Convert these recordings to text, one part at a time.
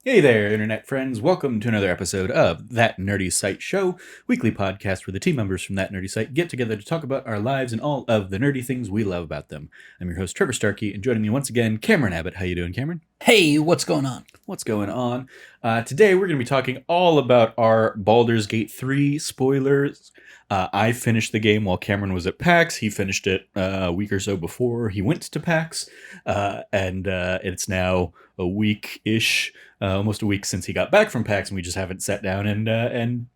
Hey there, internet friends. Welcome to another episode of That Nerdy Site Show, weekly podcast where the team members from That Nerdy Site get together to talk about our lives and all of the nerdy things we love about them. I'm your host, Trevor Starkey, and joining me once again, Cameron Abbott. How you doing, Cameron? Hey, what's going on? What's going on? Today we're going to be talking all about our Baldur's Gate 3 spoilers. I finished the game while Cameron was at PAX. He finished it a week or so before he went to PAX, and it's now a week-ish, almost a week since he got back from PAX, and we just haven't sat down and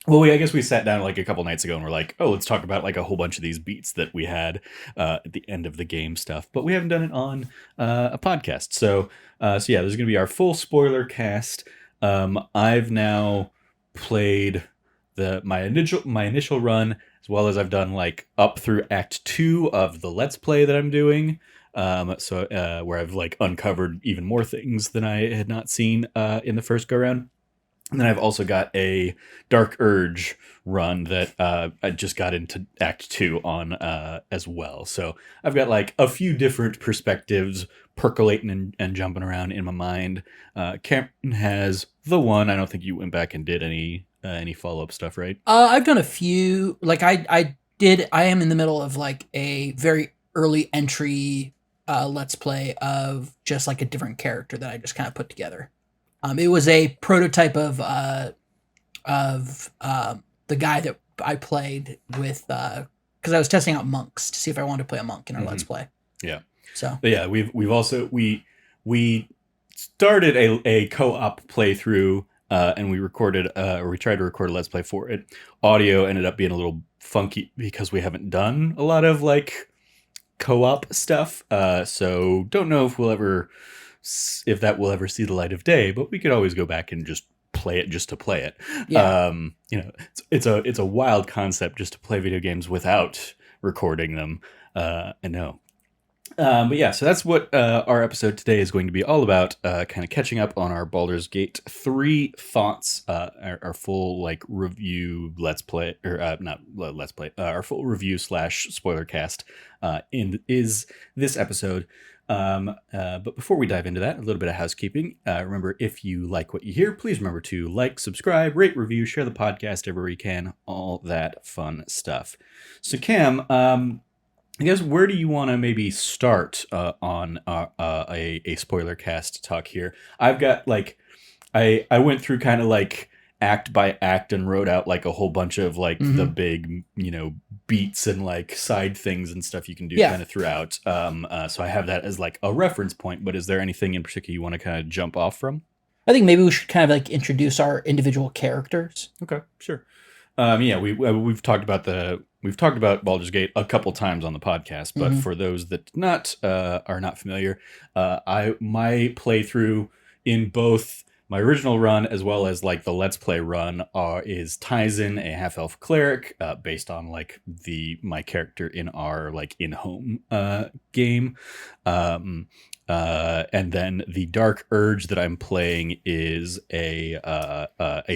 well, I guess we sat down like a couple nights ago and we're like, oh, let's talk about like a whole bunch of these beats that we had at the end of the game stuff, but we haven't done it on a podcast. So yeah, there's going to be our full spoiler cast. I've now played my initial run, as well as I've done like up through Act 2 of the Let's Play that I'm doing. Where I've like uncovered even more things than I had not seen in the first go round. And then I've also got a Dark Urge run that I just got into Act 2 on as well. So I've got like a few different perspectives percolating and jumping around in my mind. Cameron has the one. I don't think you went back and did any follow-up stuff, right? I've done a few. Like I am in the middle of like a very early entry Let's Play of just like a different character that I just kind of put together. It was a prototype of the guy that I played with because I was testing out monks to see if I wanted to play a monk in our Let's Play. Yeah. So but yeah, we've also we started a co-op playthrough and we recorded or we tried to record a Let's Play for it. Audio ended up being a little funky because we haven't done a lot of like co-op stuff. So don't know if that will ever see the light of day, but we could always go back and just play it just to play it. yeah. It's a wild concept just to play video games without recording them. I know. But yeah, so that's what our episode today is going to be all about, kind of catching up on our Baldur's Gate 3 thoughts, our full like review Let's Play, or not Let's Play, our full review / spoiler cast is this episode. But before we dive into that, a little bit of housekeeping. Remember, if you like what you hear, please remember to like, subscribe, rate, review, share the podcast everywhere you can, all that fun stuff. So Cam, I guess where do you want to maybe start on a spoiler cast talk here? I've got like, I went through kind of like act by act and wrote out like a whole bunch of like the big, beats and like side things and stuff you can do kind of throughout. So I have that as like a reference point, but is there anything in particular you want to kind of jump off from? I think maybe we should kind of like introduce our individual characters. Okay, sure. Yeah, we've talked about Baldur's Gate a couple times on the podcast, but for those that are not familiar, my playthrough in both my original run as well as like the Let's Play run is Tizen, a half-elf cleric, based on like my character in our like in-home game. And then the Dark Urge that I'm playing is a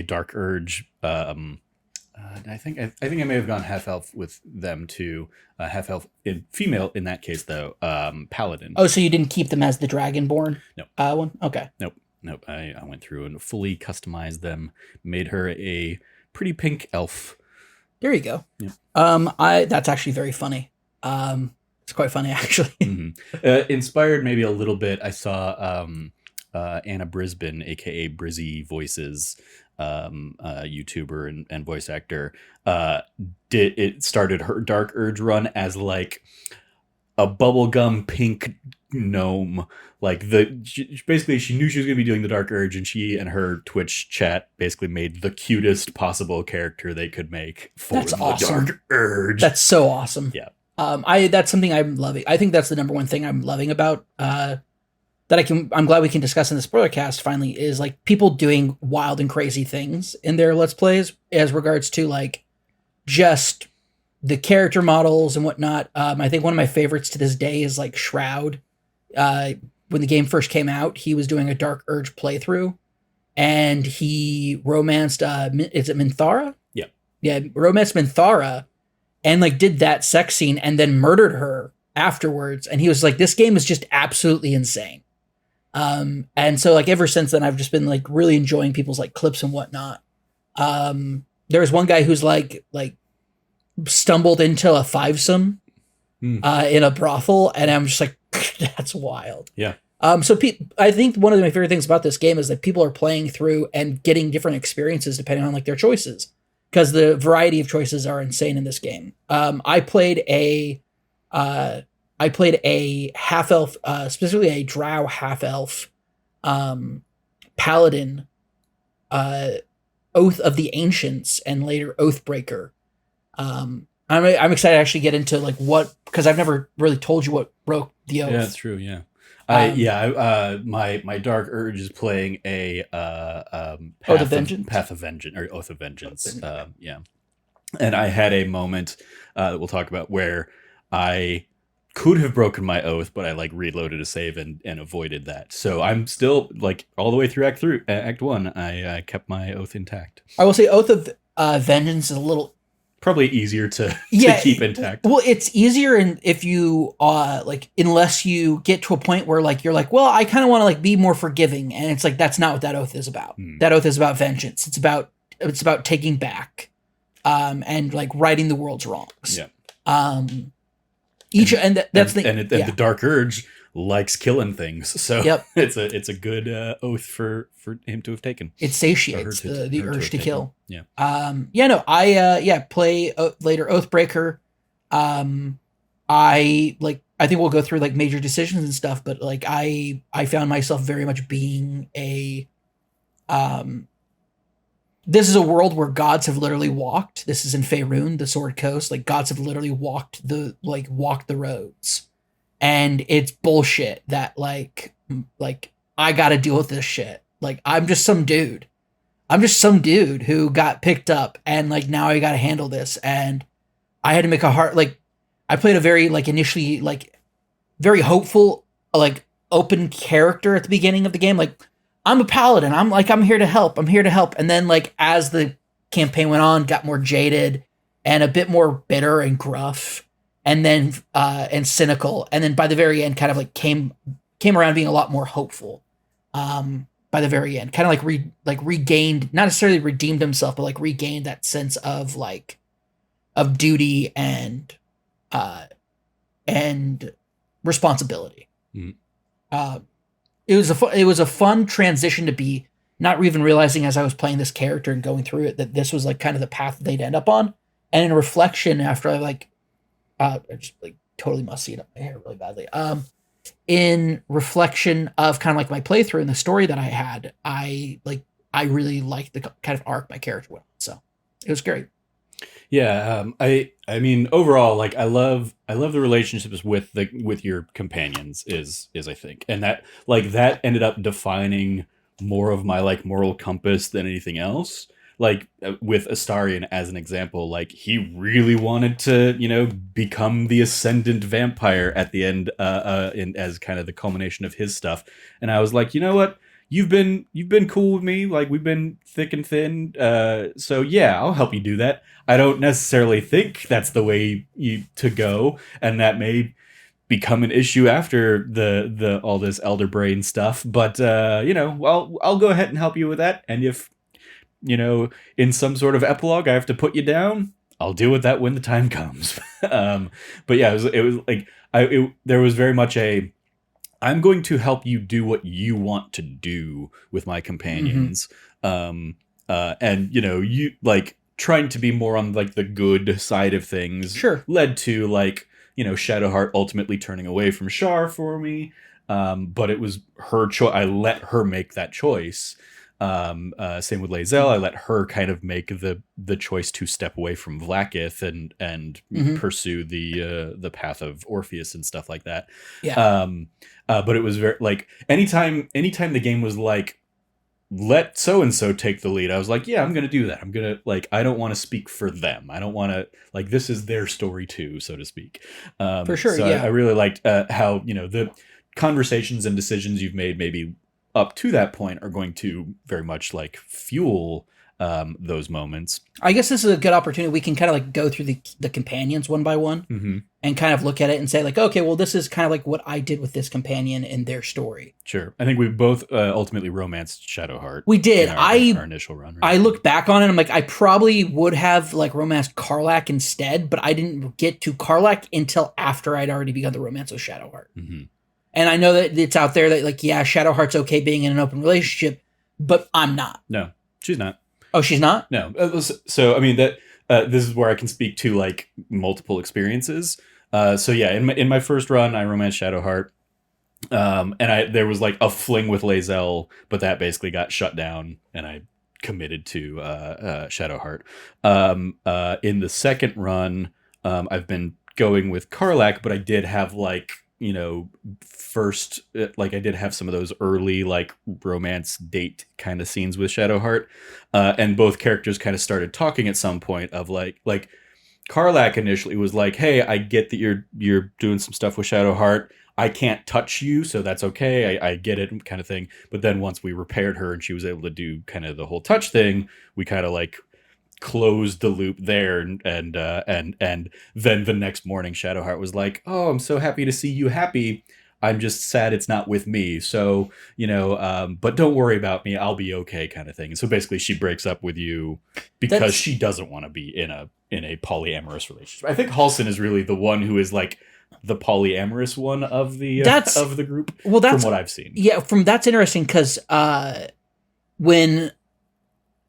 Dark Urge. I think I may have gone half elf with them too. Half elf female in that case though. Paladin. Oh, so you didn't keep them as the Dragonborn? No. One. Okay. Nope. I went through and fully customized them. Made her a pretty pink elf. There you go. Yeah. That's actually very funny. It's quite funny actually. Inspired maybe a little bit. I saw Anna Brisbane, aka Brizzy Voices, YouTuber and voice actor, started her Dark Urge run as like a bubblegum pink gnome. Like basically she knew she was going to be doing the Dark Urge, and she and her Twitch chat basically made the cutest possible character they could make for That's awesome. Dark Urge. That's so awesome. Yeah. That's something I'm loving. I think that's the number one thing I'm loving about I'm glad we can discuss in the spoiler cast finally, is like people doing wild and crazy things in their Let's Plays as regards to like just the character models and whatnot. I think one of my favorites to this day is like Shroud. When the game first came out, he was doing a Dark Urge playthrough and he romanced, is it Minthara? Yeah. Yeah, romanced Minthara and like did that sex scene and then murdered her afterwards. And he was like, this game is just absolutely insane. And so like ever since then, I've just been like really enjoying people's like clips and whatnot. There's one guy who's like stumbled into a fivesome in a brothel, and I'm just like, that's wild. Yeah. So I think one of my favorite things about this game is that people are playing through and getting different experiences depending on like their choices, because the variety of choices are insane in this game. I played a half elf, specifically a drow half elf, paladin, Oath of the Ancients, and later Oathbreaker. I'm excited to actually get into like what, because I've never really told you what broke the oath. Yeah, that's true. Yeah. My dark urge is playing a Oath of Vengeance, Path of Vengeance, or Oath of Vengeance. Yeah, and I had a moment that we'll talk about where I could have broken my oath, but I like reloaded a save and avoided that. So I'm still like all the way through Act 1. I kept my oath intact. I will say Oath of Vengeance is a little probably easier to keep intact. Well, it's easier if you like, unless you get to a point where like you're like, well, I kind of want to like be more forgiving, and it's like that's not what that oath is about. That oath is about vengeance. It's about taking back, and like righting the world's wrongs. Yeah. The dark urge likes killing things, so yep. it's a good oath for him to have taken. It satiates the urge to kill. Yeah. I play later Oathbreaker. I think we'll go through like major decisions and stuff, but like I found myself very much being a this is a world where gods have literally walked. This is in Faerun, the Sword Coast. Like gods have literally walked the roads. And it's bullshit that like I got to deal with this shit. Like I'm just some dude who got picked up, and like now I got to handle this. And I had to make a hard, like I played a very like initially like very hopeful like open character at the beginning of the game. Like I'm a paladin. I'm here to help. And then like as the campaign went on, got more jaded and a bit more bitter and gruff. And then and cynical, and then by the very end, kind of like came around being a lot more hopeful. By the very end, kind of like regained, not necessarily redeemed himself, but like regained that sense of like of duty and responsibility. It was a fun transition to be not even realizing as I was playing this character and going through it that this was like kind of the path they'd end up on. And in reflection, after I just like totally mussied up my hair really badly. In reflection of kind of like my playthrough and the story that I had, I really liked the kind of arc my character went on. So it was great. Yeah, I mean overall, like I love the relationships with your companions is I think, and that ended up defining more of my like moral compass than anything else. Like with Astarion as an example, like he really wanted to, become the ascendant vampire at the end, as kind of the culmination of his stuff. And I was like, you know what? You've been cool with me. Like we've been thick and thin. So yeah, I'll help you do that. I don't necessarily think that's the way to go, and that may become an issue after the all this elder brain stuff. But well, I'll go ahead and help you with that. And if in some sort of epilogue, I have to put you down, I'll deal with that when the time comes. But yeah, it was like there was very much I'm going to help you do what you want to do with my companions. And you like trying to be more on like the good side of things. Sure. Led to like, Shadowheart ultimately turning away from Shar for me. But it was her choice. I let her make that choice. Same with Lae'zel. I let her kind of make the choice to step away from Vlaakith and pursue the path of Orpheus and stuff like that. Yeah. But it was very like anytime the game was like, let so and so take the lead, I was like, yeah, I'm gonna do that. I'm gonna like, I don't want to speak for them. I don't want to like, this is their story too, so to speak. For sure. So yeah. I really liked how the conversations and decisions you've made maybe up to that point are going to very much like fuel those moments. I guess this is a good opportunity. We can kind of like go through the companions one by one Mm-hmm. and kind of look at it and say like, okay, well, this is kind of like what I did with this companion in their story. Sure. I think we both ultimately romanced Shadowheart. We did. In our initial run. Right? I look back on it, I'm like, I probably would have like romanced Karlach instead, but I didn't get to Karlach until after I'd already begun the romance with Shadowheart. Mm-hmm. And I know that it's out there that like, yeah, Shadowheart's okay being in an open relationship, but I'm not. No, she's not. Oh, she's not? No. So I mean that this is where I can speak to like multiple experiences. So yeah, in my first run, I romanced Shadowheart. And there was like a fling with Lae'zel, but that basically got shut down, and I committed to Shadowheart. In the second run, I've been going with Karlach, but I did have like, first, like I did have some of those early like romance date kind of scenes with Shadowheart, and both characters kind of started talking at some point of like Karlach initially was like, "Hey, I get that you're doing some stuff with Shadowheart. I can't touch you, so that's okay. I get it," kind of thing. But then once we repaired her and she was able to do kind of the whole touch thing, we kind of like closed the loop there. And then the next morning, Shadowheart was like, "Oh, I'm so happy to see you happy. I'm just sad it's not with me. So, but don't worry about me. I'll be okay," kind of thing. And so basically she breaks up with you because she doesn't want to be in a polyamorous relationship. I think Halsin is really the one who is like the polyamorous one of the of the group. Well, that's from what I've seen. Yeah, that's interesting because when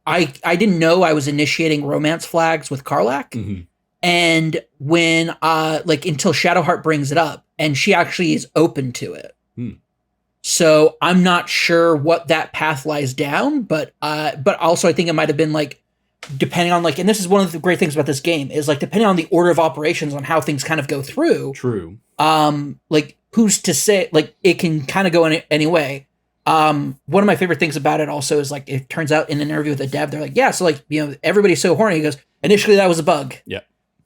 I didn't know I was initiating romance flags with Karlach, mm-hmm. and when until Shadowheart brings it up, and she actually is open to it. So I'm not sure what that path lies down, but also I think it might have been like, depending on like, and this is one of the great things about this game is like, depending on the order of operations on how things kind of go through. True. Like who's to say, like it can kind of go any way. One of my favorite things about it also is like, it turns out in an interview with a dev, they're like, yeah, so like, everybody's so horny. He goes, initially that was a bug. Yeah.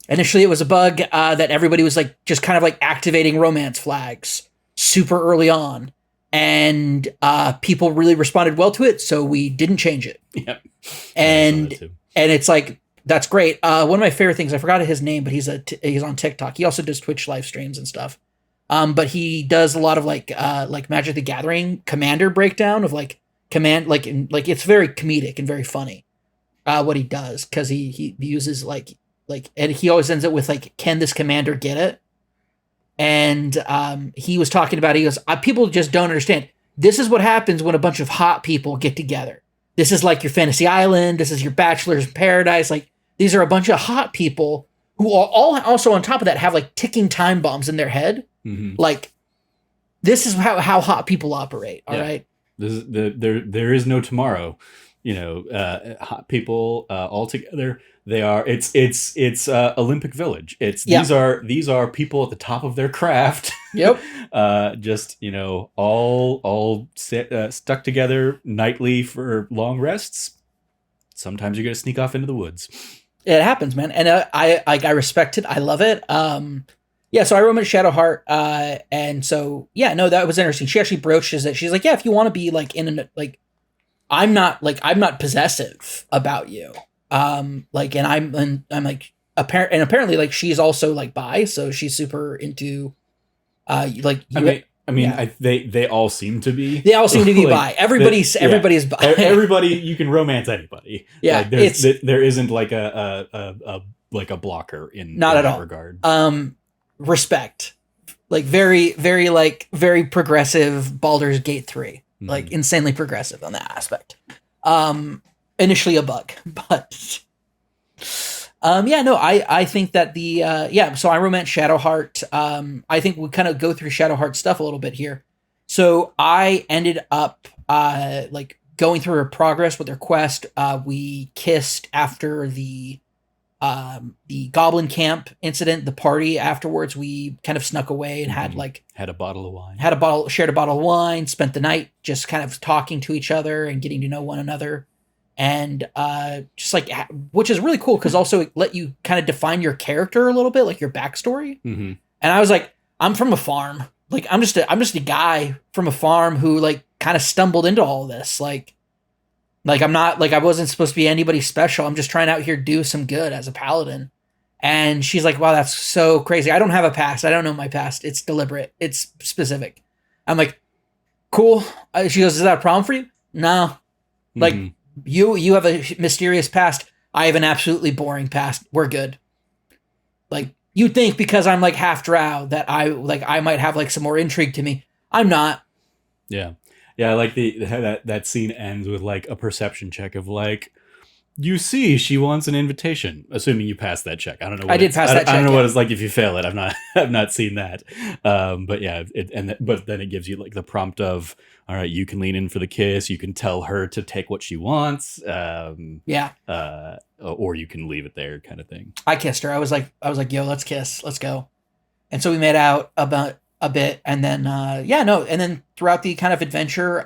Initially it was a bug, that everybody was like, just kind of like activating romance flags super early on. And, people really responded well to it. So we didn't change it. Yep. And it's like, that's great. One of my favorite things, I forgot his name, but he's on TikTok. He also does Twitch live streams and stuff. But he does a lot of like Magic the Gathering commander breakdown of like it's very comedic and very funny, what he does. Cause he uses like, and he always ends it with like, can this commander get it? And, he was talking about, he goes, people just don't understand. This is what happens when a bunch of hot people get together. This is like your fantasy island. This is your bachelor's paradise. Like these are a bunch of hot people who are all also on top of that have like ticking time bombs in their head. Mm-hmm. Like this is how hot people operate. All right. This is there is no tomorrow. Hot people all together. They are. It's Olympic Village. These are people at the top of their craft. Yep. Just all stuck together nightly for long rests. Sometimes you're gonna sneak off into the woods. It happens, man, and I respect it. I love it. So I romanced Shadowheart, and so that was interesting. She actually broaches it. She's like, yeah, if you want to be like I'm not possessive about you. And I'm like apparently like she's also like bi, so she's super into they all seem to be. They all seem to be bi. Everybody's bi. Everybody, you can romance anybody. Yeah, like there isn't like a blocker in not in at that all regard. Respect, like very very progressive. Baldur's Gate 3, like insanely progressive on that aspect. Initially a bug, but I think that so I romanced Shadowheart. I think we kind of go through Shadowheart stuff a little bit here. So I ended up going through her progress with her quest. We kissed after the Goblin Camp incident, the party afterwards. We kind of snuck away and had a bottle of wine. Shared a bottle of wine, spent the night just kind of talking to each other and getting to know one another. And just like, which is really cool because also it let you kind of define your character a little bit, like your backstory. Mm-hmm. And I was like, I'm from a farm. Like I'm just a guy from a farm who like kind of stumbled into all this. Like Like I'm not like I wasn't supposed to be anybody special. I'm just trying out here to do some good as a paladin. And she's like, wow, that's so crazy. I don't have a past. I don't know my past. It's deliberate. It's specific. I'm like, cool. She goes, is that a problem for you? No. Like Mhm. you have a mysterious past. I have an absolutely boring past. We're good. Like you'd think because I'm like half drow that I might have like some more intrigue to me. I'm not. Yeah. Yeah, like that scene ends with like a perception check of like, you see, she wants an invitation, assuming you pass that check. I don't know. I did pass that I don't check, know what yeah. it's like if you fail it. I've not I've not seen that. But yeah, but then it gives you like the prompt of, all right, you can lean in for the kiss. You can tell her to take what she wants. Yeah. Or you can leave it there, kind of thing. I kissed her. I was like, yo, let's kiss. Let's go. And so we made out about a bit, and then and then throughout the kind of adventure,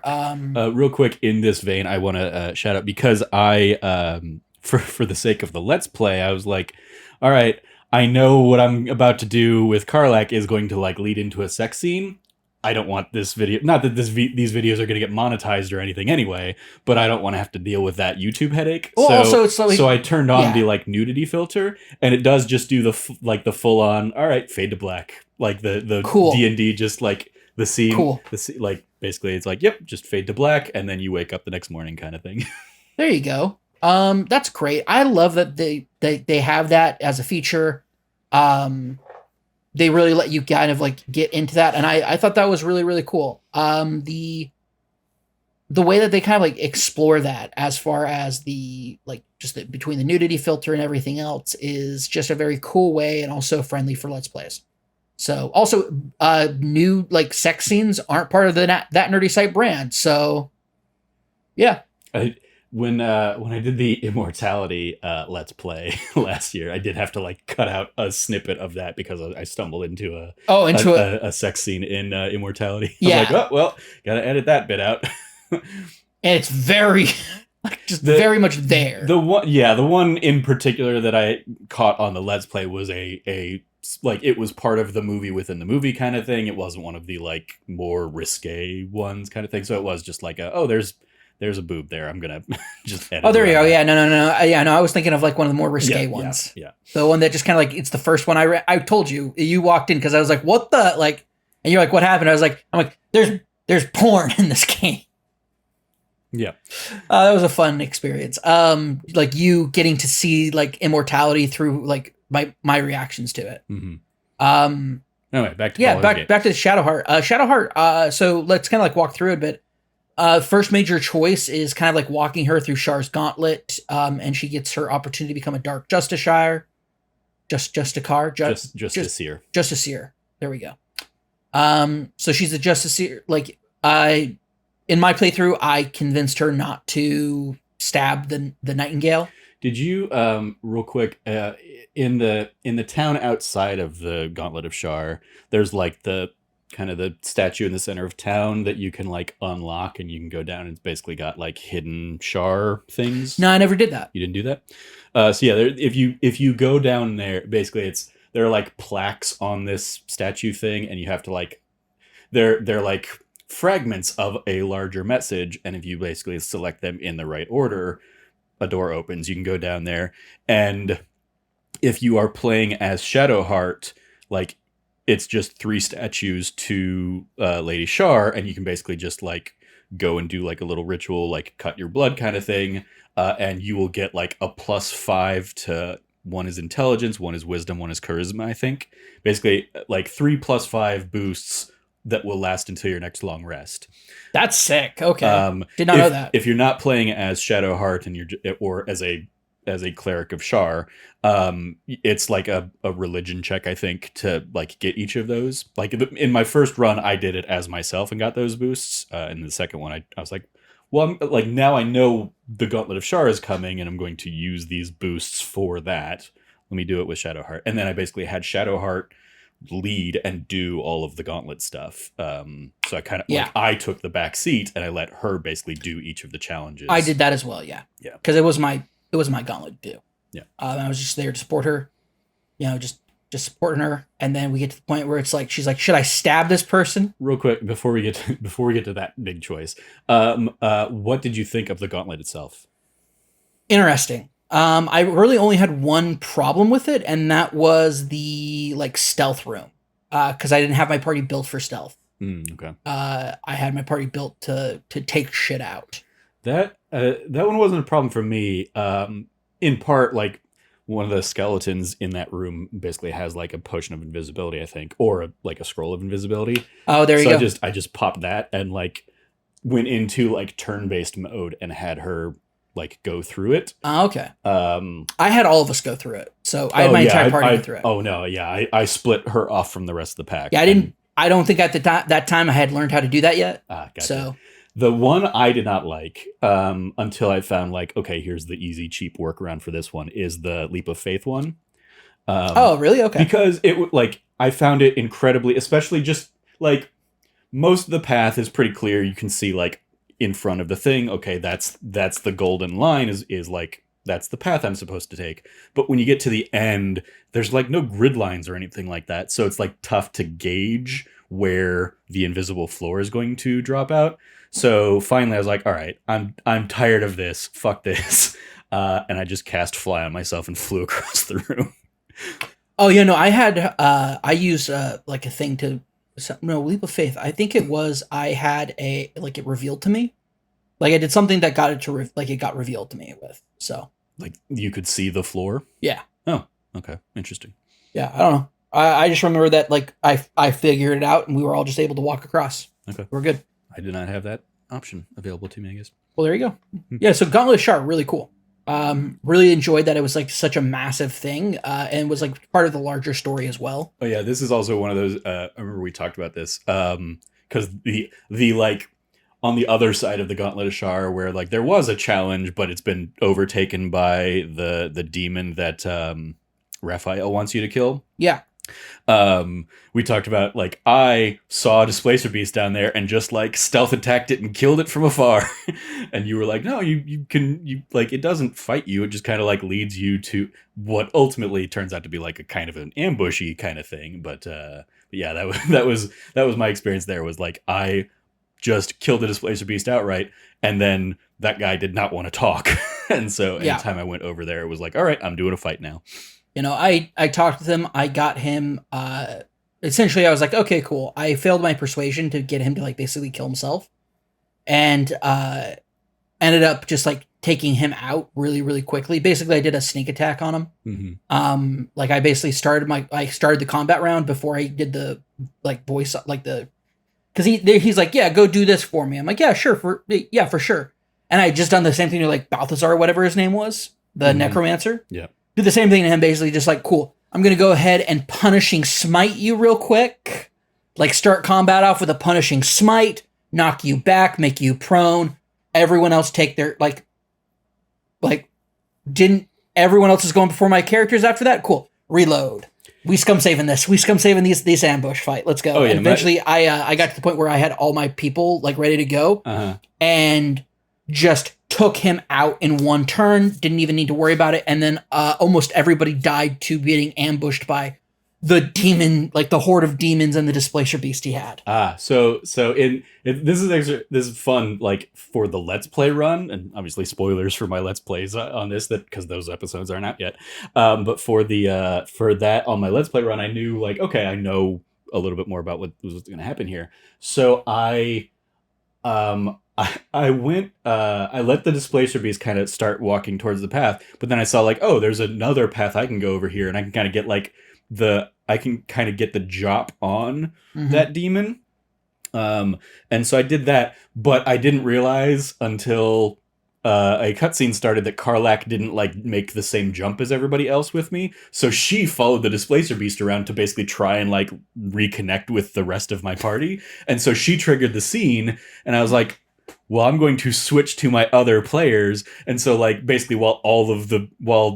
Real quick, in this vein, I want to shout out because I, for the sake of the let's play, I was like, all right, I know what I'm about to do with Karlak is going to like lead into a sex scene. I don't want this video. Not that these videos are going to get monetized or anything anyway, but I don't want to have to deal with that YouTube headache. well, also it's like, So I turned on yeah. the like nudity filter, and it does just do the full on. All right, fade to black, like the Cool. D&D, just like the scene. Cool. Like basically, it's like, yep, just fade to black, and then you wake up the next morning, kind of thing. There you go. That's great. I love that they have that as a feature. They really let you kind of like get into that, and I thought that was really really cool. The way that they kind of like explore that as far as the like just between the nudity filter and everything else is just a very cool way and also friendly for let's plays. So also new like sex scenes aren't part of the that nerdy site brand. So yeah. When I did the immortality let's play last year, I did have to like cut out a snippet of that because I stumbled into a sex scene in immortality. Yeah. I was like, oh well, gotta edit that bit out. And it's very like just very much there. The one in particular that I caught on the let's play was a like it was part of the movie within the movie kind of thing. It wasn't one of the like more risque ones kind of thing. So it was just like there's a boob there. I'm gonna just edit. Oh, there you go. Yeah, no. Yeah, no. I was thinking of like one of the more risque ones. Yeah. The one that just kind of like it's the first one I told you. You walked in because I was like, "What the like?" And you're like, "What happened?" I'm like, "There's porn in this game." Yeah. That was a fun experience. Like you getting to see like immortality through like my reactions to it. Mm-hmm. Anyway, back to back to Shadowheart. Shadowheart. So let's kind of like walk through it a bit. First major choice is kind of like walking her through Shar's gauntlet, and she gets her opportunity to become a Dark Justiciar. Justiciar. There we go. So she's a Justiciar. Like in my playthrough, I convinced her not to stab the Nightingale. Did you real quick in the town outside of the Gauntlet of Shar? There's like the kind of the statue in the center of town that you can like unlock, and you can go down, and it's basically got like hidden Shar things. No, I never did that. You didn't do that? So yeah, if you go down there, basically there are like plaques on this statue thing, and you have to like they're like fragments of a larger message, and if you basically select them in the right order, a door opens. You can go down there, and if you are playing as Shadowheart, like it's just 3 statues to Lady Shar, and you can basically just like go and do like a little ritual, like cut your blood kind of thing, and you will get like a +5 to one is intelligence, one is wisdom, one is charisma. I think basically like 3 +5 boosts that will last until your next long rest. That's sick. Okay, did not know that. If you're not playing as Shadowheart and or as a cleric of Shar, it's like a religion check, I think, to like get each of those. Like in my first run, I did it as myself and got those boosts. In the second one, I was like, well, I'm, like now I know the Gauntlet of Shar is coming, and I'm going to use these boosts for that. Let me do it with Shadowheart, and then I basically had Shadowheart lead and do all of the gauntlet stuff. So I kind of like I took the back seat and I let her basically do each of the challenges. I did that as well. Yeah. Because it was my gauntlet to do. Yeah. I was just there to support her, just just supporting her, and then we get to the point where it's like she's like, should I stab this person? Real quick before we get to that big choice, what did you think of the gauntlet itself? Interesting. I really only had one problem with it, and that was the like stealth room, because I didn't have my party built for stealth. Okay. I had my party built to take shit out. That one wasn't a problem for me. In part, like one of the skeletons in that room basically has like a potion of invisibility, I think, or like a scroll of invisibility. Oh, there you go. I just popped that and like went into like turn-based mode and had her like go through it. Okay. I had all of us go through it, so I had my entire party go through it. Oh no, yeah, I split her off from the rest of the pack. Yeah, I don't think at that time I had learned how to do that yet. Gotcha. So the one I did not like until I found like, okay, here's the easy, cheap workaround for this one is the leap of faith one. Oh, really? Okay. Because it like I found it incredibly, especially just like most of the path is pretty clear. You can see like in front of the thing. Okay, that's the golden line is like that's the path I'm supposed to take. But when you get to the end, there's like no grid lines or anything like that. So it's like tough to gauge where the invisible floor is going to drop out. So finally I was like, all right, I'm tired of this. Fuck this. And I just cast fly on myself and flew across the room. Oh, yeah, no, I used like a thing to, no, leap of faith. I think it was, I had like it revealed to me. Like I did something that got it to, like it got revealed to me with, so. Like you could see the floor? Yeah. Oh, okay. Interesting. Yeah, I don't know. I just remember that like I figured it out and we were all just able to walk across. Okay. We're good. I did not have that option available to me, I guess. Well, there you go. Yeah, so Gauntlet of Shar, really cool. Really enjoyed that it was like such a massive thing, and was like part of the larger story as well. Oh yeah, this is also one of those. I remember we talked about this because the like on the other side of the Gauntlet of Shar, where like there was a challenge, but it's been overtaken by the demon that Raphael wants you to kill. Yeah. We talked about like I saw a displacer beast down there and just like stealth attacked it and killed it from afar. And you were like, no, you like it doesn't fight you, it just kind of like leads you to what ultimately turns out to be like a kind of an ambushy kind of thing. But yeah, that was my experience there, was like I just killed the displacer beast outright, and then that guy did not want to talk. And so anytime I went over there, it was like, all right, I'm doing a fight now. You know, I talked with him. I got him. Essentially, I was like, okay, cool. I failed my persuasion to get him to like basically kill himself, and ended up just like taking him out really, really quickly. Basically, I did a sneak attack on him. Mm-hmm. Like I basically started the combat round before I did the like voice like the, because he's like, yeah, go do this for me. I'm like, yeah, sure, for sure. And I just done the same thing to like Balthazar or whatever his name was, the necromancer. Yeah. Do the same thing to him, basically, just like, cool, I'm going to go ahead and punishing smite you real quick. Like, start combat off with a punishing smite, knock you back, make you prone. Everyone else take their, didn't everyone else is going before my characters after that? Cool. Reload. We scum saving this. We scum saving this ambush fight. Let's go. Oh, yeah, and eventually, I got to the point where I had all my people, like, ready to go. And just took him out in one turn, didn't even need to worry about it, and then almost everybody died to getting ambushed by the demon, like the horde of demons and the displacer beast he had. So this is fun, like for the Let's Play run, and obviously spoilers for my Let's Plays on this, that because those episodes aren't out yet. But for that on my Let's Play run, I knew like, okay, I know a little bit more about what was going to happen here. So I went, I let the displacer beast kind of start walking towards the path, but then I saw like, oh, there's another path I can go over here, and I can kind of get like get the drop on that demon. And so I did that, but I didn't realize until a cutscene started that Karlak didn't like make the same jump as everybody else with me. So she followed the displacer beast around to basically try and like reconnect with the rest of my party. And so she triggered the scene, and I was like, well, I'm going to switch to my other players. And so like basically while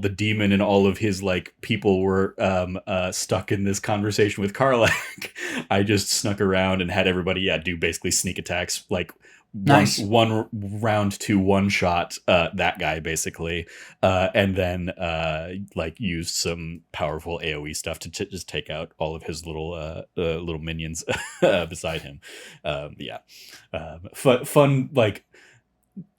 the demon and all of his like people were stuck in this conversation with Karlak, I just snuck around and had everybody do basically sneak attacks like Nice. one round to one shot that guy basically, and then like use some powerful AoE stuff to just take out all of his little minions beside him. Yeah, fun like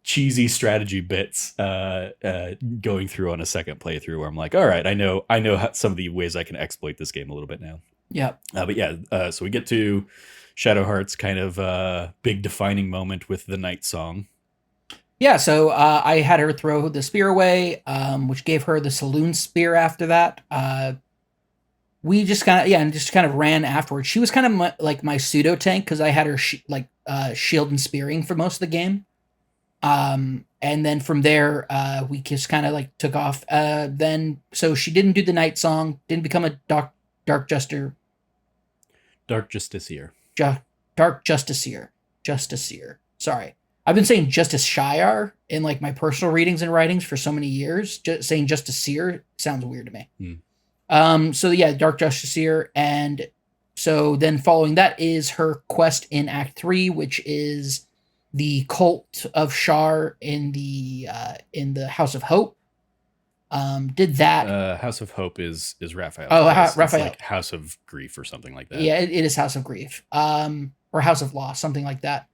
cheesy strategy bits going through on a second playthrough where I'm like, all right, I know some of the ways I can exploit this game a little bit now. Yeah. But yeah, so we get to Shadowheart's kind of big defining moment with the Night Song. Yeah, so I had her throw the spear away, which gave her the saloon spear after that. We just kind of ran afterwards. She was kind of like my pseudo tank because I had her shield and spearing for most of the game. And then from there, we just kind of like took off. So she didn't do the Night Song, didn't become a Dark Justiciar. Dark Justiciar. Sorry. I've been saying Justiciar in like my personal readings and writings for so many years. Just saying Justiciar sounds weird to me. So yeah, Dark Justiciar. And so then following that is her quest in Act 3, which is the cult of Shar in the House of Hope. Did that. House of Hope is Raphael. Oh, Raphael. It's like House of Grief or something like that. Yeah, it is House of Grief. Or House of Loss, something like that.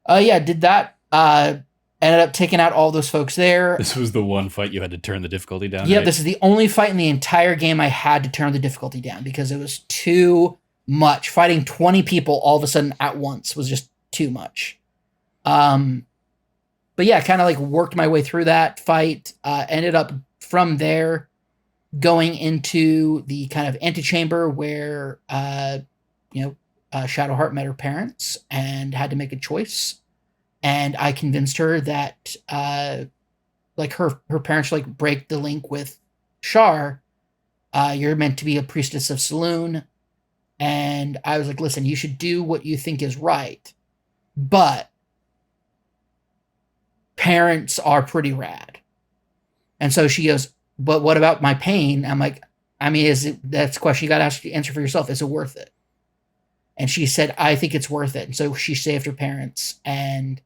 Yeah, did that. Ended up taking out all those folks there. This was the one fight you had to turn the difficulty down. Yeah, right? This is the only fight in the entire game I had to turn the difficulty down because it was too much. Fighting 20 people all of a sudden at once was just too much. But yeah, kind of like worked my way through that fight. Ended up from there going into the kind of antechamber where Shadowheart met her parents and had to make a choice. And I convinced her that like her parents like break the link with Shar. You're meant to be a priestess of Saloon. And I was like, listen, you should do what you think is right. But parents are pretty rad. And so she goes, but what about my pain? I'm like, I mean, that's a question you got to answer for yourself. Is it worth it? And she said, I think it's worth it. And so she saved her parents and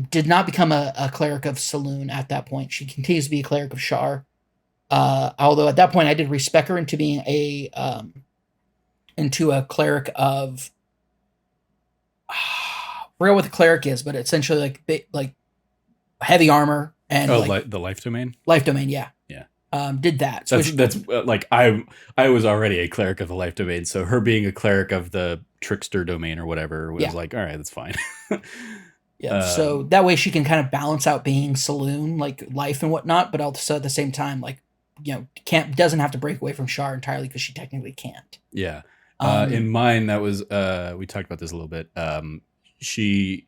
did not become a cleric of Saloon at that point. She continues to be a cleric of Shar. Although at that point I did respec her into being a cleric of I forget what the cleric is, but essentially like heavy armor and the life domain. Life domain, yeah. Yeah. Did that. So that's like I was already a cleric of the life domain, so her being a cleric of the trickster domain or whatever was like, all right, that's fine. Yeah. So that way she can kind of balance out being Saloon, like life and whatnot, but also at the same time, like, doesn't have to break away from Shar entirely because she technically can't. Yeah. In mine, that was we talked about this a little bit. She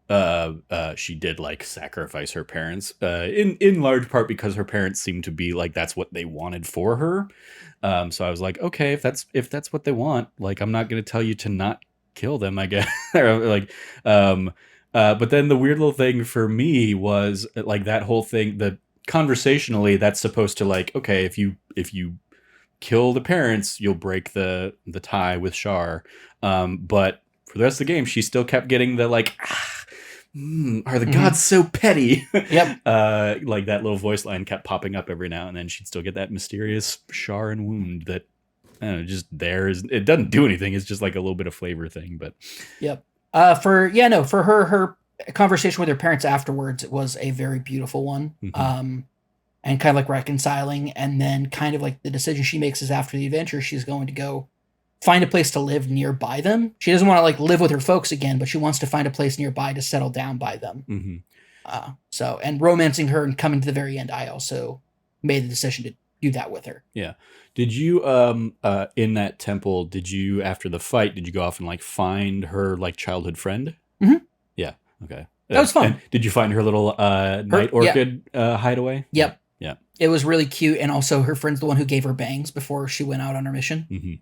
did like sacrifice her parents in large part because her parents seemed to be like that's what they wanted for her. So I was like, okay, if that's what they want, like I'm not going to tell you to not kill them, I guess. Like, but then the weird little thing for me was like that whole thing that conversationally that's supposed to like, okay, if you kill the parents, you'll break the tie with Shar. But for the rest of the game, she still kept getting the like, are the gods so petty? Yep. Like that little voice line kept popping up every now and then. She'd still get that mysterious Shar and wound that, I don't know, just it doesn't do anything. It's just like a little bit of flavor thing, but. Yep. For her conversation with her parents afterwards was a very beautiful one. Mm-hmm. And kind of like reconciling, and then kind of like the decision she makes is after the adventure, she's going to go find a place to live nearby them. She doesn't want to like live with her folks again, but she wants to find a place nearby to settle down by them. Mm-hmm. And romancing her and coming to the very end, I also made the decision to do that with her. Yeah. Did you, in that temple, after the fight, did you go off and like find her like childhood friend? Mm-hmm. Yeah. Okay. That was fun. And did you find her little night orchid hideaway? Yep. Yeah. It was really cute. And also her friend's the one who gave her bangs before she went out on her mission. Mm-hmm.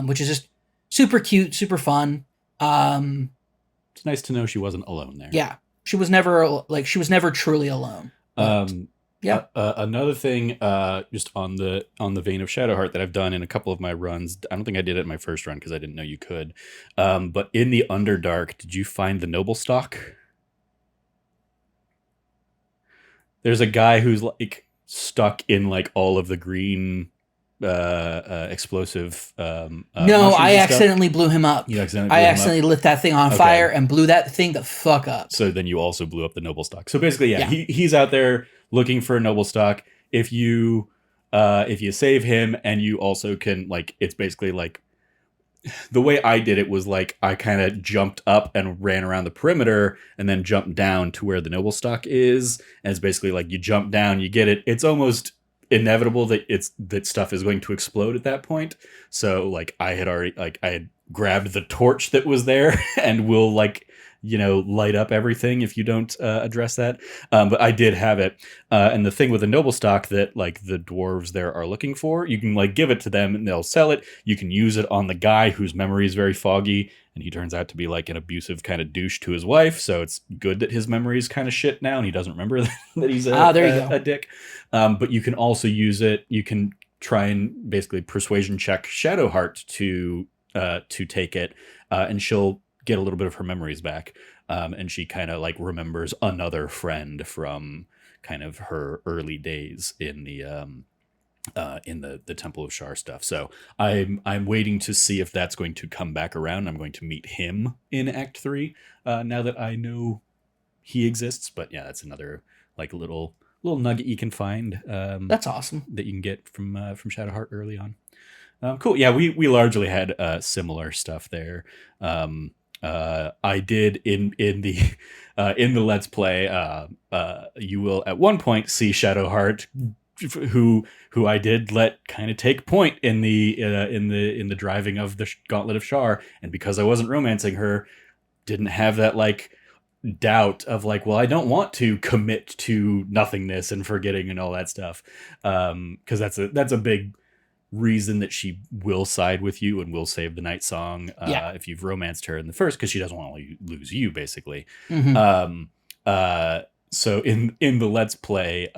Which is just super cute, super fun. It's nice to know she wasn't alone there. Yeah. She was never truly alone. Yeah. Another thing, just on the vein of Shadowheart that I've done in a couple of my runs. I don't think I did it in my first run because I didn't know you could. But in the Underdark, did you find the noble stock? There's a guy who's like stuck in like all of the green explosive No, mushrooms I and stuff. accidentally blew him up. You accidentally I blew him up. accidentally lit that thing on Okay. fire and blew that thing the fuck up. So then you also blew up the noble stock. So basically, yeah. Yeah. He's out there looking for a noble stock. If you save him, and you also can, like, it's basically like, the way I did it was like I kind of jumped up and ran around the perimeter and then jumped down to where the noble stock is. And it's basically like you jump down, you get it. It's almost inevitable that stuff is going to explode at that point. So like I had grabbed the torch that was there and will, like, light up everything if you don't address that. But I did have it. And the thing with the noble stock that, like, the dwarves there are looking for, you can, like, give it to them and they'll sell it. You can use it on the guy whose memory is very foggy, and he turns out to be like an abusive kind of douche to his wife. So it's good that his memory is kind of shit now and he doesn't remember that he's a dick. But you can also use it. You can try and basically persuasion check Shadowheart to take it, and she'll get a little bit of her memories back. And she kind of like remembers another friend from kind of her early days in the Temple of Shar stuff. So I'm waiting to see if that's going to come back around. I'm going to meet him in Act 3 now that I know he exists. But yeah, that's another like little nugget you can find. That's awesome. That you can get from Shadowheart early on. Cool. Yeah, we largely had similar stuff there. I did in the Let's Play. You will at one point see Shadowheart, who I did let kind of take point in the driving of the Gauntlet of Shar, and because I wasn't romancing her, didn't have that like doubt of like, well, I don't want to commit to nothingness and forgetting and all that stuff, because that's a big reason that she will side with you and will save the night song if you've romanced her in the first, because she doesn't want to lose you basically. Mm-hmm. So in the Let's Play,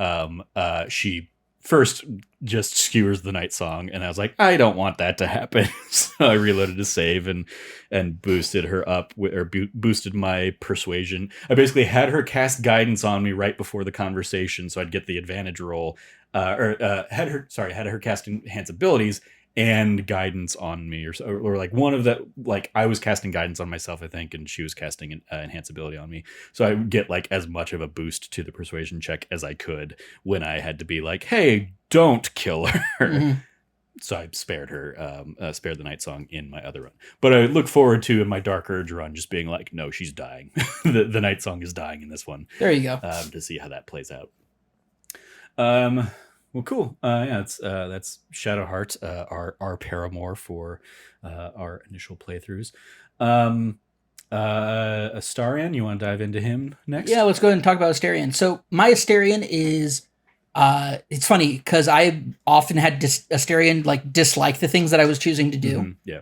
she first just skewers the night song, and I was like, I don't want that to happen. So I reloaded to save and boosted her up boosted my persuasion. I basically had her cast guidance on me right before the conversation, so I'd get the advantage roll. Had her cast enhance abilities and guidance on me, or like one of the, like, I was casting guidance on myself, I think, and she was casting enhance ability on me. So I would get like as much of a boost to the persuasion check as I could when I had to be like, hey, don't kill her. Mm-hmm. So I spared her, spared the night song in my other run. But I look forward to, in my Dark Urge run, just being like, no, she's dying. the night song is dying in this one. There you go. To see how that plays out. Well, cool. Yeah, that's Shadowheart, our paramour for our initial playthroughs. Astarion, you want to dive into him next? Yeah, let's go ahead and talk about Astarion. So my Astarion is, it's funny because I often had Astarion like dislike the things that I was choosing to do. Mm-hmm. Yeah.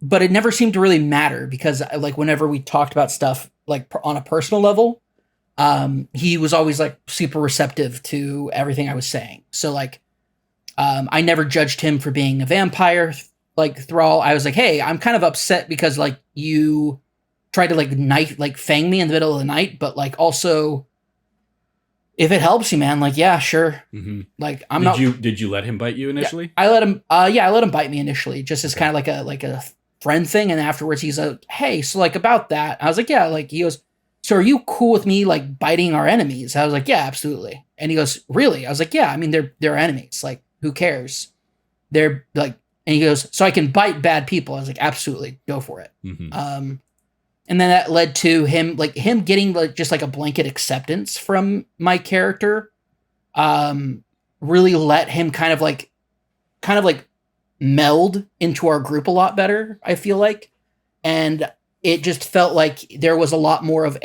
But it never seemed to really matter because like whenever we talked about stuff like on a personal level, he was always like super receptive to everything I was saying. So like, I never judged him for being a vampire, like thrall. I was like, hey, I'm kind of upset because like you tried to like fang me in the middle of the night, but like also if it helps you, man, like, yeah, sure. Mm-hmm. Like did you let him bite you initially? Yeah, I let him bite me initially, just as kind of like a friend thing. And afterwards he's like, hey, so like about that, I was like, yeah, like he goes, so are you cool with me like biting our enemies? I was like, yeah, absolutely. And he goes, really? I was like, yeah, I mean, they're enemies. Like, who cares? They're like, and he goes, so I can bite bad people. I was like, absolutely, go for it. Mm-hmm. And then that led to him getting like just like a blanket acceptance from my character. Really let him kind of like meld into our group a lot better, I feel like. And it just felt like there was a lot more of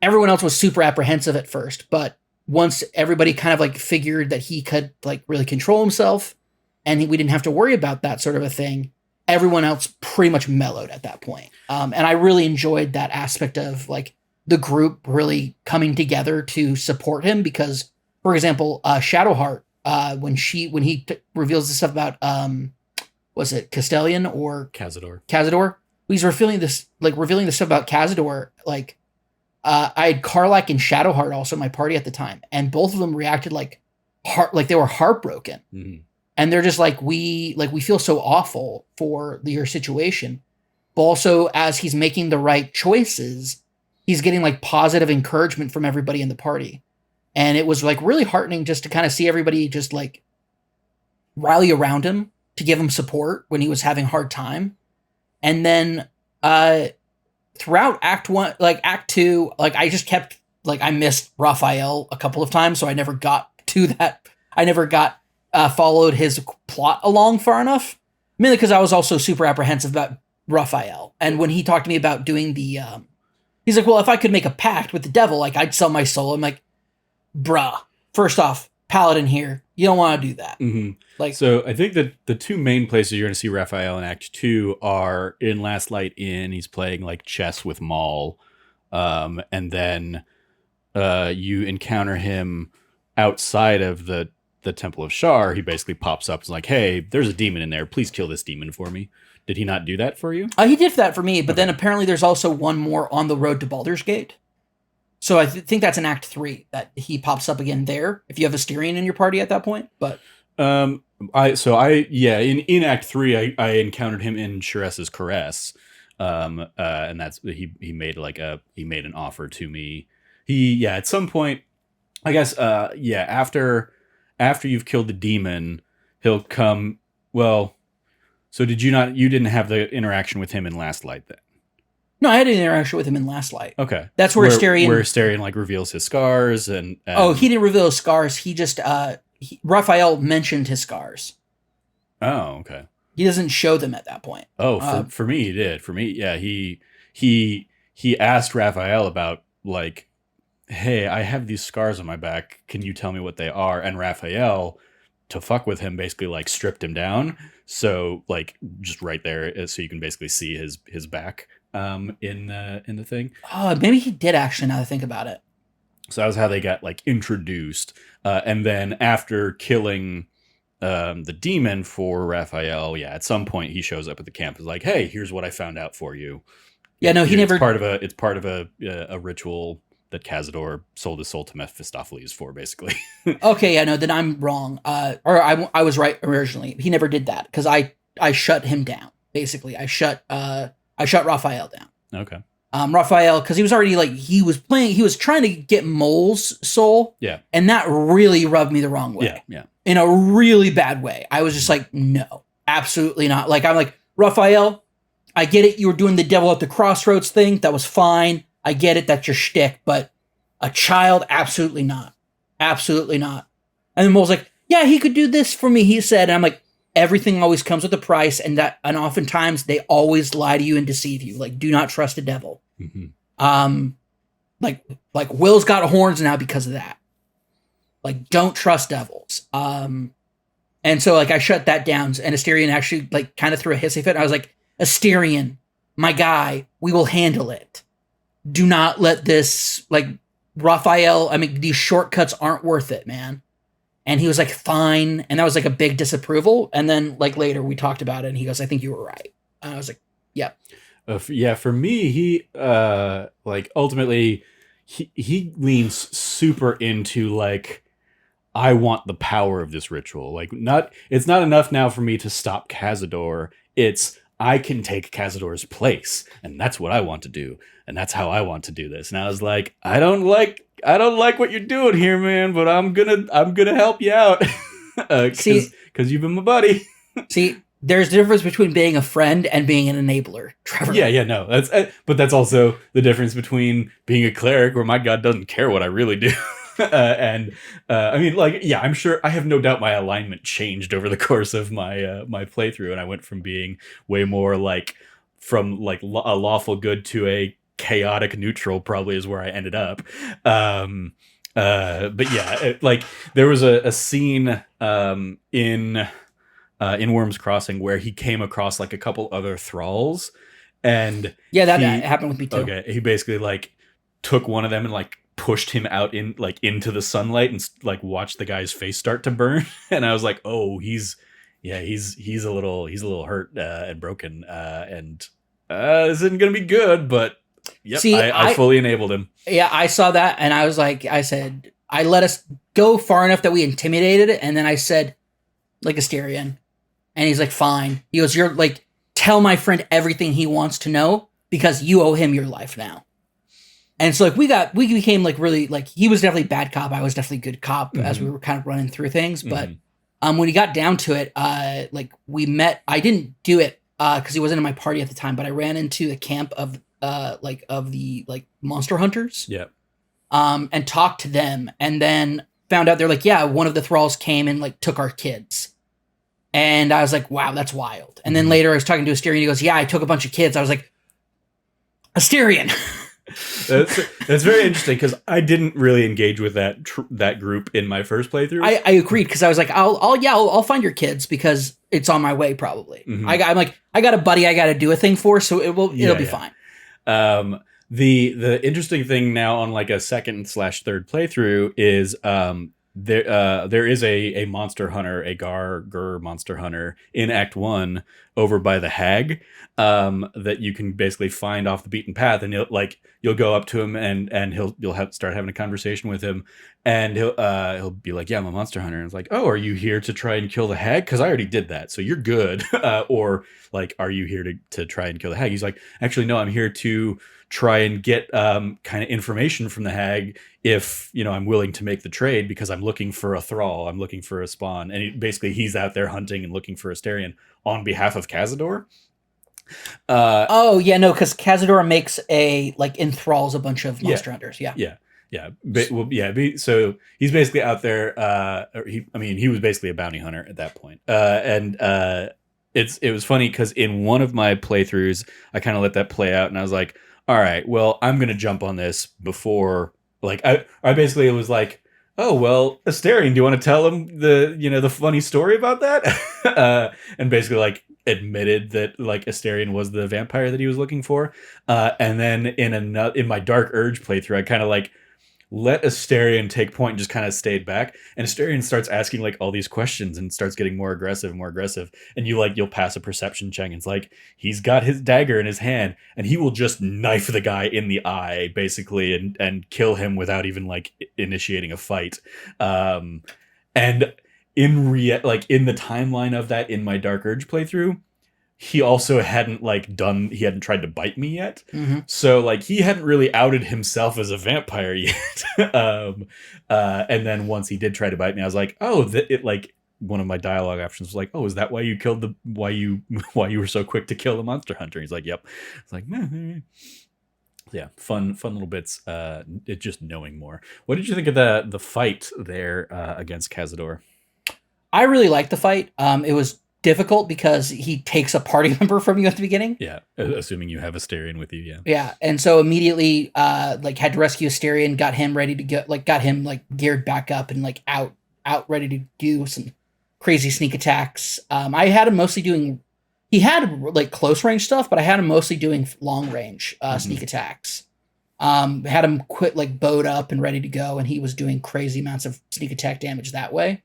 everyone else was super apprehensive at first, but once everybody kind of like figured that he could like really control himself and we didn't have to worry about that sort of a thing, everyone else pretty much mellowed at that point. And I really enjoyed that aspect of like the group really coming together to support him because, for example, Shadowheart, when reveals the stuff about was it Castellan or Cazador. He's revealing this stuff about Cazador. Like, I had Karlach and Shadowheart also in my party at the time, and both of them reacted like they were heartbroken, and they're just like we feel so awful for your situation, but also as he's making the right choices, he's getting like positive encouragement from everybody in the party, and it was like really heartening just to kind of see everybody just like rally around him to give him support when he was having a hard time. And then throughout Act 1, like Act 2, like I just kept, like I missed Raphael a couple of times, so I never got to that. I never got followed his plot along far enough, mainly because I was also super apprehensive about Raphael. And when he talked to me about doing the, he's like, well, if I could make a pact with the devil, like I'd sell my soul. I'm like, bruh, first off, Paladin here, you don't want to do that. Like, so I think that the two main places you're going to see Raphael in Act 2 are in Last Light Inn. He's playing like chess with Maul. And then you encounter him outside of the Temple of Shar. He basically pops up and is like, hey, there's a demon in there. Please kill this demon for me. Did he not do that for you? He did that for me, but then apparently there's also one more on the road to Baldur's Gate. So I think that's in Act 3 that he pops up again there if you have a Styrian in your party at that point. But in Act 3 I encountered him in Sharess's Caress. And that's he made an offer to me. At some point, I guess after you've killed the demon, he'll come. Well, so you didn't have the interaction with him in Last Light then? No, I had an interaction with him in Last Light. Okay. That's where Astarion like reveals his scars and Oh, he didn't reveal his scars. He just Raphael mentioned his scars. Oh, okay. He doesn't show them at that point. Oh, for me he did. For me, yeah, he asked Raphael about like, hey, I have these scars on my back. Can you tell me what they are? And Raphael, to fuck with him, basically like stripped him down. So like just right there, so you can basically see his back in the thing. Oh, maybe he did actually, now that I think about it. So that was how they got like introduced. And then after killing the demon for Raphael, at some point he shows up at the camp. Is like, hey, here's what I found out for you. Yeah, no, he never. It's part of a ritual that Cazador sold his soul to Mephistopheles for, basically. Okay, yeah, no, then I'm wrong. Or I was right originally. He never did that because I shut him down. Basically, I shut Raphael down. Okay. Raphael, because he was already like he was trying to get Mole's soul. Yeah. And that really rubbed me the wrong way. Yeah. Yeah. In a really bad way. I was just like, no, absolutely not. Like I'm like, Raphael, I get it. You were doing the devil at the crossroads thing. That was fine. I get it. That's your shtick. But a child, absolutely not. Absolutely not. And then Mole's like, yeah, he could do this for me, he said. And I'm like, everything always comes with a price, and oftentimes they always lie to you and deceive you. Like, do not trust a devil. Mm-hmm. Like Will's got horns now because of that. Like, don't trust devils. And so like I shut that down, and Astarion actually like kind of threw a hissy fit. I was like, Astarion, my guy, we will handle it. Do not let this like Raphael. I mean, these shortcuts aren't worth it, man. And he was like, fine. And that was like a big disapproval. And then like later we talked about it and he goes, I think you were right. And I was like, yeah. For me, he like ultimately he leans super into like, I want the power of this ritual. Like it's not enough now for me to stop Cazador. It's I can take Cazador's place, and that's what I want to do, and that's how I want to do this. And I was like, I don't like what you're doing here, man, but I'm gonna help you out, because you've been my buddy. See, there's a difference between being a friend and being an enabler, Trevor. Yeah, no, but that's also the difference between being a cleric, where my god doesn't care what I really do. I mean, like, yeah, I'm sure, I have no doubt my alignment changed over the course of my my playthrough, and I went from being way more like from like a lawful good to a chaotic neutral, probably is where I ended up. But yeah, like there was a scene in Worm's Crossing where he came across like a couple other thralls, and that happened with me too. Okay, he basically like took one of them and like pushed him out in like into the sunlight and like watched the guy's face start to burn. And I was like, oh, he's a little hurt and broken, and this isn't gonna be good. But yep, See, I fully enabled him. Yeah, I saw that, and I was like, I said, I let us go far enough that we intimidated it, and then I said, like, Asterion. And he's like, fine. He goes, you're like, tell my friend everything he wants to know, because you owe him your life now. And so, like, we became, like, really, like, he was definitely bad cop, I was definitely good cop, as we were kind of running through things, but when he got down to it, like, we met, I didn't do it, because he wasn't in my party at the time, but I ran into the camp of the monster hunters. Yeah. And talked to them, and then found out they're like, yeah, one of the thralls came and like took our kids. And I was like, wow, that's wild. And then later I was talking to Asterion, he goes, yeah, I took a bunch of kids. I was like, Asterion. That's very interesting, because I didn't really engage with that group in my first playthrough. I agreed, because I was like, I'll find your kids, because it's on my way probably. I'm like, I got a buddy I got to do a thing for, so it'll be fine. The interesting thing now on like a second/third playthrough is there is a monster hunter, a Gar monster hunter in Act 1 over by the Hag, that you can basically find off the beaten path, and you'll go up to him and you'll start having a conversation with him, and he'll be like, yeah, I'm a monster hunter, and it's like, oh, are you here to try and kill the Hag? Because I already did that, so you're good. Or like, are you here to try and kill the Hag? He's like, actually, no, I'm here to try and get kind of information from the Hag if, I'm willing to make the trade, because I'm looking for a thrall, I'm looking for a spawn. And he's out there hunting and looking for Asterion on behalf of Cazador. Because Cazador makes enthralls a bunch of monster hunters. So he's basically out there. He was basically a bounty hunter at that point. It was funny, because in one of my playthroughs, I kind of let that play out, and I was like, all right, well, I'm going to jump on this before, like, I basically was like, oh, well, Asterion, do you want to tell him the funny story about that? And basically, like, admitted that, like, Asterion was the vampire that he was looking for. And then in my Dark Urge playthrough, I kind of, like, let Asterion take point and just kind of stayed back. And Asterion starts asking like all these questions and starts getting more aggressive and more aggressive. And you'll pass a perception check. And it's like, he's got his dagger in his hand and he will just knife the guy in the eye basically and kill him without even like initiating a fight. And in the timeline of that, in my Dark Urge playthrough, he also hadn't tried to bite me yet. Mm-hmm. So like he hadn't really outed himself as a vampire yet. And then once he did try to bite me, I was like, oh, one of my dialogue options was like, oh, is that why you killed why you were so quick to kill the monster hunter? He's like, yep. It's like, yeah, fun little bits. Just knowing more. What did you think of the fight there against Cazador? I really liked the fight. It was difficult because he takes a party member from you at the beginning. Yeah, assuming you have Asterion with you. Yeah, and so immediately had to rescue Asterion, got him ready to go, got him geared back up and out ready to do some crazy sneak attacks. I had him mostly doing, he had close range stuff, but I had him mostly doing long range sneak attacks. Had him bowed up and ready to go, and he was doing crazy amounts of sneak attack damage that way.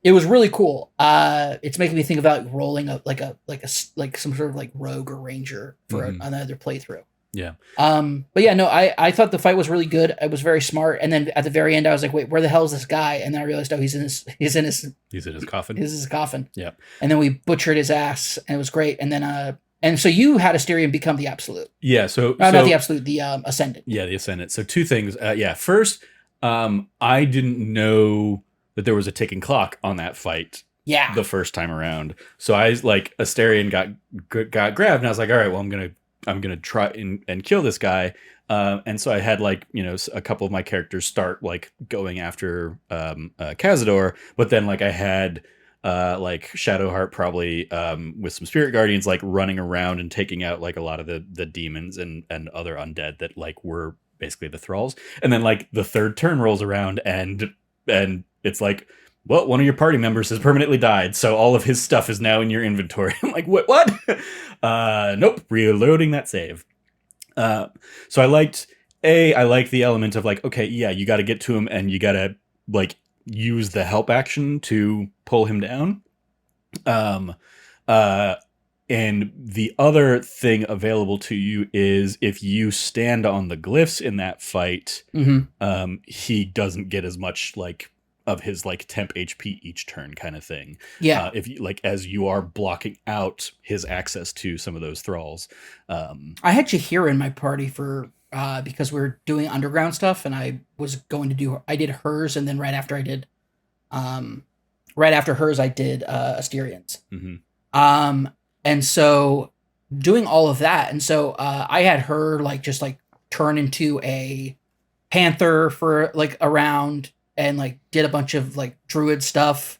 It was really cool. It's making me think about rolling some sort of rogue or ranger for another playthrough. Yeah. But yeah, no, I thought the fight was really good. It was very smart. And then at the very end, I was like, wait, where the hell is this guy? And then I realized, oh, he's in his coffin. He's in his coffin. Yeah. And then we butchered his ass, and it was great. And then and so you had Asterion become the Absolute. Yeah. So not the Absolute, the Ascendant. Yeah, the Ascendant. So two things. First, I didn't know that there was a ticking clock on that fight. Yeah. The first time around. So Asterion got grabbed, and I was like, all right, well, I'm gonna try and kill this guy. And so I had a couple of my characters start going after Cazador, but then I had Shadowheart probably with some spirit guardians running around and taking out a lot of the demons and other undead that were basically the thralls. And then the third turn rolls around and it's like, well, one of your party members has permanently died, so all of his stuff is now in your inventory. I'm like, what? Nope, reloading that save. Uh, so I liked the element of like, okay, yeah, you got to get to him and you got to like use the help action to pull him down. Um, uh, and the other thing available to you is if you stand on the glyphs in that fight, Mm-hmm. he doesn't get as much like of his like temp HP each turn kind of thing. Yeah. If you like, as you are blocking out his access to some of those thralls. I had Chihira in my party for because we were doing underground stuff, and I did hers, and then um right after hers I did Asterians. Mm-hmm. Um and so doing all of that, and so I had her like just like turn into a panther for like a round, and like did a bunch of like druid stuff,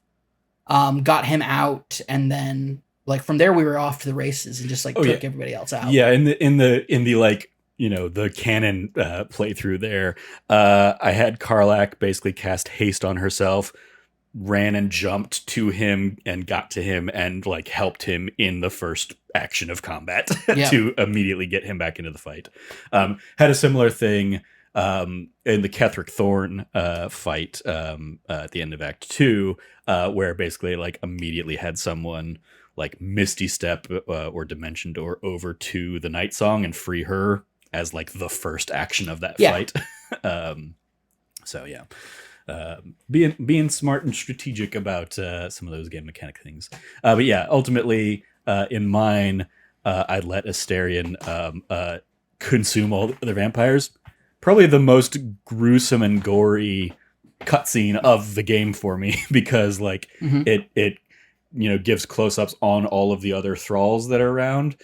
got him out, and then like from there we were off to the races and just like took everybody else out. Yeah, in the like, the canon playthrough there, I had Karlak basically cast haste on herself, ran and jumped to him and got to him and like helped him in the first action of combat Yeah. to immediately get him back into the fight. Had a similar thing in the Ketheric Thorn fight at the end of Act 2, where basically like immediately had someone like Misty Step or Dimension Door over to the Night Song and free her as like the first action of that fight. So yeah. Being smart and strategic about some of those game mechanic things. But yeah, ultimately, in mine, I let Asterion consume all the other vampires. Probably the most gruesome and gory cutscene of the game for me, because like it gives close-ups on all of the other thralls that are around,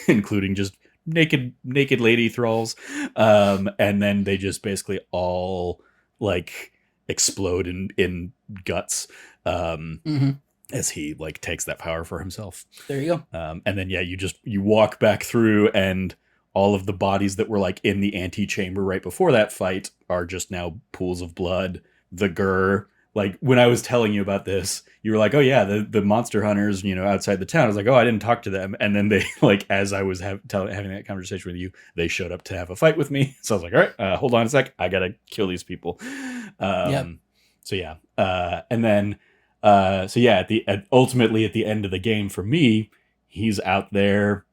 including just naked lady thralls, and then they just basically all like explode in guts as he like takes that power for himself. There you go. And then you walk back through, and all of the bodies that were like in the antechamber right before that fight are just now pools of blood. The Gur, like when I was telling you about this, you were like, oh yeah, the monster hunters, outside the town. I was like, oh, I didn't talk to them. And then they like, as I was having that conversation with you, they showed up to have a fight with me. So I was like, all right, hold on a sec. I got to kill these people. So yeah. And then, ultimately at the end of the game for me, he's out there.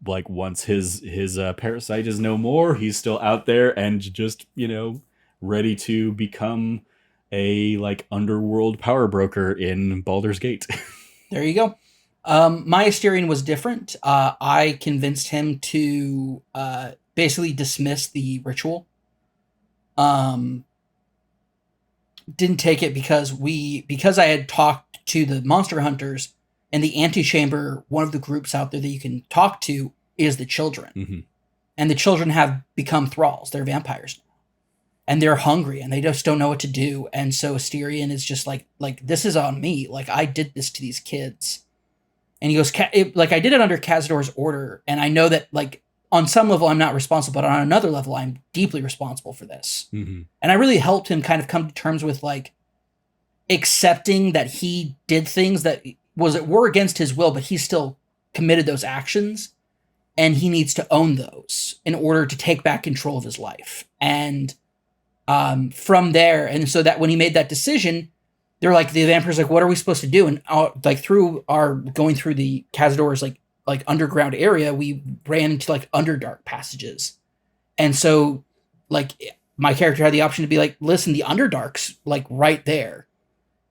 Like once his parasite is no more, he's still out there and just, ready to become a like underworld power broker in Baldur's Gate. There you go. My Asterion was different. I convinced him to basically dismiss the ritual. Didn't take it because I had talked to the monster hunters, and the antechamber, one of the groups out there that you can talk to is the children. Mm-hmm. And the children have become thralls. They're vampires now. And they're hungry and they just don't know what to do. And so Asterion is just like, this is on me. Like, I did this to these kids. And he goes, I did it under Cazador's order. And I know that, like, on some level, I'm not responsible, but on another level, I'm deeply responsible for this. Mm-hmm. And I really helped him kind of come to terms with, like, accepting that he did things that were against his will, but he still committed those actions. And he needs to own those in order to take back control of his life. And from there, and so that when he made that decision, they're like, the vampires like, what are we supposed to do? And like through our going through the Cazador's like underground area, we ran into like underdark passages. And so like my character had the option to be like, listen, the underdark's like right there.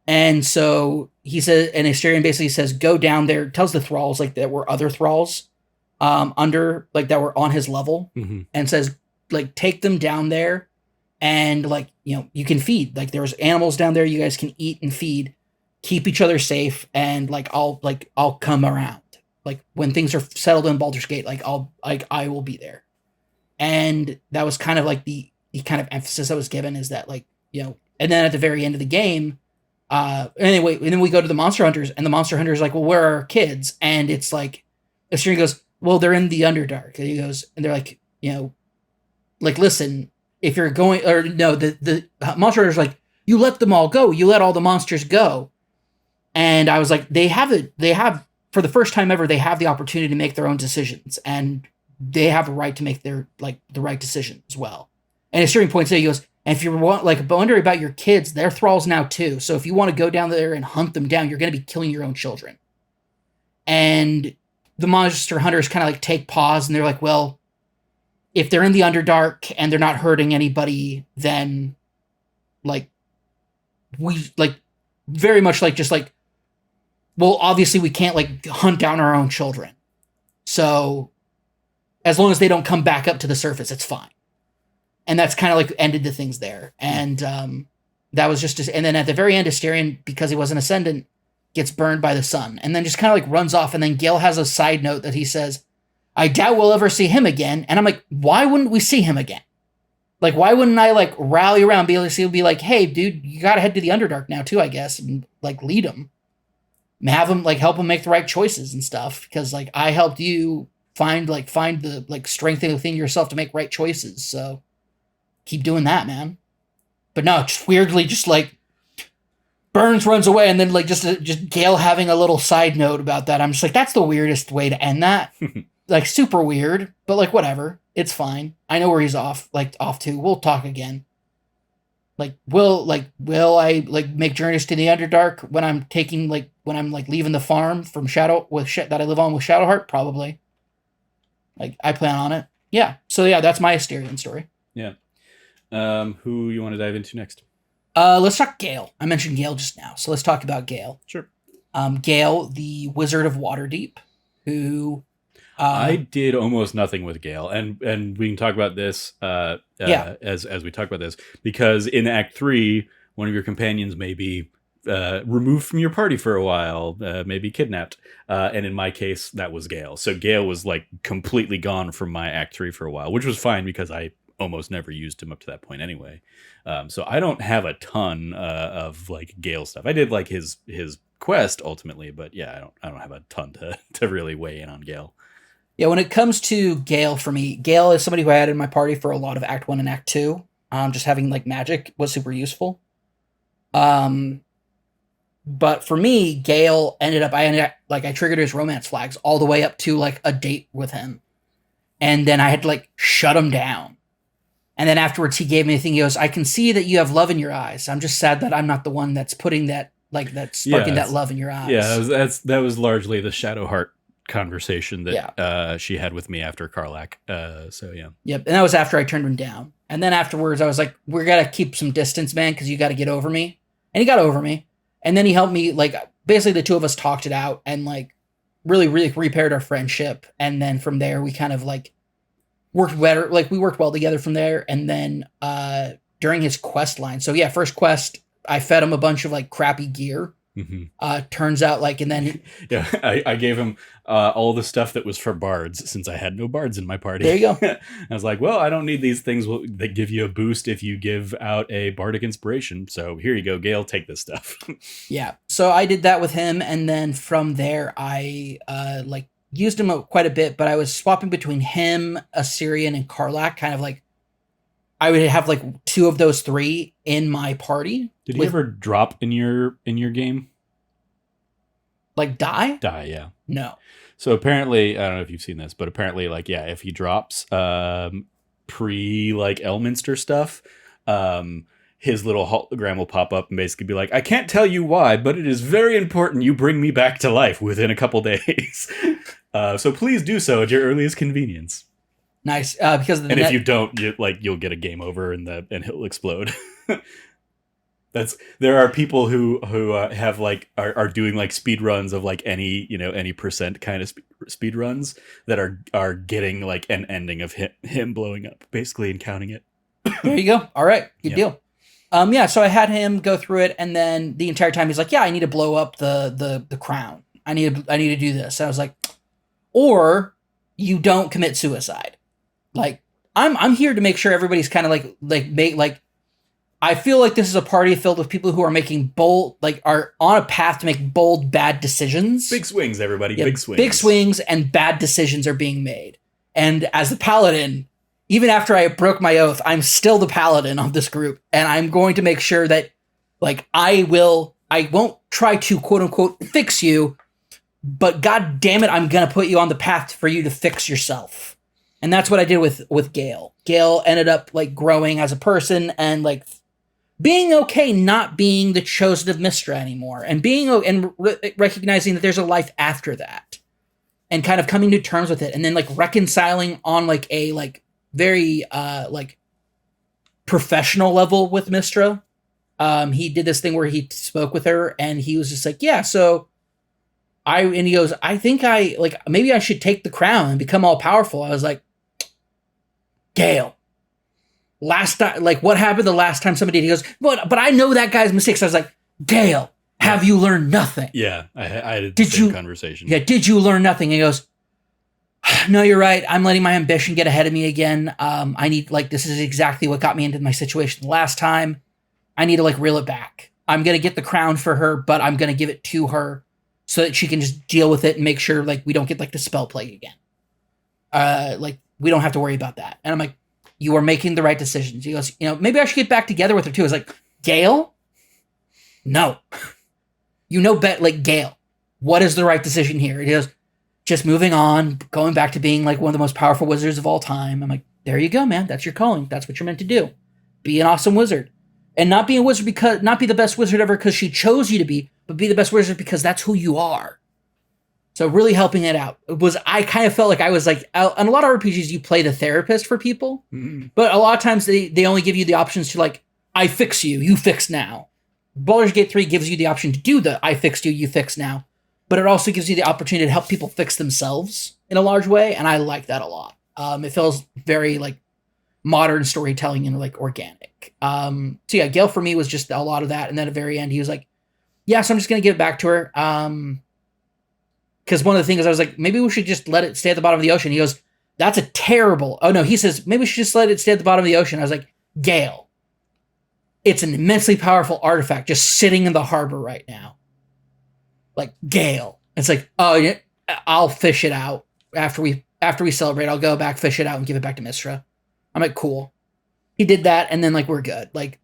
And so he said, and Asterion basically says, go down there, tells the thralls like there were other thralls under like that were on his level, and says like, take them down there. And like, you can feed, like there's animals down there. You guys can eat and feed, keep each other safe. And like, I'll come around. Like when things are settled in Baldur's Gate, I will be there. And that was kind of like the kind of emphasis that was given, is that like, and then at the very end of the game, anyway, and then we go to the monster hunters, and the monster hunters like, well, where are our kids? And it's like, Asterion goes, well, they're in the Underdark. And he goes, and they're like, like, listen, if you're going, or no, the monster hunters like, you let them all go. You let all the monsters go. And I was like, they have for the first time ever, they have the opportunity to make their own decisions. And they have a right to make their like the right decision as well. And Assyrian points out, he goes, and if you're wondering about your kids, they're thralls now too. So if you want to go down there and hunt them down, you're going to be killing your own children. And the monster hunters kind of like take pause, and they're like, well, if they're in the Underdark and they're not hurting anybody, then like we like very much like just like, well, obviously we can't like hunt down our own children. So as long as they don't come back up to the surface, it's fine. And that's kind of like ended the things there. And that was just, and then at the very end, Asterion, because he was an Ascendant, gets burned by the sun, and then just kind of like runs off. And then Gale has a side note that he says, I doubt we'll ever see him again. And I'm like, why wouldn't we see him again? Like, why wouldn't I like rally around be like, hey, dude, you got to head to the Underdark now too, I guess, and like lead him. And have him like help him make the right choices and stuff, because like I helped you find the like strength within yourself to make right choices. So keep doing that, man. But no, just weirdly, just like Burns runs away, and then like just Gale having a little side note about that. I'm just like, that's the weirdest way to end that. Like super weird, but like whatever, it's fine. I know where he's off to. We'll talk again. Like will I like make journeys to the Underdark when I'm leaving the farm from Shadow with shit that I live on with Shadowheart? Probably. Like I plan on it. Yeah. So yeah, that's my Asterion story. Yeah. Who you want to dive into next? Let's talk Gale. I mentioned Gale just now, so let's talk about Gale. Sure. Gale, the Wizard of Waterdeep, who I did almost nothing with Gale, and we can talk about this as we talk about this, because in Act 3, one of your companions may be removed from your party for a while, maybe kidnapped, and in my case, that was Gale. So Gale was like completely gone from my Act 3 for a while, which was fine because I almost never used him up to that point anyway. So I don't have a ton of like Gale stuff. I did like his quest ultimately, but yeah, I don't have a ton to really weigh in on Gale. Yeah, when it comes to Gale, for me, Gale is somebody who I had in my party for a lot of Act 1 and Act 2. Just having like magic was super useful. But for me, Gale I triggered his romance flags all the way up to like a date with him. And then I had to like shut him down. And then afterwards he gave me a thing. He goes, I can see that you have love in your eyes. I'm just sad that I'm not the one that's putting that, like, that's sparking that love in your eyes. Yeah, that was largely the Shadowheart conversation that she had with me after Karlach. So yeah. Yep. And that was after I turned him down. And then afterwards I was like, we're gotta keep some distance, man, because you gotta get over me. And he got over me. And then he helped me, like, basically the two of us talked it out and like really, really repaired our friendship. And then from there we kind of like worked better. Like we worked well together from there. And then during his quest line. So yeah, first quest, I fed him a bunch of like crappy gear. Mm-hmm. Turns out like, and then yeah, I gave him all the stuff that was for bards, since I had no bards in my party. There you go. I was like, well, I don't need these things that give you a boost if you give out a bardic inspiration. So here you go, Gale, take this stuff. Yeah. So I did that with him. And then from there, I like used him quite a bit, but I was swapping between him, Assyrian, and Karlach, kind of like I would have like two of those three in my party. Did he ever drop in your game? Like die? Die, yeah. No. So apparently, I don't know if you've seen this, but apparently, like, yeah, if he drops pre like Elminster stuff, his little hologram will pop up and basically be like, I can't tell you why, but it is very important you bring me back to life within a couple days. So please do so at your earliest convenience. Nice, because if you don't, you'll get a game over and he'll explode. There are people who have like are doing like speed runs of like any percent kind of speed runs that are getting like an ending of him blowing up basically and counting it. There you go. All right, good deal. Yeah, so I had him go through it, and then the entire time he's like, yeah, I need to blow up the crown. I need to do this. And I was like, or you don't commit suicide. Like I'm here to make sure everybody's kind of I feel like this is a party filled with people who are making bold, like are on a path to make bold, bad decisions. Big swings, everybody. Yeah, big swings. Big swings and bad decisions are being made. And as the paladin, even after I broke my oath, I'm still the paladin of this group. And I'm going to make sure that like I won't try to quote unquote fix you, but God damn it, I'm going to put you on the path for you to fix yourself. And that's what I did with Gale. Gale ended up like growing as a person and like being okay not being the chosen of Mystra anymore, and being recognizing that there's a life after that, and kind of coming to terms with it, and then like reconciling on like a like very like professional level with Mystra. He did this thing where he spoke with her, and he was just like, yeah, so and he goes, I think maybe I should take the crown and become all powerful. I was like, Gale, last time, like what happened the last time somebody did? He goes, but I know that guy's mistakes. I was like, Gale, have you learned nothing? Yeah, I had the same conversation. Yeah, did you learn nothing? And he goes, no, you're right. I'm letting my ambition get ahead of me again. I need, like, this is exactly what got me into my situation the last time. I need to like reel it back. I'm going to get the crown for her, but I'm going to give it to her so that she can just deal with it and make sure like we don't get like the spell plague again. Like we don't have to worry about that. And I'm like, you are making the right decisions. He goes, maybe I should get back together with her too. I was like, Gale? No. Like Gale, what is the right decision here? He goes, just moving on, going back to being like one of the most powerful wizards of all time. I'm like, there you go, man. That's your calling. That's what you're meant to do. Be an awesome wizard. And not be a wizard not be the best wizard ever because she chose you to be, but be the best wizard because that's who you are. So really helping it out. I kind of felt like I was like, on a lot of RPGs, you play the therapist for people, but a lot of times they only give you the options to like, I fix you, you fix now. Baldur's Gate 3 gives you the option to do the I fixed you, you fix now, but it also gives you the opportunity to help people fix themselves in a large way, and I like that a lot. It feels very like modern storytelling and like organic. So yeah, Gale for me was just a lot of that, and then at the very end he was like, yeah, so I'm just gonna give it back to her. Because one of the things I was like, maybe we should just let it stay at the bottom of the ocean. He goes, that's a terrible. Oh no, he says, maybe we should just let it stay at the bottom of the ocean. I was like, Gale, it's an immensely powerful artifact just sitting in the harbor right now. Like, Gale. It's like, oh yeah, I'll fish it out after we celebrate. I'll go back, fish it out, and give it back to Mystra. I'm like, cool. He did that, and then like we're good. Like,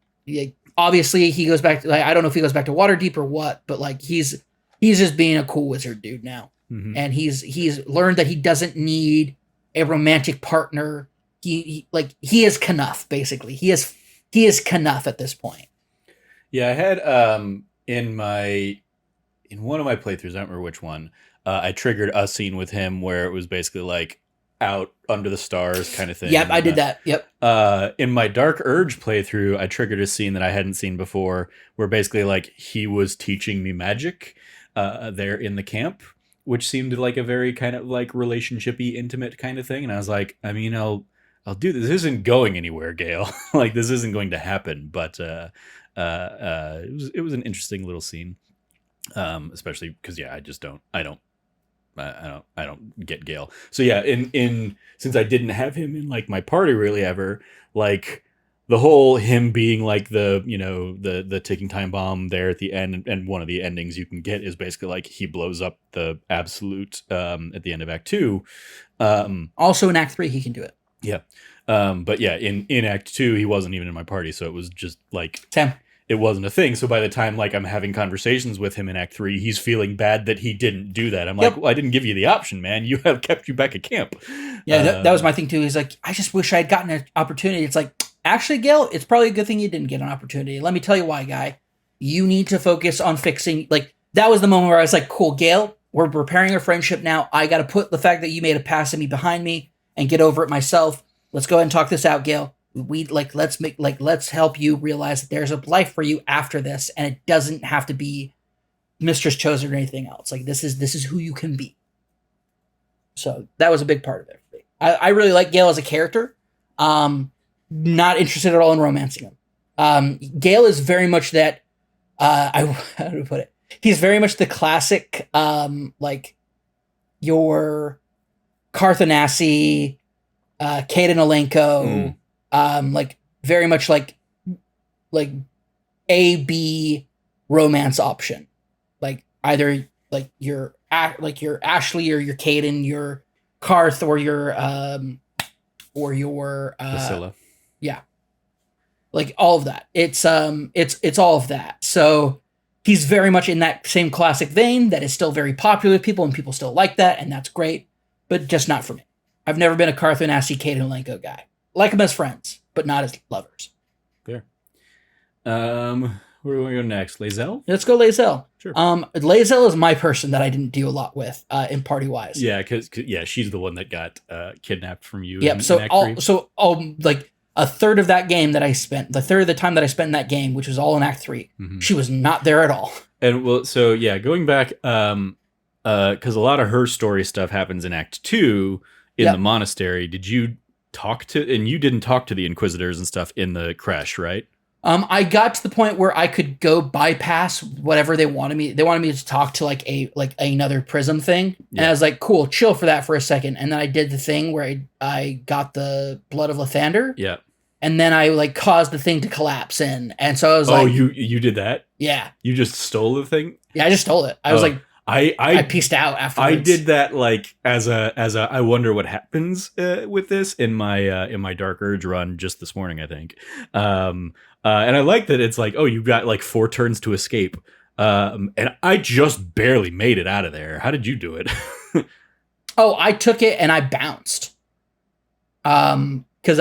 obviously he goes back to, like, I don't know if he goes back to Waterdeep or what, but like he's just being a cool wizard dude now. Mm-hmm. And he's learned that he doesn't need a romantic partner. He is Knuff, basically. He is Knuff at this point. Yeah, I had in one of my playthroughs, I don't remember which one, I triggered a scene with him where it was basically like out under the stars kind of thing. Yep, I did that. Yep. In my Dark Urge playthrough, I triggered a scene that I hadn't seen before where basically like he was teaching me magic there in the camp, which seemed like a very kind of like relationship-y, intimate kind of thing. And I was like, I mean, I'll do this. This isn't going anywhere, Gale. Like, this isn't going to happen. But it was an interesting little scene, especially because yeah, I don't get Gale. So yeah, in since I didn't have him in like my party really ever, like the whole him being like the ticking time bomb there at the end, and one of the endings you can get is basically like he blows up the absolute at the end of Act 2. Also in Act 3 he can do it. Yeah. But yeah, in Act 2 he wasn't even in my party, so it was just like Sam. It wasn't a thing. So by the time like I'm having conversations with him in Act 3, he's feeling bad that he didn't do that. I'm like, well, I didn't give you the option, man. You have kept you back at camp. Yeah, that was my thing too. He's like, I just wish I had gotten an opportunity. It's like, actually, Gale, it's probably a good thing you didn't get an opportunity. Let me tell you why, guy. You need to focus on fixing, like, that was the moment where I was like, cool, Gale, we're repairing our friendship now. I got to put the fact that you made a pass at me behind me and get over it myself. Let's go ahead and talk this out, Gale. Let's help you realize that there's a life for you after this, and it doesn't have to be Mistress Chosen or anything else. Like, this is who you can be. So that was a big part of it. I really like Gale as a character. Not interested at all in romancing him. Gale is very much that. How do I put it? He's very much the classic, like your Carthanasi, Kaden Olenko. Like very much like A-B romance option, like either like your Ashley or your Kaden, your Karth or your Priscilla. Yeah, like all of that. It's all of that. So he's very much in that same classic vein that is still very popular with people, and people still like that, and that's great, but just not for me. I've never been a Cartho Nasty Kadenlenko guy. Like them as friends, but not as lovers. Fair. Where do we go next? Lae'zel? Let's go Lae'zel. Sure. Lae'zel is my person that I didn't deal a lot with in party wise. Yeah, because she's the one that got kidnapped from you. Yep. Like a third of that game that I spent, the third of the time that I spent in that game, which was all in Act 3, she was not there at all. And well, so yeah, going back, because a lot of her story stuff happens in Act 2 in the monastery. Did you talk to? And you didn't talk to the Inquisitors and stuff in the crash, right? I got to the point where I could go bypass whatever they wanted me. They wanted me to talk to like another prism thing, and I was like, "Cool, chill for that for a second." And then I did the thing where I got the blood of Lathander. Yeah. And then I like caused the thing to collapse in, and so I was like, "Oh, you did that? Yeah. You just stole the thing? Yeah, I just stole it. I was like, I pieced out afterwards. I did that like as a I wonder what happens with this in my Dark Urge run just this morning, I think. And I like that it's like, oh, you've got like 4 turns to escape. And I just barely made it out of there. How did you do it? Oh, I took it and I bounced. Because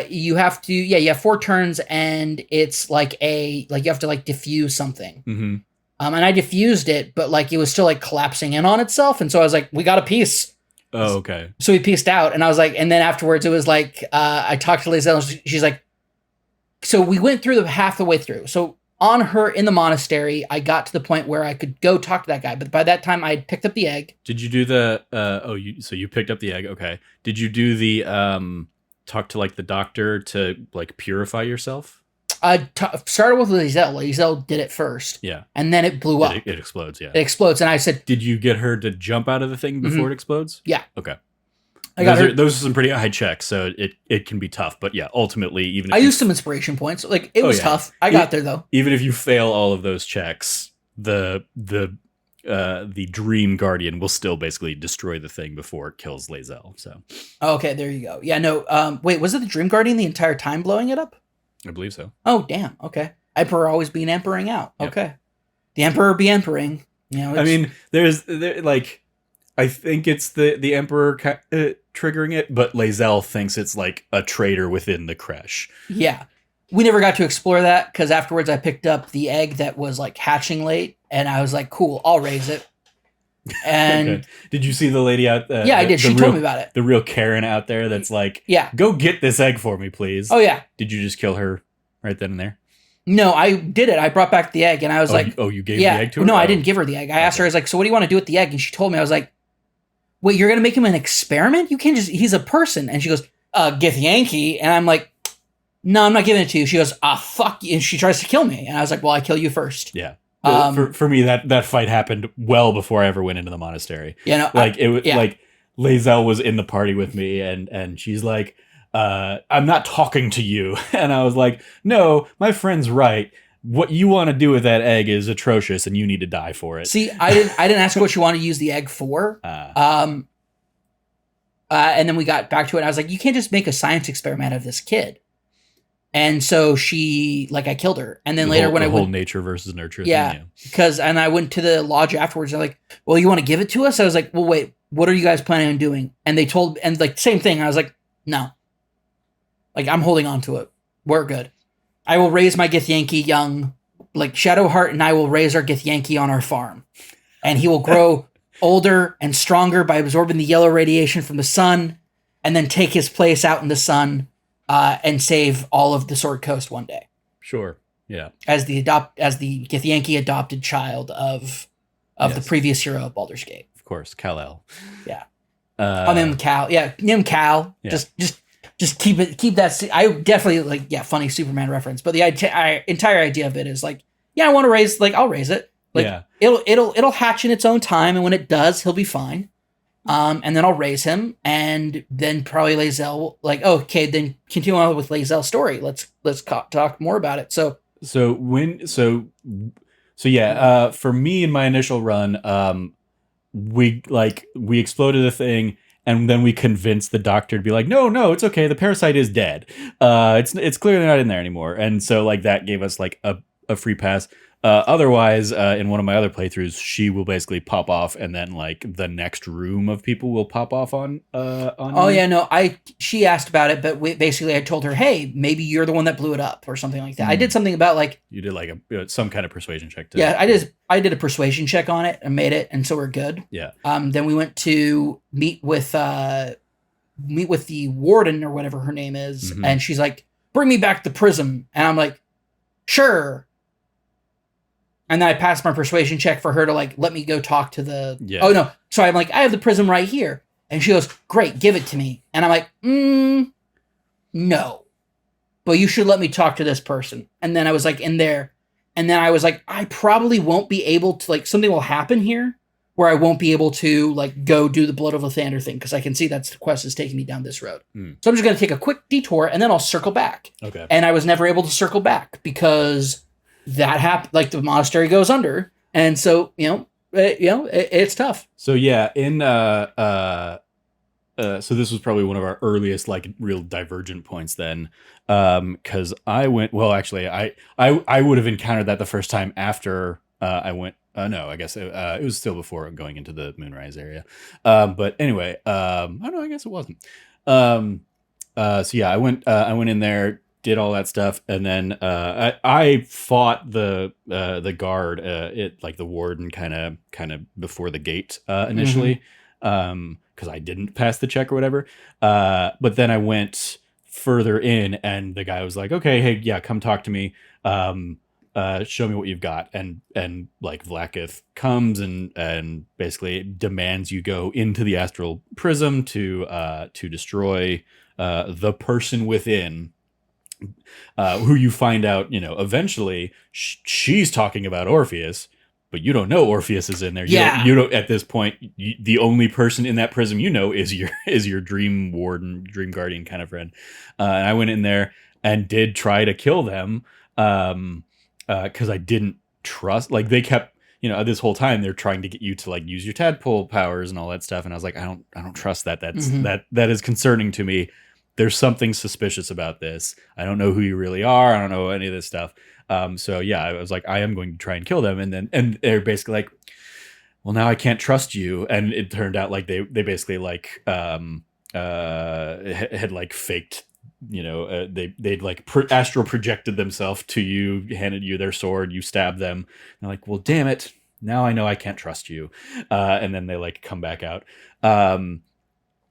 you have 4 turns and it's like you have to like diffuse something. Mm-hmm. And I diffused it, but like it was still like collapsing in on itself. And so I was like, we got a piece. Oh, okay. So we pieced out, and I was like, and then afterwards it was like, I talked to Lae'zel, she's like, so we went through half the way through. So on her in the monastery, I got to the point where I could go talk to that guy. But by that time I had picked up the egg. Did you do the, so you picked up the egg. Okay. Did you do the, talk to like the doctor to like purify yourself? I started with Lae'zel. Lae'zel did it first. Yeah. And then it blew up. It explodes, yeah. It explodes. And I said... Did you get her to jump out of the thing before it explodes? Yeah. Okay. Those are some pretty high checks, so it can be tough. But yeah, ultimately, even if I used some inspiration points. Like, it was tough. I got there, though. Even if you fail all of those checks, the Dream Guardian will still basically destroy the thing before it kills Lae'zel. So. Okay, there you go. Yeah, no. Wait, was it the Dream Guardian the entire time blowing it up? I believe so. Oh, damn. Okay. Emperor always being emperor out. Yep. Okay. The Emperor be emperoring. You know, I mean, there's like, I think it's the Emperor triggering it, but Lae'zel thinks it's like a traitor within the Kresh. Yeah. We never got to explore that because afterwards I picked up the egg that was like hatching late, and I was like, cool, I'll raise it. And okay. Did you see the lady out there? Yeah, I did. She told me about it. The real Karen out there that's like, yeah, go get this egg for me, please. Oh, yeah. Did you just kill her right then and there? No, I did it. I brought back the egg, and I was like... you gave the egg to her? No, I didn't give her the egg. I asked her, I was like, so what do you want to do with the egg? And she told me, I was like, wait, you're going to make him an experiment? You can't just... He's a person. And she goes, Githyanki. And I'm like, no, I'm not giving it to you. She goes, fuck you. And she tries to kill me. And I was like, well, I kill you first. Yeah. For me, that fight happened well before I ever went into the monastery. Yeah, no, like like Lae'zel was in the party with me, and she's like, "I'm not talking to you," and I was like, "No, my friend's right. What you want to do with that egg is atrocious, and you need to die for it." See, I didn't ask her what she wanted to use the egg for. And then we got back to it. And I was like, "You can't just make a science experiment of this kid." And so I killed her. And then later when I went... whole nature versus nurture thing. Yeah. And I went to the lodge afterwards. They're like, well, you want to give it to us? I was like, well, wait, what are you guys planning on doing? And they told... And like, same thing. I was like, no. Like, I'm holding on to it. We're good. I will raise my Githyanki young. Like, Shadowheart and I will raise our Githyanki on our farm. And he will grow older and stronger by absorbing the yellow radiation from the sun. And then take his place out in the sun. And save all of the Sword Coast one day. Sure. Yeah. As the Githyanki adopted child of the previous hero of Baldur's Gate. Of course, Kal-El. Yeah. Nim Cal. Yeah, Nim Cal. Yeah. Just keep that. I definitely funny Superman reference. But the entire idea of it is like, yeah, I want to raise. Like, I'll raise it. Like, yeah. It'll hatch in its own time, and when it does, he'll be fine. And then I'll raise him, and then probably Lae'zel like, okay, then continue on with Lae'zel's story. Let's talk more about it. So for me in my initial run, we exploded the thing, and then we convinced the doctor to be like, no, it's okay. The parasite is dead. It's clearly not in there anymore. And so like that gave us like a a free pass. Otherwise, in one of my other playthroughs, she will basically pop off, and then like the next room of people will pop off on Oh you. yeah, no. She asked about it, but basically I told her, hey, maybe you're the one that blew it up or something like that. I did something about like You did like some kind of persuasion check. I did a persuasion check on it and made it, and so we're good. Yeah. Then we went to meet with the warden or whatever her name is, and she's like, bring me back the prism, and I'm like, sure. And then I passed my persuasion check for her to like let me go talk to the. Yeah. Oh no! So I'm like, I have the prism right here, and she goes, "Great, give it to me." And I'm like, no, but you should let me talk to this person. And then I was like in there, and then I was like, I probably won't be able to like something will happen here where I won't be able to like go do the Blood of Lathander thing because I can see that's the quest is taking me down this road. So I'm just gonna take a quick detour and then I'll circle back. Okay. And I was never able to circle back because that happened. Like the monastery goes under, and so it's tough. So yeah, so this was probably one of our earliest like real divergent points then, because I went. Well, actually, I would have encountered that the first time after I went. No, I guess it was still before going into the Moonrise area. But anyway, oh no, I guess it wasn't. So yeah, I went in there, did all that stuff, and then I fought the guard, like the warden, kind of before the gate initially, because I didn't pass the check or whatever. But then I went further in, and the guy was like, "Okay, hey, yeah, come talk to me. Show me what you've got." And like Vlaakith comes and basically demands you go into the astral prism to destroy the person within. Who you find out, eventually she's talking about Orpheus, but you don't know Orpheus is in there. You don't at this point. The only person in that prism is your dream warden, dream guardian kind of friend. And I went in there and did try to kill them because I didn't trust. Like they kept, this whole time they're trying to get you to like use your tadpole powers and all that stuff. And I was like, I don't trust that. That is concerning to me. There's something suspicious about this. I don't know who you really are. I don't know any of this stuff. So yeah, I was like, I am going to try and kill them. And they're basically like, well, now I can't trust you. And it turned out like they basically like had like faked, they'd like astral projected themselves to you, handed you their sword, you stabbed them. And they're like, well, damn it. Now I know I can't trust you. And then they like come back out. And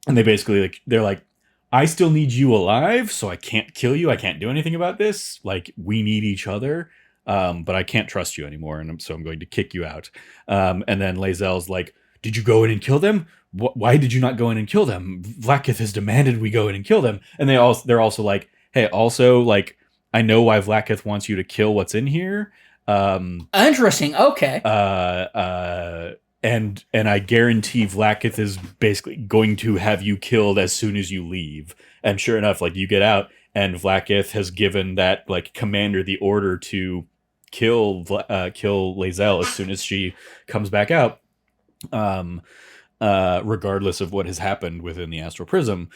they basically like, they're like, I still need you alive, so I can't kill you. I can't do anything about this. Like, we need each other, but I can't trust you anymore, and so I'm going to kick you out. And then Lae'zel's like, did you go in and kill them? Why did you not go in and kill them? Vlaakith has demanded we go in and kill them. And they're also like, hey, also, like, I know why Vlaakith wants you to kill what's in here. Interesting, okay. And I guarantee Vlaakith is basically going to have you killed as soon as you leave. And sure enough, like you get out, and Vlaakith has given that like commander the order to kill Lae'zel as soon as she comes back out, regardless of what has happened within the astral prism.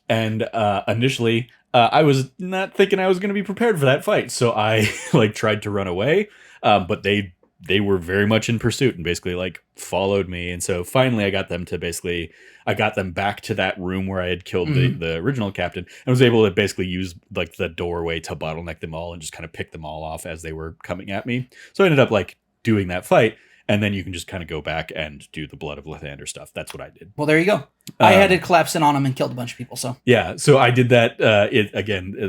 Initially, I was not thinking I was going to be prepared for that fight, so I like tried to run away, but they were very much in pursuit and basically like followed me. And so finally I got them back to that room where I had killed the original captain, and was able to basically use like the doorway to bottleneck them all and just kind of pick them all off as they were coming at me. So I ended up like doing that fight, and then you can just kind of go back and do the Blood of Lathander stuff. That's what I did. Well, there you go. I had to collapse in on him and killed a bunch of people. So yeah, so I did that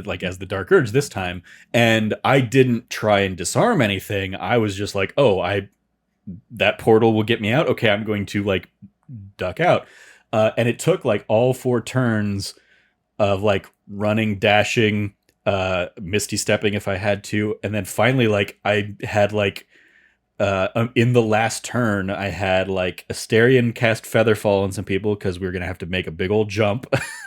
like as the Dark Urge this time, and I didn't try and disarm anything. I was just like, that portal will get me out. Okay, I'm going to like duck out, and it took like all 4 turns of like running, dashing, misty stepping if I had to, and then finally like I had like. In the last turn, I had like Asterion cast Featherfall on some people because we were gonna have to make a big old jump,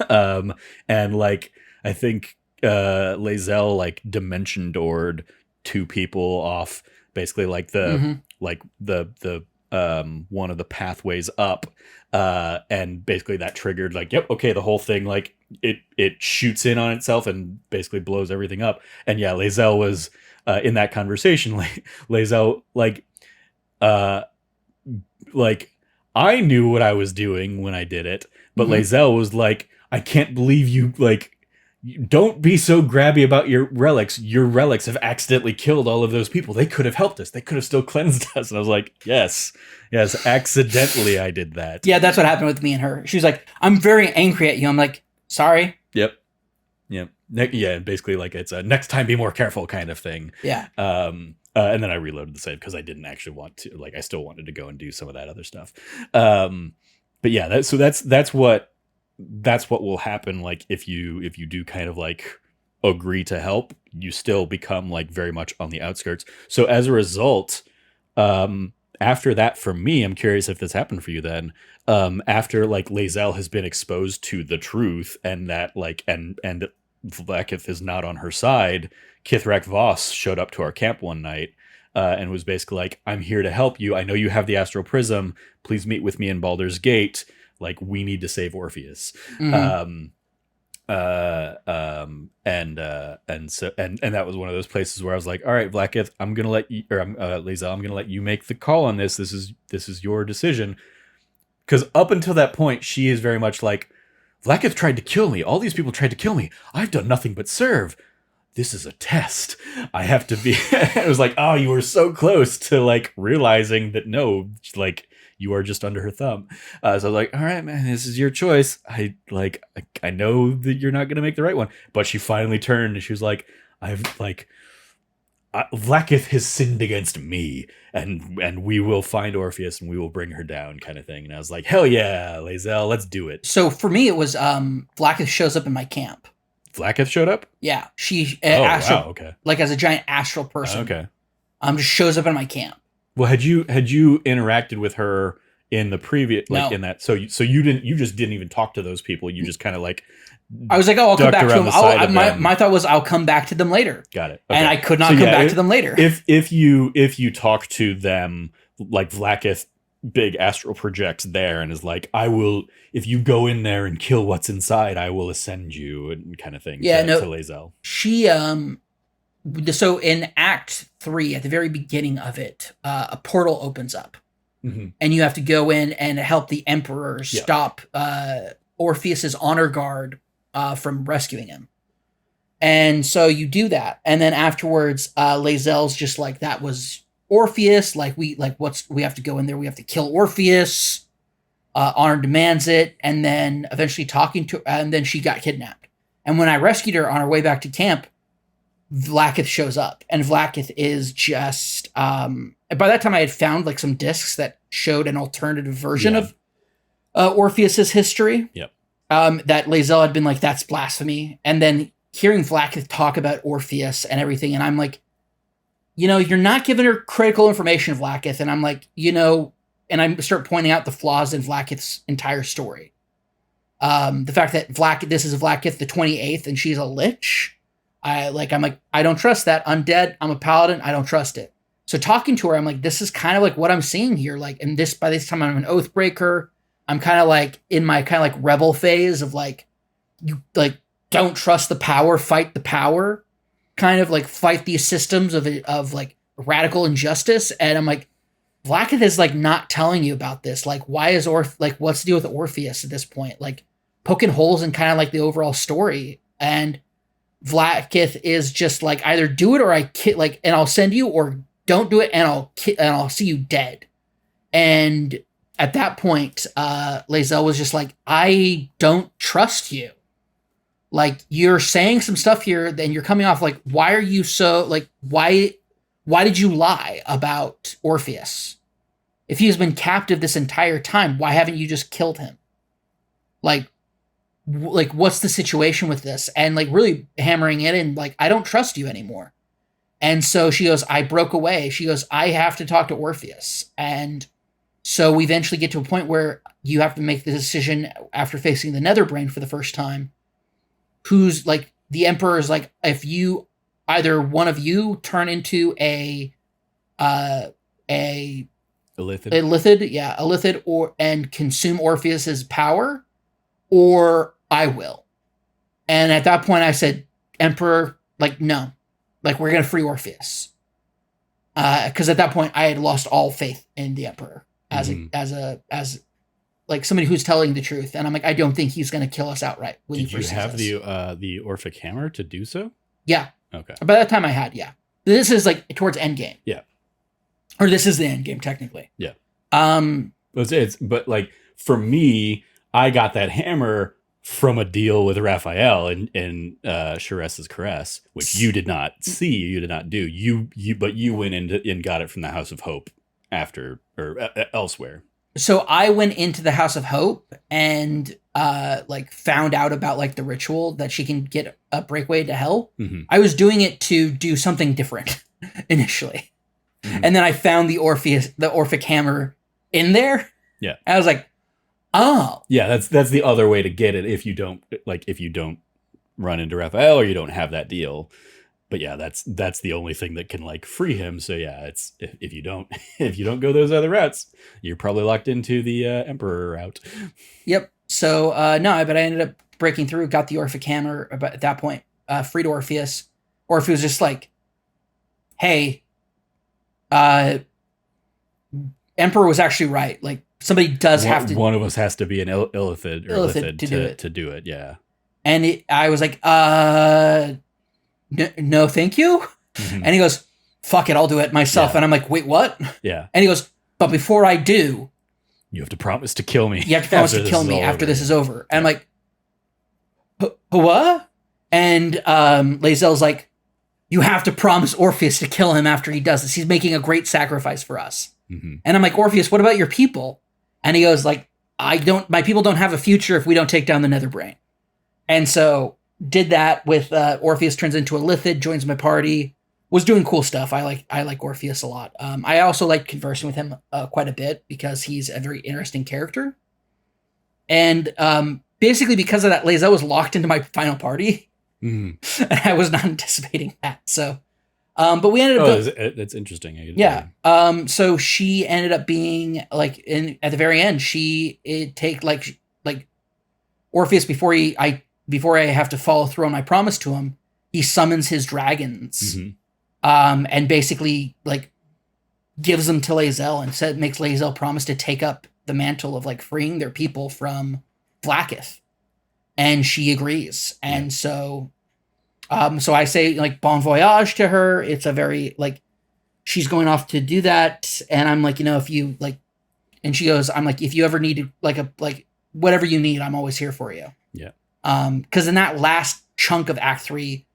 and like I think Lae'zel like dimension doored 2 people off, basically like the one of the pathways up, and basically that triggered like, yep, okay, the whole thing like it shoots in on itself and basically blows everything up. And yeah, Lae'zel was in that conversation. Like Lae'zel uh like I knew what I was doing when I did it, but Lae'zel was like, I can't believe you like. Don't be so grabby about your relics. Your relics have accidentally killed all of those people. They could have helped us. They could have still cleansed us. And I was like, yes, accidentally I did that. Yeah, that's what happened with me and her. She was like, I'm very angry at you. I'm like, sorry. Yep. Yeah, basically like it's a next time be more careful kind of thing. Yeah. And then I reloaded the save because I didn't actually want to. Like I still wanted to go and do some of that other stuff. But yeah, that's what will happen. Like if you do kind of like agree to help, you still become like very much on the outskirts. So as a result, after that, for me, I'm curious if this happened for you then. After like Lae'zel has been exposed to the truth and that like and Vlaakith is not on her side, Kithrak Voss showed up to our camp one night and was basically like, I'm here to help you. I know you have the Astral Prism. Please meet with me in Baldur's Gate. Like, we need to save Orpheus. And so that was one of those places where I was like, all right, Vlaakith, I'm gonna let you, or Lae'zel, I'm gonna let you make the call on this. This is your decision. Because up until that point, she is very much like, Vlaakith tried to kill me. All these people tried to kill me. I've done nothing but serve. This is a test. I have to be. It was like, oh, you were so close to like realizing that no, like you are just under her thumb. So I was like, all right, man, this is your choice. I know that you're not gonna make the right one. But she finally turned and she was like, Vlaakith has sinned against me, and we will find Orpheus and we will bring her down, kind of thing. And I was like, hell yeah, Lae'zel, let's do it. So for me, it was Vlaakith shows up in my camp. Vlaakith showed up? Yeah, she wow, okay, like as a giant astral person. Okay, just shows up in my camp. Well, had you interacted with her in the previous, like no. in that? So you just didn't even talk to those people. You just kind of like. I was like, oh, I'll come back to them. My thought was I'll come back to them later. Got it. Okay. And I could not come back to them later. If you talk to them, like Vlaakith big astral projects there and is like, I will, if you go in there and kill what's inside, I will ascend you, and kind of thing. Yeah, to Lae'zel. She so in Act 3, at the very beginning of it, a portal opens up. And you have to go in and help the Emperor stop Orpheus's honor guard from rescuing him. And so you do that. And then afterwards, Lae'zel's just like, that was Orpheus. We have to go in there. We have to kill Orpheus. Honor demands it. And then eventually and then she got kidnapped. And when I rescued her on our way back to camp, Vlaakith shows up. And Vlaakith is just, by that time I had found like some discs that showed an alternative version of Orpheus's history. Yep. That Lae'zel had been like, that's blasphemy. And then hearing Vlaakith talk about Orpheus and everything, and I'm like, you're not giving her critical information, Vlaakith. And I'm like, and I start pointing out the flaws in Vlaakith's entire story. The fact that this is Vlaakith the 28th and she's a lich. I'm like, I don't trust that. Undead, I'm a paladin, I don't trust it. So talking to her, I'm like, this is kind of like what I'm seeing here. Like, and by this time I'm an Oathbreaker. I'm kind of like in my kind of like rebel phase of like, you like don't trust the power, fight the power, kind of like fight these systems of like radical injustice. And I'm like, Vlaakith is like not telling you about this. Like, why is what's the deal with Orpheus at this point? Like poking holes in kind of like the overall story. And Vlaakith is just like, either do it or and I'll send you, or don't do it and I'll see you dead. And at that point, Lae'zel was just like, I don't trust you. Like, you're saying some stuff here, then you're coming off like, why are you so, like, why did you lie about Orpheus? If he's been captive this entire time, why haven't you just killed him? Like, what's the situation with this? And like really hammering it in, like, I don't trust you anymore. And so she goes, I broke away. She goes, I have to talk to Orpheus. And so we eventually get to a point where you have to make the decision after facing the Netherbrain for the first time. Who's like, the Emperor is like, if you, either one of you turn into a Illithid. A Lithid, or and consume Orpheus's power, or I will. And at that point, I said, Emperor, like, no, like, we're gonna free Orpheus, because at that point, I had lost all faith in the Emperor as like somebody who's telling the truth, and I'm like, I don't think he's gonna kill us outright. Did you have the Orphic hammer to do so? Yeah. Okay. By that time, I had. Yeah. This is like towards endgame. Yeah. Or this is the end game, technically. Yeah. But like for me, I got that hammer from a deal with Raphael in Sharess's Caress, which you did not see, you did not do. But you went in and got it from the House of Hope after or elsewhere. So I went into the House of Hope and like found out about like the ritual that she can get a breakaway to hell. Mm-hmm. I was doing it to do something different initially. Mm-hmm. And then I found the Orphic hammer in there. Yeah. I was like, oh. Yeah, that's the other way to get it if you don't run into Raphael or you don't have that deal. But yeah, that's the only thing that can like free him. So yeah, it's if you don't go those other routes, you're probably locked into the Emperor route. Yep. So no, but I ended up breaking through, got the Orphic hammer at that point, freed Orpheus. Orpheus was just like, hey, Emperor was actually right. Like somebody does have to. One of us has to be an Illithid to do it. Yeah. And I was like, no, thank you. Mm-hmm. And he goes, fuck it, I'll do it myself. Yeah. And I'm like, wait, what? Yeah. And he goes, but before I do, you have to promise to kill me. You have to promise to kill me after this is over. And I'm like, what? And Lae'zel's like, you have to promise Orpheus to kill him after he does this. He's making a great sacrifice for us. Mm-hmm. And I'm like, Orpheus, what about your people? And he goes like, my people don't have a future if we don't take down the Netherbrain. And so did that with Orpheus turns into a Lithid, joins my party, was doing cool stuff. I like Orpheus a lot. I also like conversing with him quite a bit because he's a very interesting character. And basically because of that, Lae'zel was locked into my final party. Mm-hmm. And I was not anticipating that. So, but we ended up. That's interesting. Yeah. So she ended up being like at the very end. Orpheus before I have to follow through on my promise to him, he summons his dragons, mm-hmm. And basically like gives them to Lae'zel and makes Lae'zel promise to take up the mantle of like freeing their people from Vlaakith. And she agrees. And so I say like bon voyage to her. It's a very like, she's going off to do that. And I'm like, if you like, and she goes, I'm like, if you ever need like whatever you need, I'm always here for you. Yeah. Cause in that last chunk of Act 3,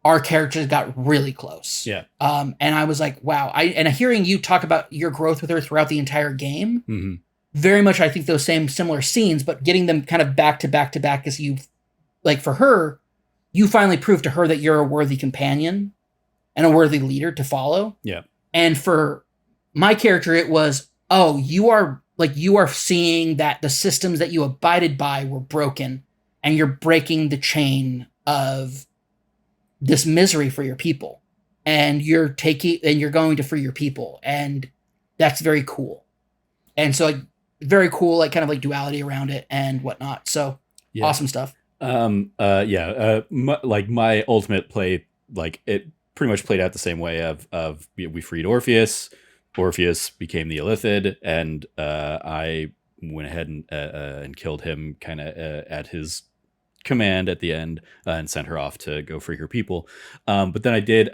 our characters got really close. Yeah. And I was like, wow. And hearing you talk about your growth with her throughout the entire game, mm-hmm. very much, I think those similar scenes, but getting them kind of back to back to back as you, like for her, you finally proved to her that you're a worthy companion and a worthy leader to follow. Yeah. And for my character, it was, you are seeing that the systems that you abided by were broken and you're breaking the chain of this misery for your people and you're going to free your people. And that's very cool. And so like, very cool, like kind of like duality around it and whatnot. So yeah. Awesome stuff. My ultimate play, like it pretty much played out the same way of we freed Orpheus became the Illithid, and I went ahead and killed him kind of at his command at the end and sent her off to go free her people. But then I did,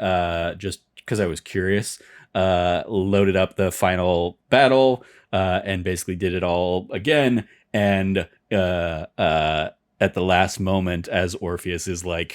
just because I was curious, loaded up the final battle and basically did it all again. And at the last moment, as Orpheus is like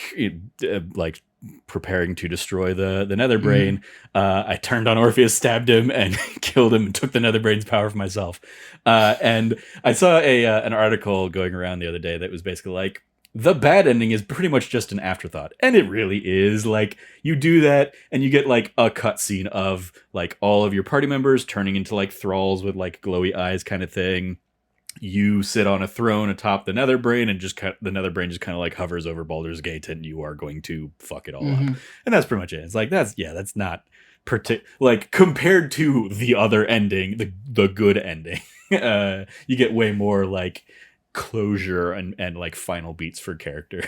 preparing to destroy the Netherbrain, I turned on Orpheus, stabbed him, and killed him, and took the Netherbrain's power for myself. And I saw an article going around the other day that was basically like, the bad ending is pretty much just an afterthought. And it really is. Like, you do that, and you get like a cutscene of like all of your party members turning into like thralls with like glowy eyes kind of thing. You sit on a throne atop the Netherbrain, and the Netherbrain just kind of like hovers over Baldur's Gate, and you are going to fuck it all up. And that's pretty much it. It's like, that's not like compared to the other ending, the good ending, you get way more like closure and like final beats for characters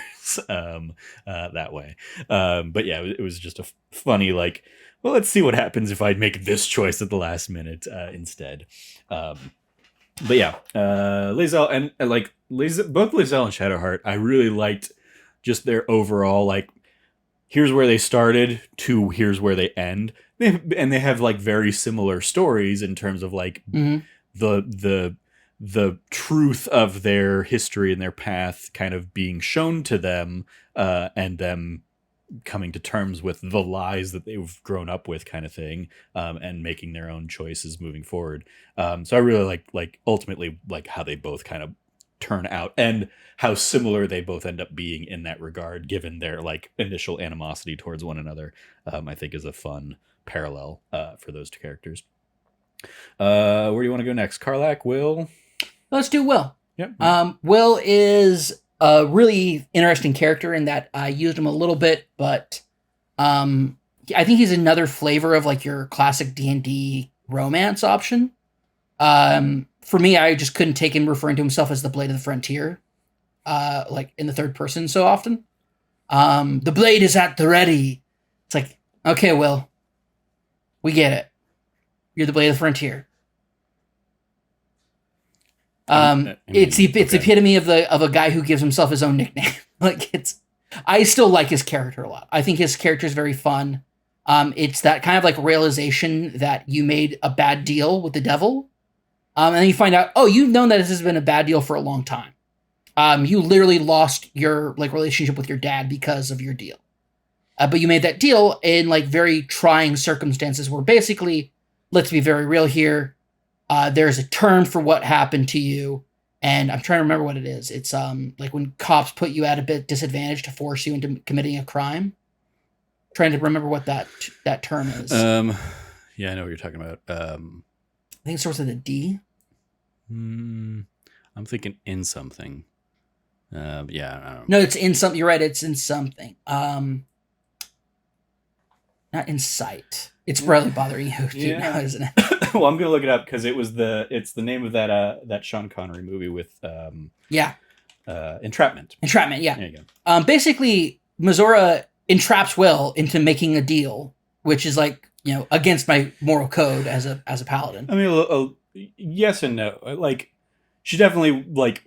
that way. But yeah, it was just a funny like, well, let's see what happens if I make this choice at the last minute instead. But yeah, Lae'zel and both Lae'zel and Shadowheart, I really liked just their overall like, here's where they started to here's where they end. And they have like very similar stories in terms of like the truth of their history and their path kind of being shown to them, and them coming to terms with the lies that they've grown up with, kind of thing, and making their own choices moving forward. So I really like ultimately like how they both kind of turn out and how similar they both end up being in that regard, given their like initial animosity towards one another. I think is a fun parallel for those two characters. Where do you want to go next? Karlach, Will? Let's do Will. Yeah. Will is a really interesting character in that I used him a little bit, but I think he's another flavor of like your classic D&D romance option. For me, I just couldn't take him referring to himself as the Blade of the Frontier, like in the third person so often. The blade is at the ready. It's like, okay, Will, we get it. You're the Blade of the Frontier. It's the epitome of a guy who gives himself his own nickname. I still like his character a lot. I think his character is very fun. It's that kind of like realization that you made a bad deal with the devil. And then you find out, oh, you've known that this has been a bad deal for a long time. You literally lost your like relationship with your dad because of your deal. But you made that deal in like very trying circumstances where basically, let's be very real here. There's a term for what happened to you, and I'm trying to remember what it is. It's like when cops put you at a bit disadvantage to force you into committing a crime. I'm trying to remember what that term is. Yeah, I know what you're talking about. I think it starts with a D. I'm thinking in something. Yeah, I don't know. No, it's in something. You're right. It's in something. Not in sight. It's really bothering you now, isn't it? Well, I'm gonna look it up because it's the name of that Sean Connery movie with Entrapment. Entrapment, yeah. There you go. Basically, Mizora entraps Will into making a deal, which is like, you know, against my moral code as a paladin. I mean, yes and no. Like, she definitely like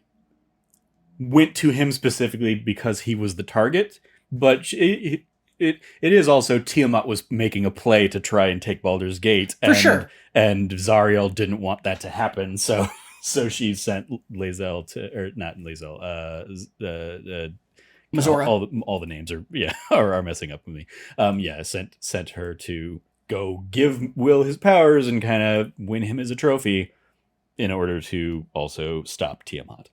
went to him specifically because he was the target, but it is also Tiamat was making a play to try and take Baldur's Gate, and, for sure. And Zariel didn't want that to happen, so she sent Lae'zel to, or not Lae'zel, Mizora. All the names are messing up with me. Sent her to go give Will his powers and kind of win him as a trophy in order to also stop Tiamat.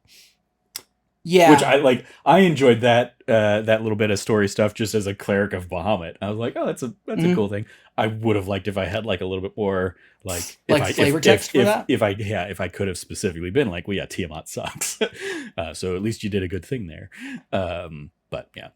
Yeah, which I enjoyed that little bit of story stuff just as a cleric of Bahamut. I was like, oh, that's a cool thing. I would have liked if I had like a little bit more flavor text for that. If I could have specifically been like, well, yeah, Tiamat sucks. So at least you did a good thing there. But yeah.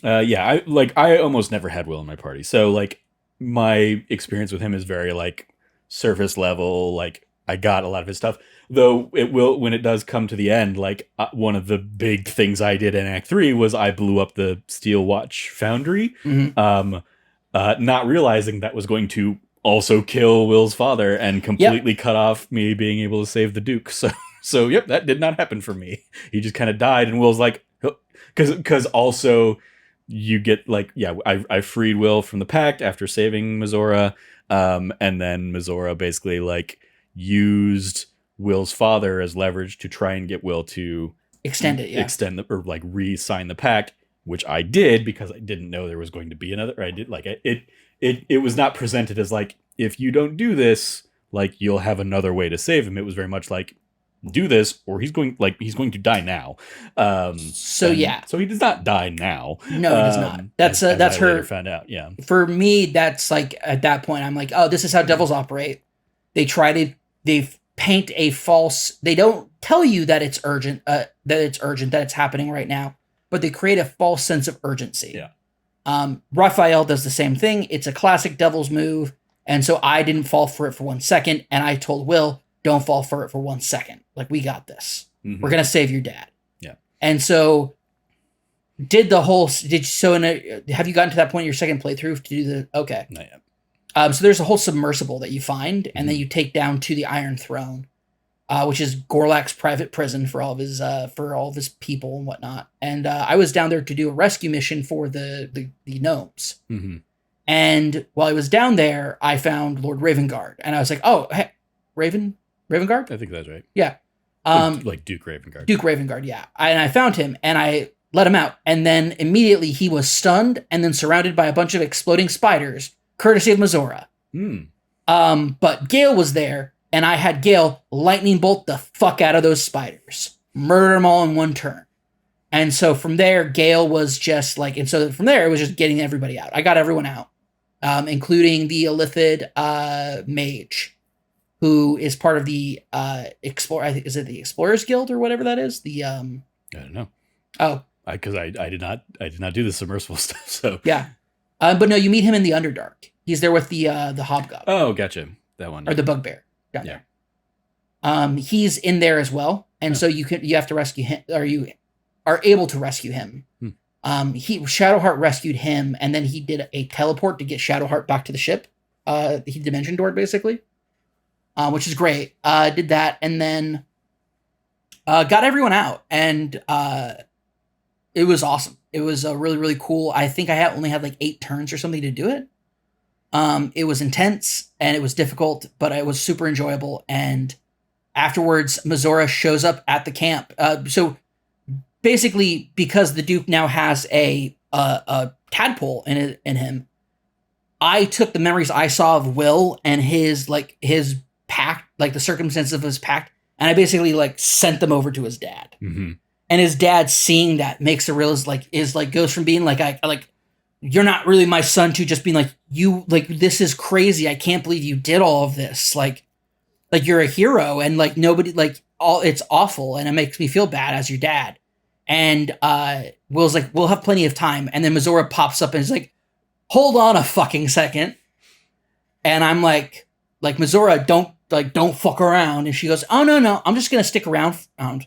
I almost never had Will in my party. So like my experience with him is very like surface level. Like I got a lot of his stuff. Though it will, when it does come to the end, like one of the big things I did in Act 3 was I blew up the Steel Watch Foundry, not realizing that was going to also kill Will's father and completely cut off me being able to save the Duke. So yep, that did not happen for me. He just kind of died, and Will's like, because also you get like, yeah, I freed Will from the pact after saving Mizora, and then Mizora basically like used Will's father as leverage to try and get Will to extend or like re-sign the pact, which I did because I didn't know there was going to be another. Or I did like it was not presented as like, if you don't do this, like you'll have another way to save him. It was very much like, do this or he's going to die now. So he does not die now. No, he does not. That's her. Later found out. Yeah. For me, that's like at that point, I'm like, oh, this is how devils operate. They paint a false. They don't tell you that it's urgent. That it's happening right now, but they create a false sense of urgency. Yeah. Raphael does the same thing. It's a classic Devil's move. And so I didn't fall for it for 1 second. And I told Will, don't fall for it for 1 second. Like, we got this. Mhm. We're going to save your dad. Yeah. And so have you gotten to that point in your second playthrough to do the, okay. Not yet. So there's a whole submersible that you find, and then you take down to the Iron Throne, which is Gorlak's private prison for all of his people and whatnot. And I was down there to do a rescue mission for the gnomes. Mm-hmm. And while I was down there, I found Lord Ravengard, and I was like, "Oh, hey, Ravengard? I think that's right. Yeah, like Duke Ravengard. Duke Ravengard, yeah." And I found him, and I let him out, and then immediately he was stunned and then surrounded by a bunch of exploding spiders, courtesy of Mizora. But Gale was there, and I had Gale lightning bolt the fuck out of those spiders, murder them all in one turn. And so from there, Gale was just like, and so from there, it was just getting everybody out. I got everyone out, including the Illithid mage, who is part of the Explorer. I think, is it the Explorers Guild or whatever that is? The I don't know. Oh, because I did not do the submersible stuff. So yeah, but no, you meet him in the Underdark. He's there with the Hobgoblin. Oh, gotcha. That one. Or the Bugbear. Yeah. He's in there as well, and so you have to rescue him, or you are able to rescue him. Shadowheart rescued him, and then he did a teleport to get Shadowheart back to the ship. He dimension doored basically, which is great. Did that, and then got everyone out, and it was awesome. It was really, really cool. I think I only had like 8 turns or something to do it. It was intense and it was difficult, but it was super enjoyable. And afterwards, Mizora shows up at the camp. So basically, because the Duke now has a tadpole in him, I took the memories I saw of Will and his pact, like the circumstances of his pact, and I basically like sent them over to his dad. Mm-hmm. And his dad seeing that makes a real goes from being like you're not really my son to just being like, you, like, this is crazy. I can't believe you did all of this. Like you're a hero, and like nobody, like, all, it's awful, and it makes me feel bad as your dad. And Will's like, we'll have plenty of time. And then Mizora pops up and is like, hold on a fucking second. And I'm like Mizora, don't fuck around. And she goes, oh no, I'm just gonna stick around. I'm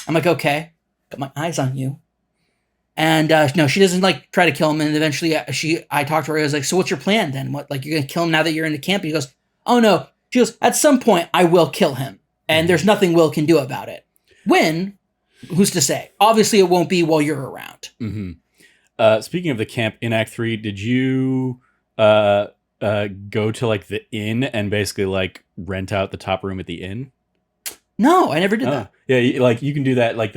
like, okay, got my eyes on you. And no, she doesn't like try to kill him. And eventually I talked to her. I was like, so what's your plan then? What, like, you're going to kill him now that you're in the camp? And he goes, oh no. She goes, at some point I will kill him, and there's nothing Will can do about it. When? Who's to say? Obviously it won't be while you're around. Mm-hmm. Speaking of the camp in Act 3, did you go to like the inn and basically like rent out the top room at the inn? No, I never did that. Yeah, like you can do that. Like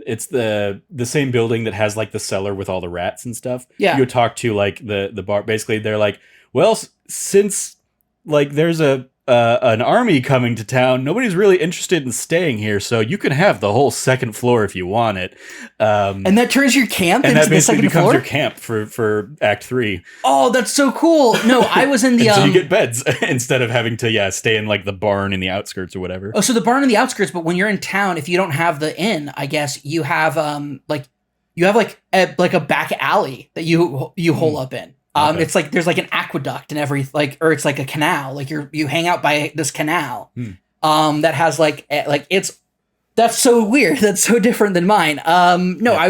it's the same building that has like the cellar with all the rats and stuff. Yeah. You go talk to like the bar. Basically, they're like, well, since like there's an army coming to town, nobody's really interested in staying here, so you can have the whole second floor if you want it. And that turns your camp and into that the second becomes floor? your camp for Act 3. Oh, that's so cool. No, I was in the... so you get beds instead of having to, stay in like the barn in the outskirts or whatever. Oh, so the barn in the outskirts, but when you're in town, if you don't have the inn, I guess, you have a back alley that you hole up in. Okay. It's like there's like an aqueduct and or it's like a canal. Like you hang out by this canal. That has that's so weird. That's so different than mine.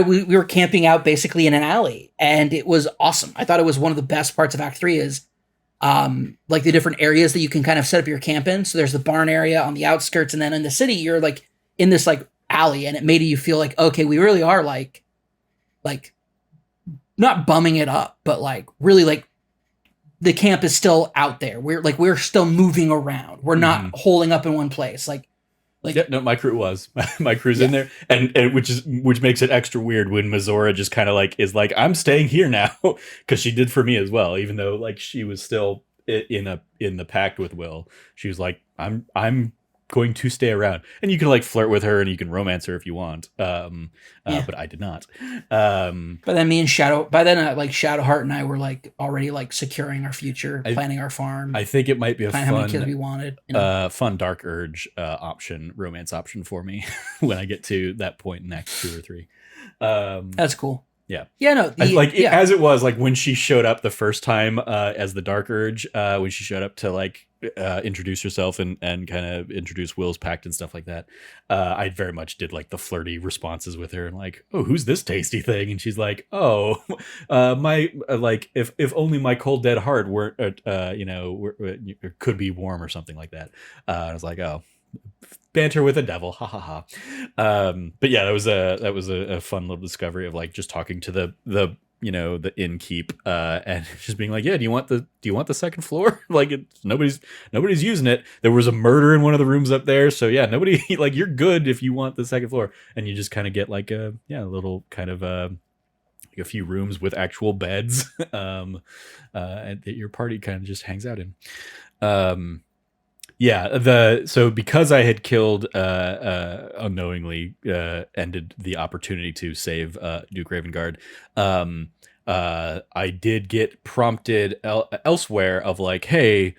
We were camping out basically in an alley, and it was awesome. I thought it was one of the best parts of Act 3 is like the different areas that you can kind of set up your camp in. So there's the barn area on the outskirts, and then in the city you're like in this like alley, and it made you feel like, okay, we really are like not bumming it up, but like really like the camp is still out there. We're still moving around. We're not holding up in one place. My crew was. My crew's in there, and which makes it extra weird when Mizora just kind of like is like, I'm staying here now, because she did for me as well. Even though like she was still in the pact with Will, she was like, I'm going to stay around, and you can like flirt with her and you can romance her if you want. But I did not. But then Shadowheart and I were like already like securing our future, planning our farm. I think it might be a fun, how many kids we wanted. Fun Dark Urge romance option for me when I get to that point in Act 2 or 3. That's cool. Yeah, no, As it was like when she showed up the first time as the Dark Urge, when she showed up to like introduce herself and kind of introduce Will's pact and stuff like that. I very much did like the flirty responses with her and like, oh, who's this tasty thing? And she's like, oh, my like if only my cold dead heart weren't could be warm or something like that. I was like, oh. Banter with a devil, ha ha ha. But yeah, that was a fun little discovery of like just talking to the innkeep and just being like, yeah, do you want the second floor? Like nobody's using it. There was a murder in one of the rooms up there, so yeah, nobody like you're good if you want the second floor. And you just kind of get like a little kind of like a few rooms with actual beds and that your party kind of just hangs out in. So because I had killed unknowingly ended the opportunity to save Duke Ravengard, I did get prompted elsewhere of like, hey,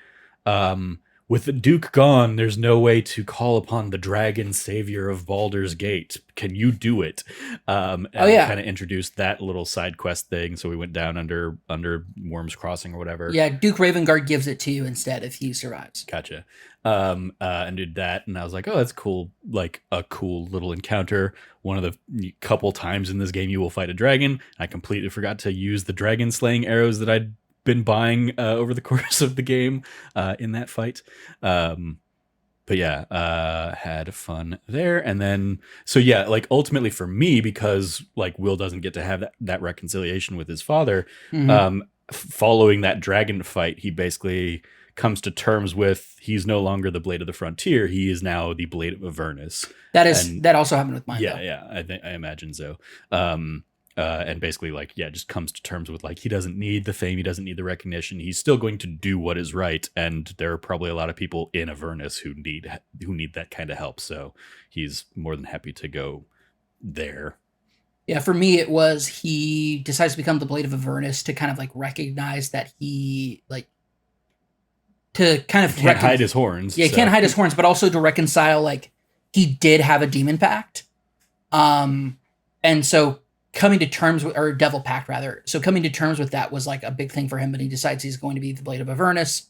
with the Duke gone, there's no way to call upon the dragon savior of Baldur's Gate. Can you do it? And kind of introduced that little side quest thing. So we went down under Worm's Crossing or whatever. Yeah, Duke Ravengard gives it to you instead if he survives. Gotcha. And did that, and I was like, oh, that's cool. Like a cool little encounter. One of the couple times in this game you will fight a dragon. I completely forgot to use the dragon slaying arrows that I'd been buying over the course of the game in that fight. But yeah, had fun there. And then, so yeah, like ultimately for me, because like Will doesn't get to have that reconciliation with his father, following that dragon fight, he basically comes to terms with he's no longer the Blade of the Frontier. He is now the Blade of Avernus. That also happened with mine. Yeah, though. yeah, I imagine so. And basically like, yeah, just comes to terms with like, he doesn't need the fame. He doesn't need the recognition. He's still going to do what is right. And there are probably a lot of people in Avernus who need that kind of help. So he's more than happy to go there. Yeah, for me, it was he decides to become the Blade of Avernus to kind of like recognize that he like to kind of can't hide his horns. Yeah, he can't hide his horns, but also to reconcile like he did have a demon pact. And so coming to terms with, or devil pact rather. So coming to terms with that was like a big thing for him, but he decides he's going to be the Blade of Avernus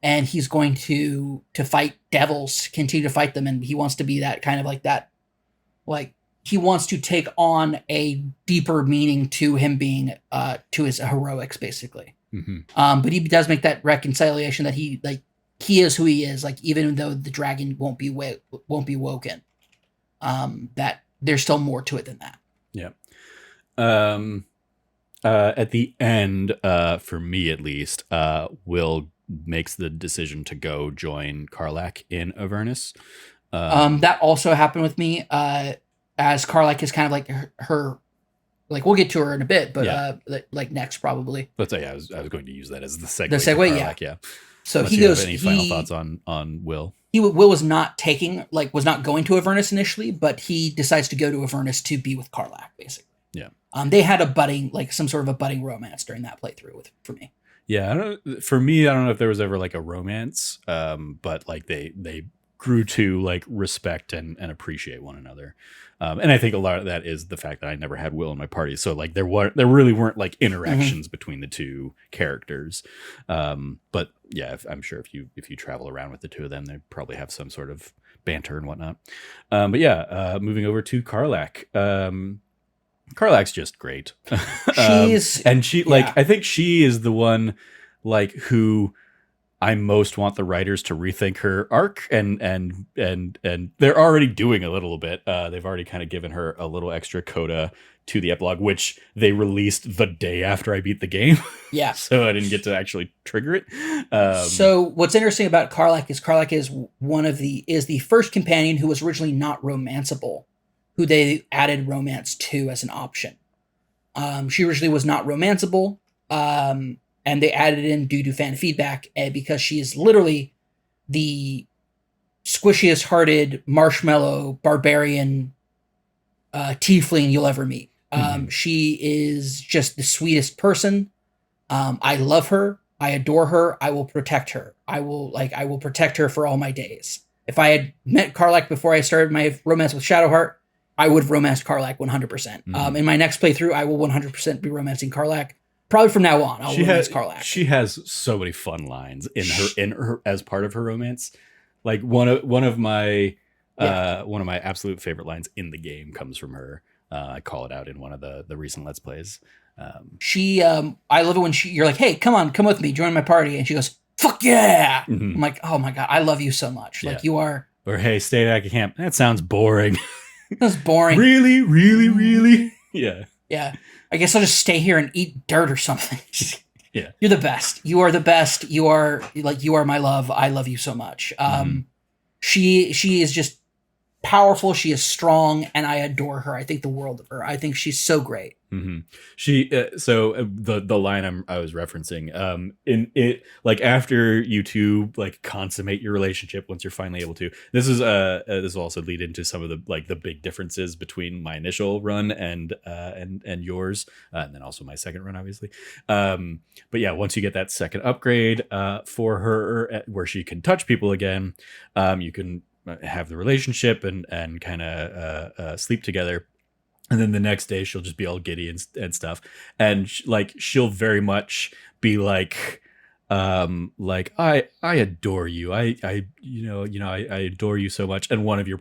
and he's going to fight devils, continue to fight them. And he wants to be that kind of like that, like he wants to take on a deeper meaning to him being, to his heroics basically. Mm-hmm. But he does make that reconciliation that he is who he is. Like, even though the dragon won't be woken, that there's still more to it than that. Yeah. At the end, for me at least, Will makes the decision to go join Karlach in Avernus. That also happened with me. As Karlach is kind of like her like we'll get to her in a bit, but like next probably. Let's say I was going to use that as the segue. The segue, Karlach, yeah. So unless he you goes. Have any final thoughts on Will? Will was not going to Avernus initially, but he decides to go to Avernus to be with Karlach, basically. Yeah. They had some sort of a budding romance during that playthrough for me. Yeah, for me, I don't know if there was ever like a romance, but like they grew to like respect and appreciate one another. And I think a lot of that is the fact that I never had Will in my party. So like there really weren't like interactions between the two characters. But yeah, I'm sure if you travel around with the two of them, they probably have some sort of banter and whatnot. But yeah, moving over to Karlach. Karlach's just great. I think she is the one like who I most want the writers to rethink her arc, and they're already doing a little bit. They've already kind of given her a little extra coda to the epilogue, which they released the day after I beat the game. Yeah. So I didn't get to actually trigger it. So what's interesting about Karlach is the first companion who was originally not romanceable, who they added romance to as an option. She originally was not romanceable. And they added it in due to fan feedback because she is literally the squishiest hearted marshmallow barbarian tiefling you'll ever meet. She is just the sweetest person. I love her. I adore her. I will protect her. I will protect her for all my days. If I had met Karlach before I started my romance with Shadowheart, I would have romanced Karlach 100%. In my next playthrough, I will 100% be romancing Karlach. Probably from now on, I'll romance Karlach. She has so many fun lines in her as part of her romance. Like one of my absolute favorite lines in the game comes from her. I call it out in one of the recent Let's Plays. I love it when you're like, hey, come with me, join my party, and she goes, fuck yeah. I'm like, oh my god, I love you so much. Like you are. Or hey, stay back at camp. That sounds boring. That's boring. Really, really, really. Yeah. Yeah. I guess I'll just stay here and eat dirt or something. Yeah. You're the best. You are the best. You are my love. I love you so much. She is just powerful. She is strong, and I adore her. I think the world of her. I think she's so great. She the line I was referencing in it, like after you two like consummate your relationship, once you're finally able to, this will also lead into some of the big differences between my initial run and yours, and then also my second run, obviously. But yeah, once you get that second upgrade for her where she can touch people again, you can have the relationship and kind of sleep together. And then the next day she'll just be all giddy and stuff. And she'll very much be like I adore you. I adore you so much. And one of your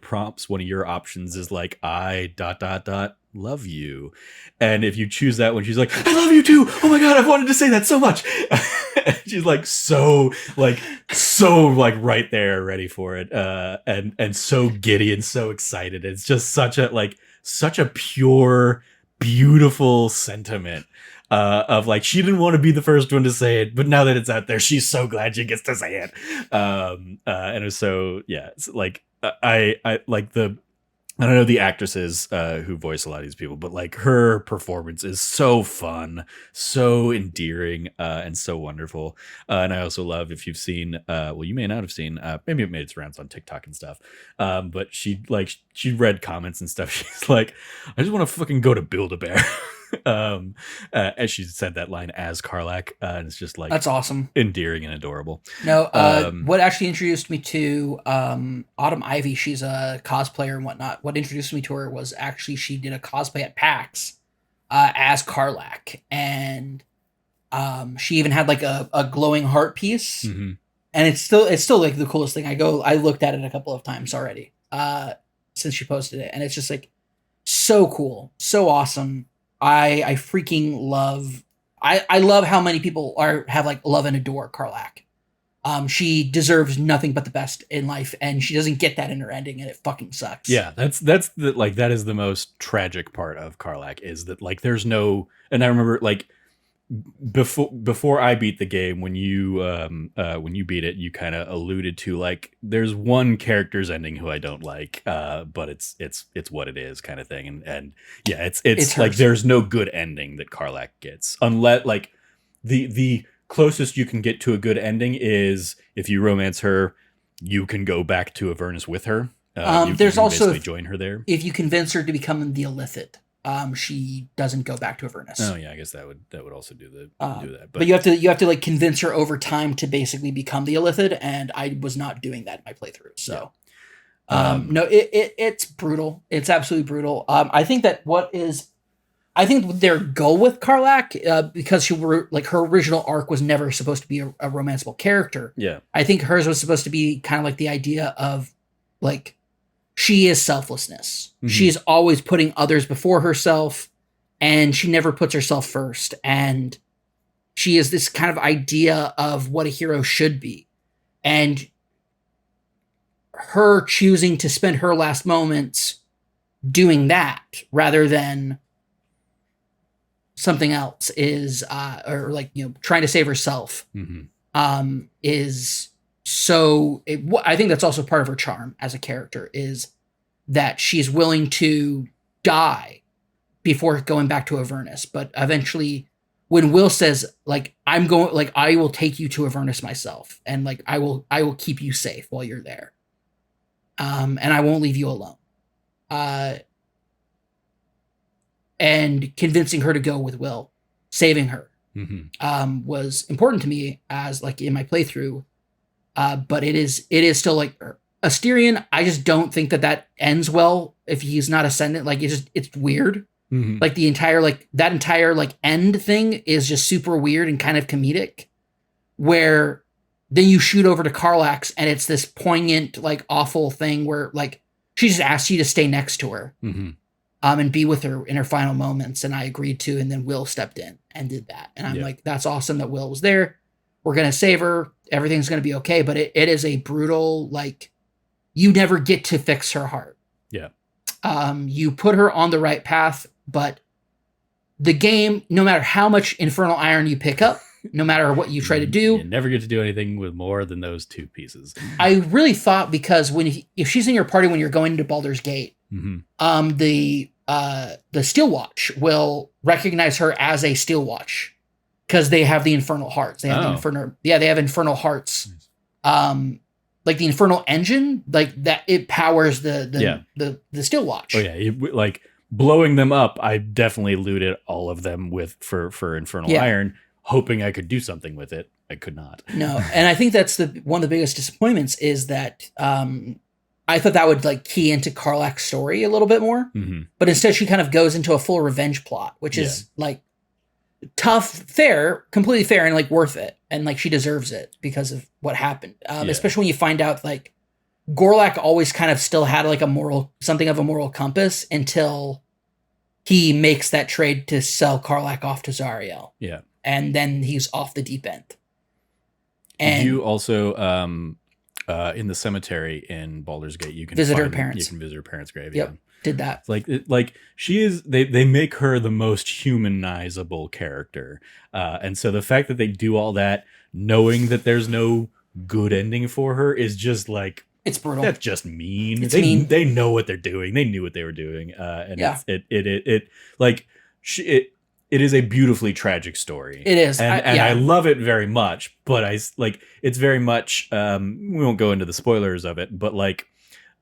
options is like, I ... love you. And if you choose that one, she's like, I love you too. Oh my God, I've wanted to say that so much. She's so right there ready for it. And so giddy and so excited. It's just such a pure, beautiful sentiment of like, she didn't want to be the first one to say it, but now that it's out there, she's so glad she gets to say it. And it was so, yeah, it's like, I like I don't know the actresses who voice a lot of these people, but like her performance is so fun, so endearing, and so wonderful. And I also love, if you've seen, well, you may not have seen, maybe it made its rounds on TikTok and stuff. But she read comments and stuff. She's like, I just want to fucking go to Build-A-Bear. As she said that line as Karlach, and it's just like, that's awesome, endearing and adorable. No, what actually introduced me to Autumn Ivy, she's a cosplayer and whatnot. What introduced me to her was actually she did a cosplay at PAX as Karlach, and she even had like a glowing heart piece, and it's still like the coolest thing. I looked at it a couple of times already since she posted it, and it's just like so cool, so awesome. I freaking love. I love how many people have like love and adore Karlach. She deserves nothing but the best in life, and she doesn't get that in her ending, and it fucking sucks. Yeah, that's that is the most tragic part of Karlach, is that like there's no. And I remember like before I beat the game, when you beat it, you kind of alluded to like there's one character's ending who I don't like, but it's what it is kind of thing, and yeah, it's like there's no good ending that Karlach gets, unless like the closest you can get to a good ending is if you romance her, you can go back to Avernus with her. There's also join her there if you convince her to become the Illithid. She doesn't go back to Avernus. Oh yeah, I guess that would also do that. But you have to like convince her over time to basically become the Illithid, and I was not doing that in my playthrough. So, no, it's brutal. It's absolutely brutal. I think their goal with Karlach, because her original arc was never supposed to be a romanceable character. Yeah, I think hers was supposed to be kind of like the idea of like. She is selflessness. She is always putting others before herself, and she never puts herself first. And she is this kind of idea of what a hero should be. And her choosing to spend her last moments doing that rather than something else is, or like, trying to save herself, is so I think that's also part of her charm as a character, is that she's willing to die before going back to Avernus. But eventually when Will says like, I'm going, like, I will take you to Avernus myself. And like, I will keep you safe while you're there. And I won't leave you alone. And convincing her to go with Will, saving her, was important to me as like in my playthrough. But it is still like Asterion, I just don't think that ends well if he's not ascendant. Like it's weird. Mm-hmm. Like that entire like end thing is just super weird and kind of comedic. Where then you shoot over to Karlax and it's this poignant, like awful thing where like she just asks you to stay next to her, and be with her in her final moments. And I agreed to, and then Will stepped in and did that. And I'm like, that's awesome that Will was there. We're going to save her. Everything's going to be okay. But it is a brutal, like, you never get to fix her heart. Yeah. You put her on the right path, but the game, no matter how much Infernal Iron you pick up, no matter what you try to do, you never get to do anything with more than those 2 pieces. I really thought because if she's in your party when you're going into Baldur's Gate, the Steel Watch will recognize her as a Steel Watch because they have the Infernal Hearts. They have they have Infernal Hearts. Like the Infernal Engine, like that, it powers the Steel Watch. Oh yeah, like blowing them up. I definitely looted all of them for Infernal Iron, hoping I could do something with it. I could not. No, and I think that's one of the biggest disappointments is that I thought that would like key into Karlak's story a little bit more, but instead she kind of goes into a full revenge plot, which is like tough, completely fair, and like worth it, and like she deserves it because of what happened. Especially when you find out like Gorlak always kind of still had like something of a moral compass until he makes that trade to sell Karlak off to Zariel. Yeah, and then he's off the deep end. And you also in the cemetery in Baldur's Gate, you can visit her parents. You can visit her parents' grave. Yep. Yeah. Did that. Like she is, they make her the most humanizable character. And so the fact that they do all that, knowing that there's no good ending for her is just like, it's brutal. That's just mean. It's mean. They know what they're doing. They knew what they were doing. And it is a beautifully tragic story. It is. And I love it very much, but it's very much, we won't go into the spoilers of it, but like,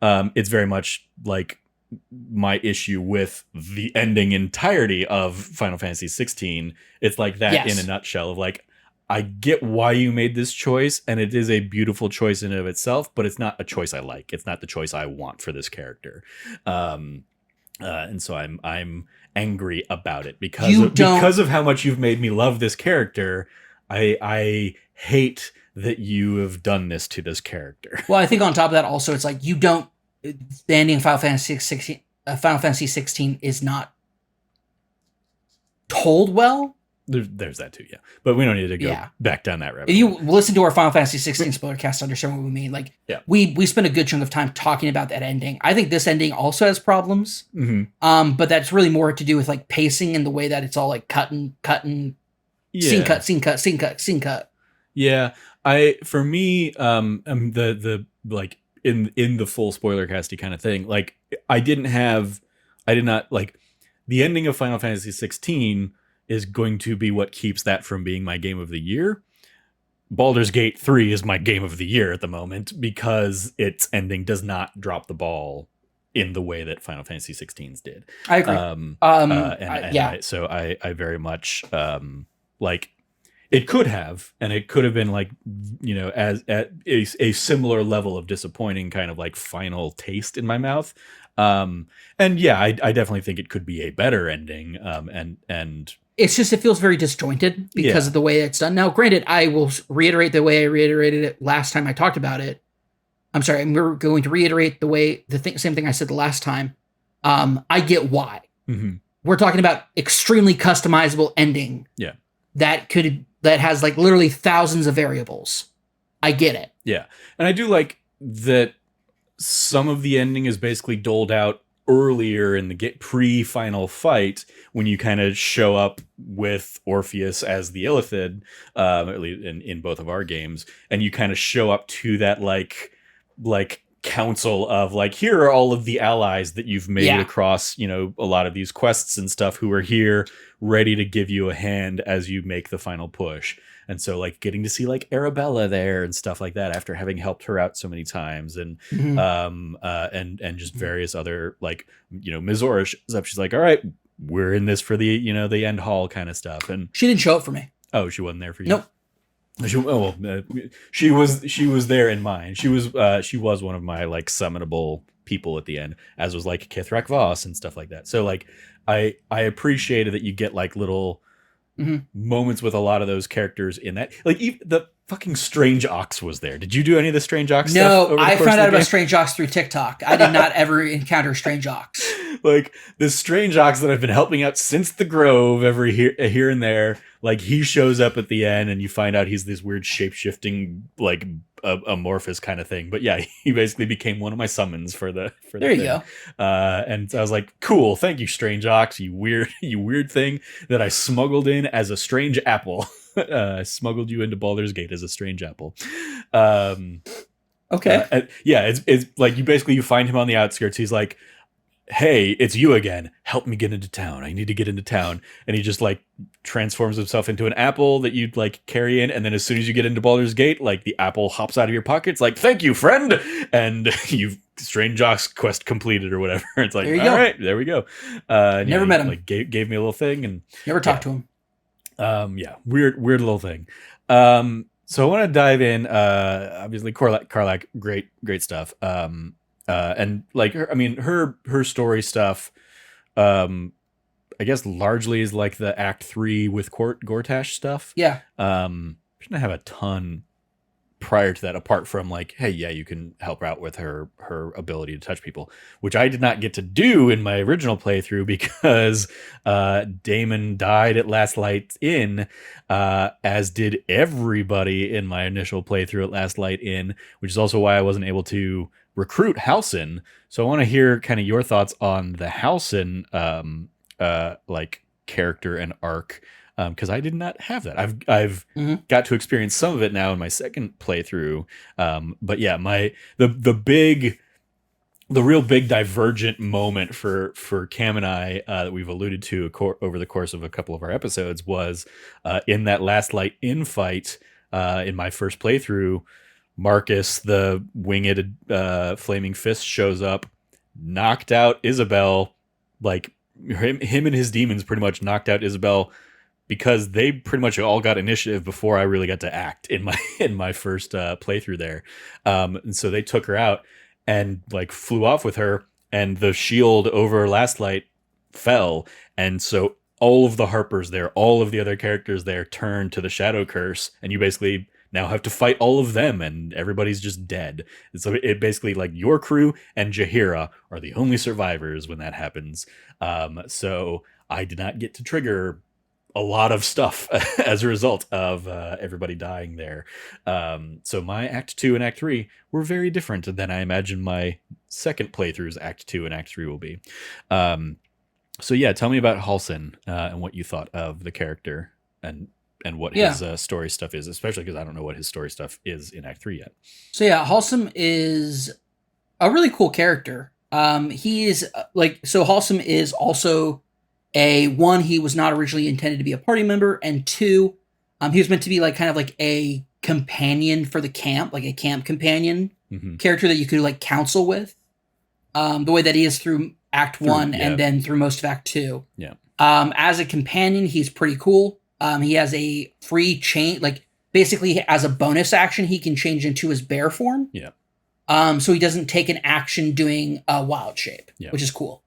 it's very much like my issue with the ending entirety of Final Fantasy 16. It's like that in a nutshell of like, I get why you made this choice, and it is a beautiful choice in and of itself, but it's not a choice I like. It's not the choice I want for this character. And so I'm angry about it because of how much you've made me love this character. I hate that you have done this to this character. Well, I think on top of that, also, it's like the ending of Final Fantasy 16 is not told well. There's that too, yeah. But we don't need to go back down that rabbit hole. If you listen to our Final Fantasy 16 Spoilercast to understand what we mean, like we spent a good chunk of time talking about that ending. I think this ending also has problems, but that's really more to do with like pacing and the way that it's all like cutting, scene cut. Yeah, for me, the like in the full Spoilercasty kind of thing, like I did not like the ending of Final Fantasy 16 is going to be what keeps that from being my game of the year. Baldur's Gate 3 is my game of the year at the moment because its ending does not drop the ball in the way that Final Fantasy 16's did. I agree. So I very much like it could have, and it could have been like, you know, as at a similar level of disappointing kind of like final taste in my mouth. And yeah, I definitely think it could be a better ending. And it's just, it feels very disjointed because of the way it's done. Now, granted, I will reiterate the way I reiterated it last time I talked about it. I'm sorry, we're going to reiterate same thing I said the last time. I get why. Mm-hmm. We're talking about extremely customizable ending. Yeah. That has like literally thousands of variables. I get it. Yeah. And I do like that some of the ending is basically doled out earlier in the pre-final fight when you kind of show up with Orpheus as the Illithid, at least in both of our games, and you kind of show up to that like council of like, here are all of the allies that you've made across, you know, a lot of these quests and stuff who are here ready to give you a hand as you make the final push. And so like getting to see like Arabella there and stuff like that after having helped her out so many times, and and just various other, like, you know, Mizora shows up, she's like, all right, we're in this for the, you know, the end haul kind of stuff. And she didn't show up for me. Oh, she wasn't there for you? Nope. She was there in mind. She was one of my like summonable people at the end, as was like Kithrak Voss and stuff like that. So like I appreciated that you get like little Mhm. moments with a lot of those characters in that. Like even the fucking Strange Ox was there. Did you do any of the Strange Ox stuff No, over the I course found of the out about game? Strange Ox through TikTok. I did not ever encounter Strange Ox. Like this Strange Ox that I've been helping out since the Grove, every here and there. Like he shows up at the end, and you find out he's this weird shape shifting like amorphous kind of thing. But yeah, he basically became one of my summons for the There you thing. go. And I was like, cool, thank you, Strange Ox, you weird you weird thing that I smuggled in as a strange apple. I smuggled you into Baldur's Gate as a strange apple. Um, Okay. yeah, it's like you find him on the outskirts. He's like, hey, it's you again. Help me get into town. I need to get into town. And he just like transforms himself into an apple that you'd like carry in. And then as soon as you get into Baldur's Gate, like the apple hops out of your pockets, like, thank you, friend. And you've Strange Ox quest completed or whatever. It's like, There you all go. right, there we go. And Never he, met him. like gave me a little thing and Never talked to him. yeah, weird little thing. So I want to dive in. Obviously, Karlak, great stuff. And like her story stuff. I guess largely is like the Act 3 with Gortash stuff. Yeah. She didn't have a ton prior to that, apart from like, hey, yeah, you can help her out with her ability to touch people, which I did not get to do in my original playthrough because Damon died at Last Light Inn, as did everybody in my initial playthrough at Last Light Inn, which is also why I wasn't able to recruit Halsin. So I want to hear kind of your thoughts on the Halsin like character and arc, because I did not have that. I've Mhm. got to experience some of it now in my second playthrough. But yeah, the real big divergent moment for Cam and I, that we've alluded to over the course of a couple of our episodes was in that Last Light Inn fight, in my first playthrough. Marcus, the winged flaming fist, shows up, knocked out Isabel. Like him and his demons pretty much knocked out Isabel because they pretty much all got initiative before I really got to act in my in my first playthrough there. And so they took her out and like flew off with her, and the shield over Last Light fell, and so all of the Harpers there, all of the other characters there, turned to the Shadow Curse, and you basically now have to fight all of them, and everybody's just dead. And so it basically, like, your crew and Jaheira are the only survivors when that happens. So I did not get to trigger a lot of stuff as a result of everybody dying there. So my Act 2 and Act 3 were very different than I imagine my second playthrough's Act 2 and Act 3 will be. So yeah, tell me about Halsin, and what you thought of the character and what Yeah. his story stuff is, especially because I don't know what his story stuff is in Act 3 yet. So yeah, Halsum is a really cool character. He is Halsum is also he was not originally intended to be a party member, and two, he was meant to be like kind of like a companion for the camp, like a camp companion character that you could like counsel with. The way that he is through Act 1 and then through most of Act 2. Yeah. As a companion, he's pretty cool. He has a free change, like basically as a bonus action, he can change into his bear form. Yeah. So he doesn't take an action doing a wild shape, which is cool.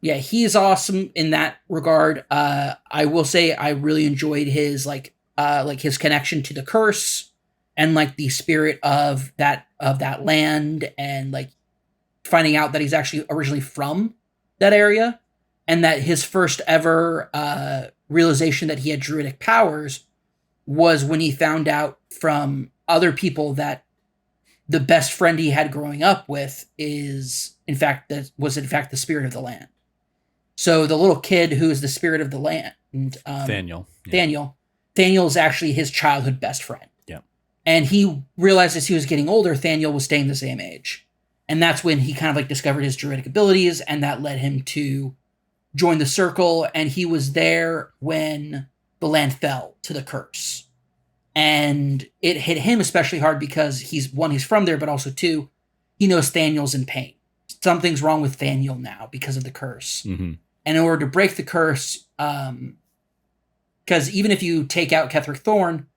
Yeah, he is awesome in that regard. I will say I really enjoyed his his connection to the curse and like the spirit of that land, and like finding out that he's actually originally from that area, and that his first ever realization that he had druidic powers was when he found out from other people that the best friend he had growing up with was in fact the spirit of the land. So the little kid who is the spirit of the land, Thaniel is actually his childhood best friend. Yeah. And he realized as he was getting older, Thaniel was staying the same age. And that's when he kind of like discovered his druidic abilities, and that led him to join the circle. And he was there when the land fell to the curse. And it hit him especially hard because he's from there, but also two, he knows Thaniel's in pain. Something's wrong with Thaniel now because of the curse. Mm-hmm. And in order to break the curse, because even if you take out Ketheric Thorn,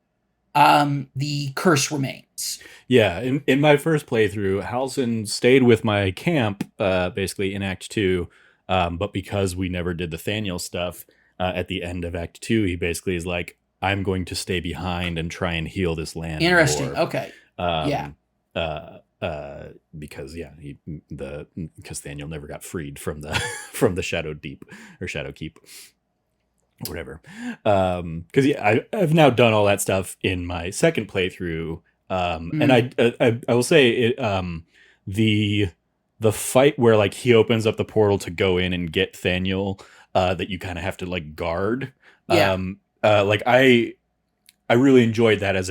the curse remains. Yeah, in my first playthrough, Halsin stayed with my camp, basically in Act 2, but because we never did the Thaniel stuff, at the end of Act 2, he basically is like, I'm going to stay behind and try and heal this land Interesting. more. Okay. Yeah. Because because Thaniel never got freed from the from the Shadow Deep or Shadow Keep. Whatever. Because I've now done all that stuff in my second playthrough. And I will say it, the fight where like he opens up the portal to go in and get Thaniel, that you kind of have to like guard. Yeah. Like I really enjoyed that as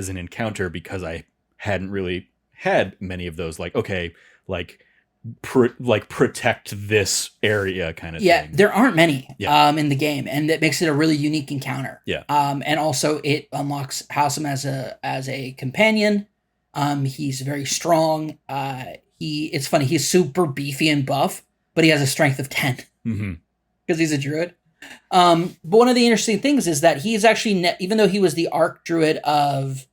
an encounter because I hadn't really had many of those. Like, okay, like protect this area kind of thing. Yeah, there aren't many Yeah. in the game, and that makes it a really unique encounter. Yeah. And also it unlocks Halsem as a companion. He's very strong. It's funny, he's super beefy and buff, but he has a strength of 10 because he's a druid. But one of the interesting things is that he's actually even though he was the arc druid of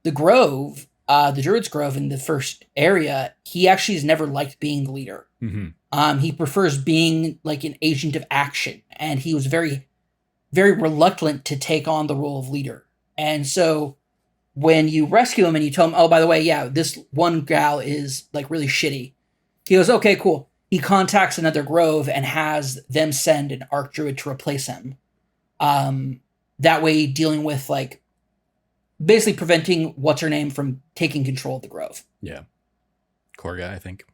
the Grove, the Druid's Grove in the first area, he actually has never liked being the leader. He prefers being like an agent of action, and he was very, very reluctant to take on the role of leader. And so when you rescue him and you tell him, oh, by the way, yeah, this one gal is like really shitty, he goes, okay, cool. He contacts another Grove and has them send an Arc Druid to replace him. That way dealing with like basically preventing what's-her-name from taking control of the Grove. Yeah. Korga, I think.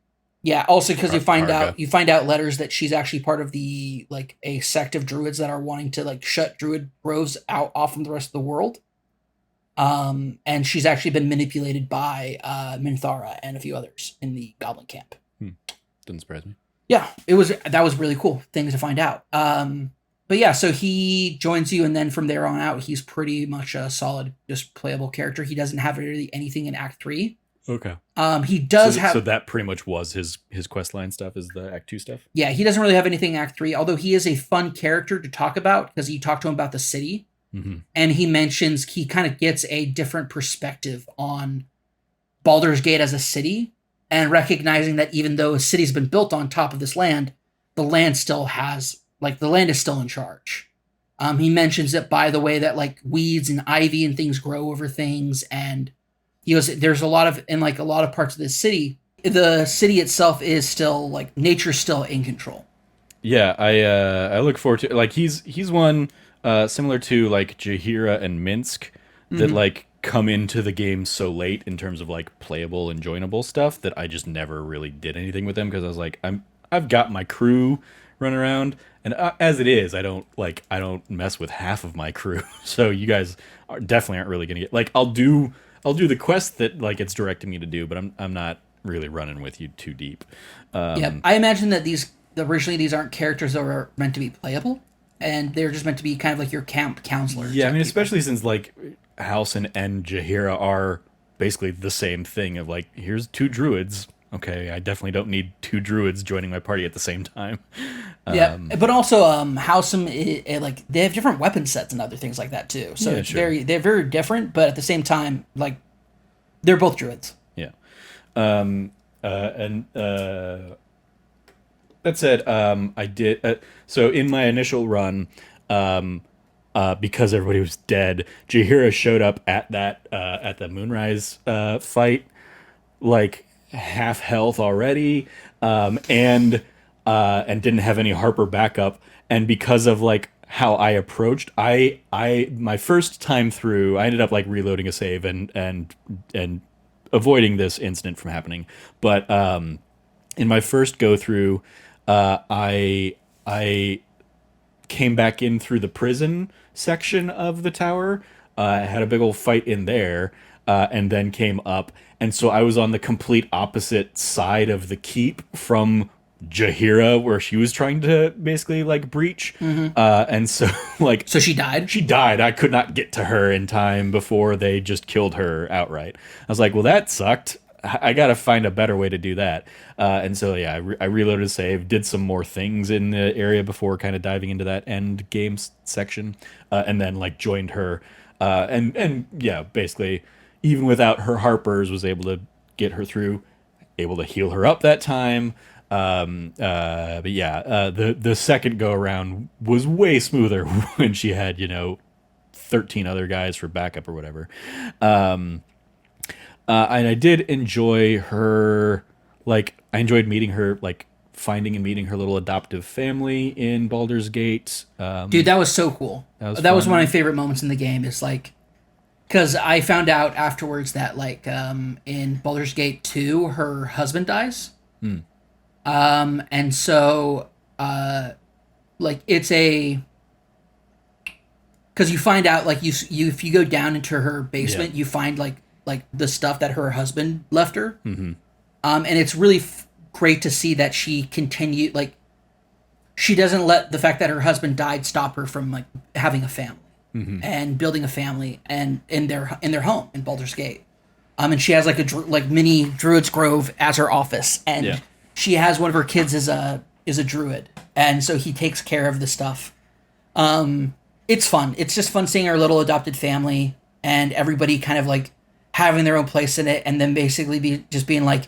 Yeah, also because you find Karga. out letters that she's actually part of the like a sect of druids that are wanting to like shut druid groves out off from the rest of the world. And she's actually been manipulated by Minthara and a few others in the Goblin camp. Didn't surprise me. Yeah, that was really cool thing to find out. But yeah, so he joins you, and then from there on out, he's pretty much a solid, just playable character. He doesn't have really anything in Act 3. Okay. He does have... So that pretty much was his questline stuff, is the Act 2 stuff? Yeah, he doesn't really have anything in Act 3, although he is a fun character to talk about, because you talk to him about the city, and he mentions he kind of gets a different perspective on Baldur's Gate as a city, and recognizing that even though a city's been built on top of this land, the land still has... Like, the land is still in charge. He mentions that, by the way, that, like, weeds and ivy and things grow over things, and he goes, there's a lot of parts of this city, the city itself is still, like, nature's still in control. Yeah, I look forward to... Like, he's one similar to, like, Jahira and Minsk that, like, come into the game so late in terms of, like, playable and joinable stuff that I just never really did anything with them because I was like, I've got my crew run around, and as it is, I don't mess with half of my crew. So you guys definitely aren't really gonna get, like, I'll do the quest that like it's directing me to do, but I'm not really running with you too deep. Yeah, I imagine that originally these aren't characters that are meant to be playable, and they're just meant to be kind of like your camp counselor. Yeah, I mean, especially since like Halsin and Jahira are basically the same thing of like, here's two druids. Okay, I definitely don't need two druids joining my party at the same time. Yeah, but also Halsem, like, they have different weapon sets and other things like that too. So Yeah, sure. they're very different, but at the same time, like, they're both druids. Yeah. And that said, I did so in my initial run, because everybody was dead, Jahira showed up at the Moonrise fight, like half health already, and didn't have any Harper backup, and because of like how I approached, I my first time through, I ended up like reloading a save and avoiding this incident from happening, but in my first go through, I came back in through the prison section of the tower. I had a big old fight in there, and then came up. And so I was on the complete opposite side of the keep from Jahira, where she was trying to basically like breach. And so like... So she died? She died. I could not get to her in time before they just killed her outright. I was like, well, that sucked. I gotta find a better way to do that. And so yeah, I reloaded save, did some more things in the area before kind of diving into that end games section, and then like joined her, and yeah, basically even without her Harpers was able to get her through, able to heal her up that time. But yeah, the second go around was way smoother when she had 13 other guys for backup or whatever. And I did enjoy her, like, I enjoyed meeting her, like, finding and meeting her little adoptive family in Baldur's Gate. Dude, that was so cool. That was one fun. of my favorite moments in the game. Is like, because I found out afterwards that like in Baldur's Gate 2, her husband dies. And so like it's a because you find out like you if you go down into her basement, Yeah. you find like the stuff that her husband left her. And it's really great to see that she continued like she doesn't let the fact that her husband died stop her from like having a family and building a family and in their home in Baldur's Gate. And she has like like mini Druid's Grove as her office, and Yeah. she has one of her kids is a druid, and so he takes care of the stuff. It's fun. It's just fun seeing our little adopted family and everybody kind of like having their own place in it, and then basically being like,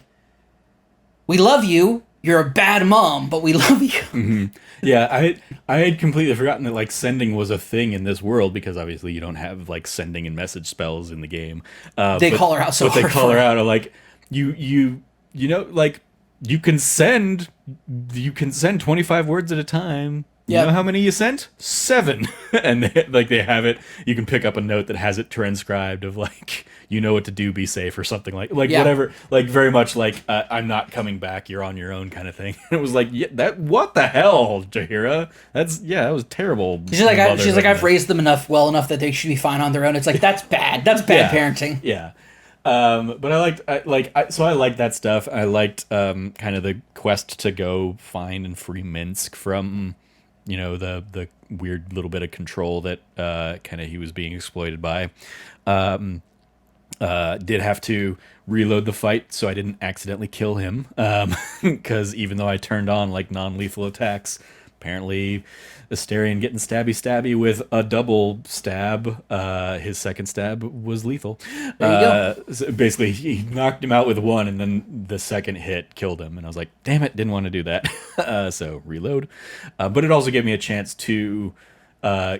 "We love you. You're a bad mom, but we love you." Yeah, I had completely forgotten that like sending was a thing in this world because obviously you don't have like sending and message spells in the game. They call her out so but they hard call for her it. out like like you can send 25 words at a time. You Yep. know how many you sent? 7. And they have it. You can pick up a note that has it transcribed of like, you know what to do, be safe, or something like Yeah. whatever, like very much like I'm not coming back. You're on your own kind of thing. It was like, yeah, that what the hell, Jahira? That was terrible. She's like, mother I've goodness. raised them well enough that they should be fine on their own. It's like that's bad. That's bad Yeah. parenting. Yeah. But I liked that stuff. I liked kind of the quest to go find and free Minsk from, the weird little bit of control that kind of he was being exploited by. Did have to reload the fight so I didn't accidentally kill him. Because even though I turned on like non-lethal attacks, apparently Asterion getting stabby with a double stab, his second stab was lethal. There you go. So basically, he knocked him out with one, and then the second hit killed him. And I was like, damn it, didn't want to do that. So reload. But it also gave me a chance to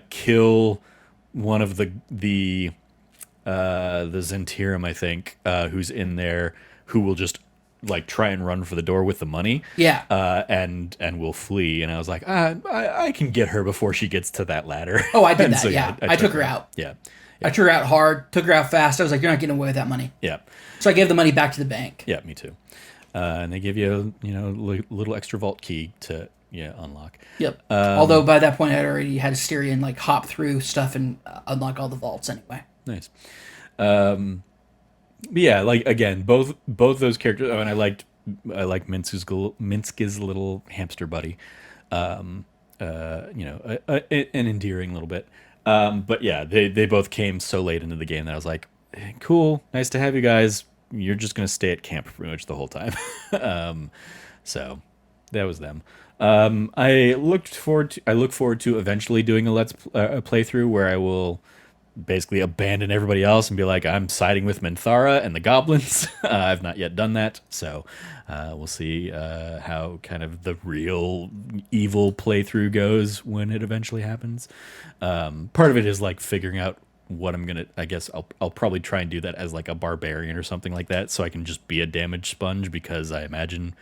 kill one of the Zentirum, I think, who's in there, who will just like try and run for the door with the money, Yeah. and will flee. And I was like, I can get her before she gets to that ladder. Oh, I did And that. so, Yeah, I took her out. Yeah, I took her out hard. Took her out fast. I was like, you're not getting away with that money. yeah, So I gave the money back to the bank. yeah. Me too. And they give you little extra vault key to unlock. Yep. Although by that point, I'd already had Asterion like hop through stuff and unlock all the vaults anyway. Nice. But yeah, like again, both those characters. Oh, and I like Minsk's little hamster buddy. An endearing little bit. But yeah, they both came so late into the game that I was like, cool, nice to have you guys. You're just gonna stay at camp pretty much the whole time. So that was them. I look forward to eventually doing a a playthrough where I will basically abandon everybody else and be like, I'm siding with Minthara and the goblins. I've not yet done that, so we'll see how kind of the real evil playthrough goes when it eventually happens. Part of it is like figuring out what I'm gonna. I guess I'll probably try and do that as like a barbarian or something like that, so I can just be a damage sponge because I imagine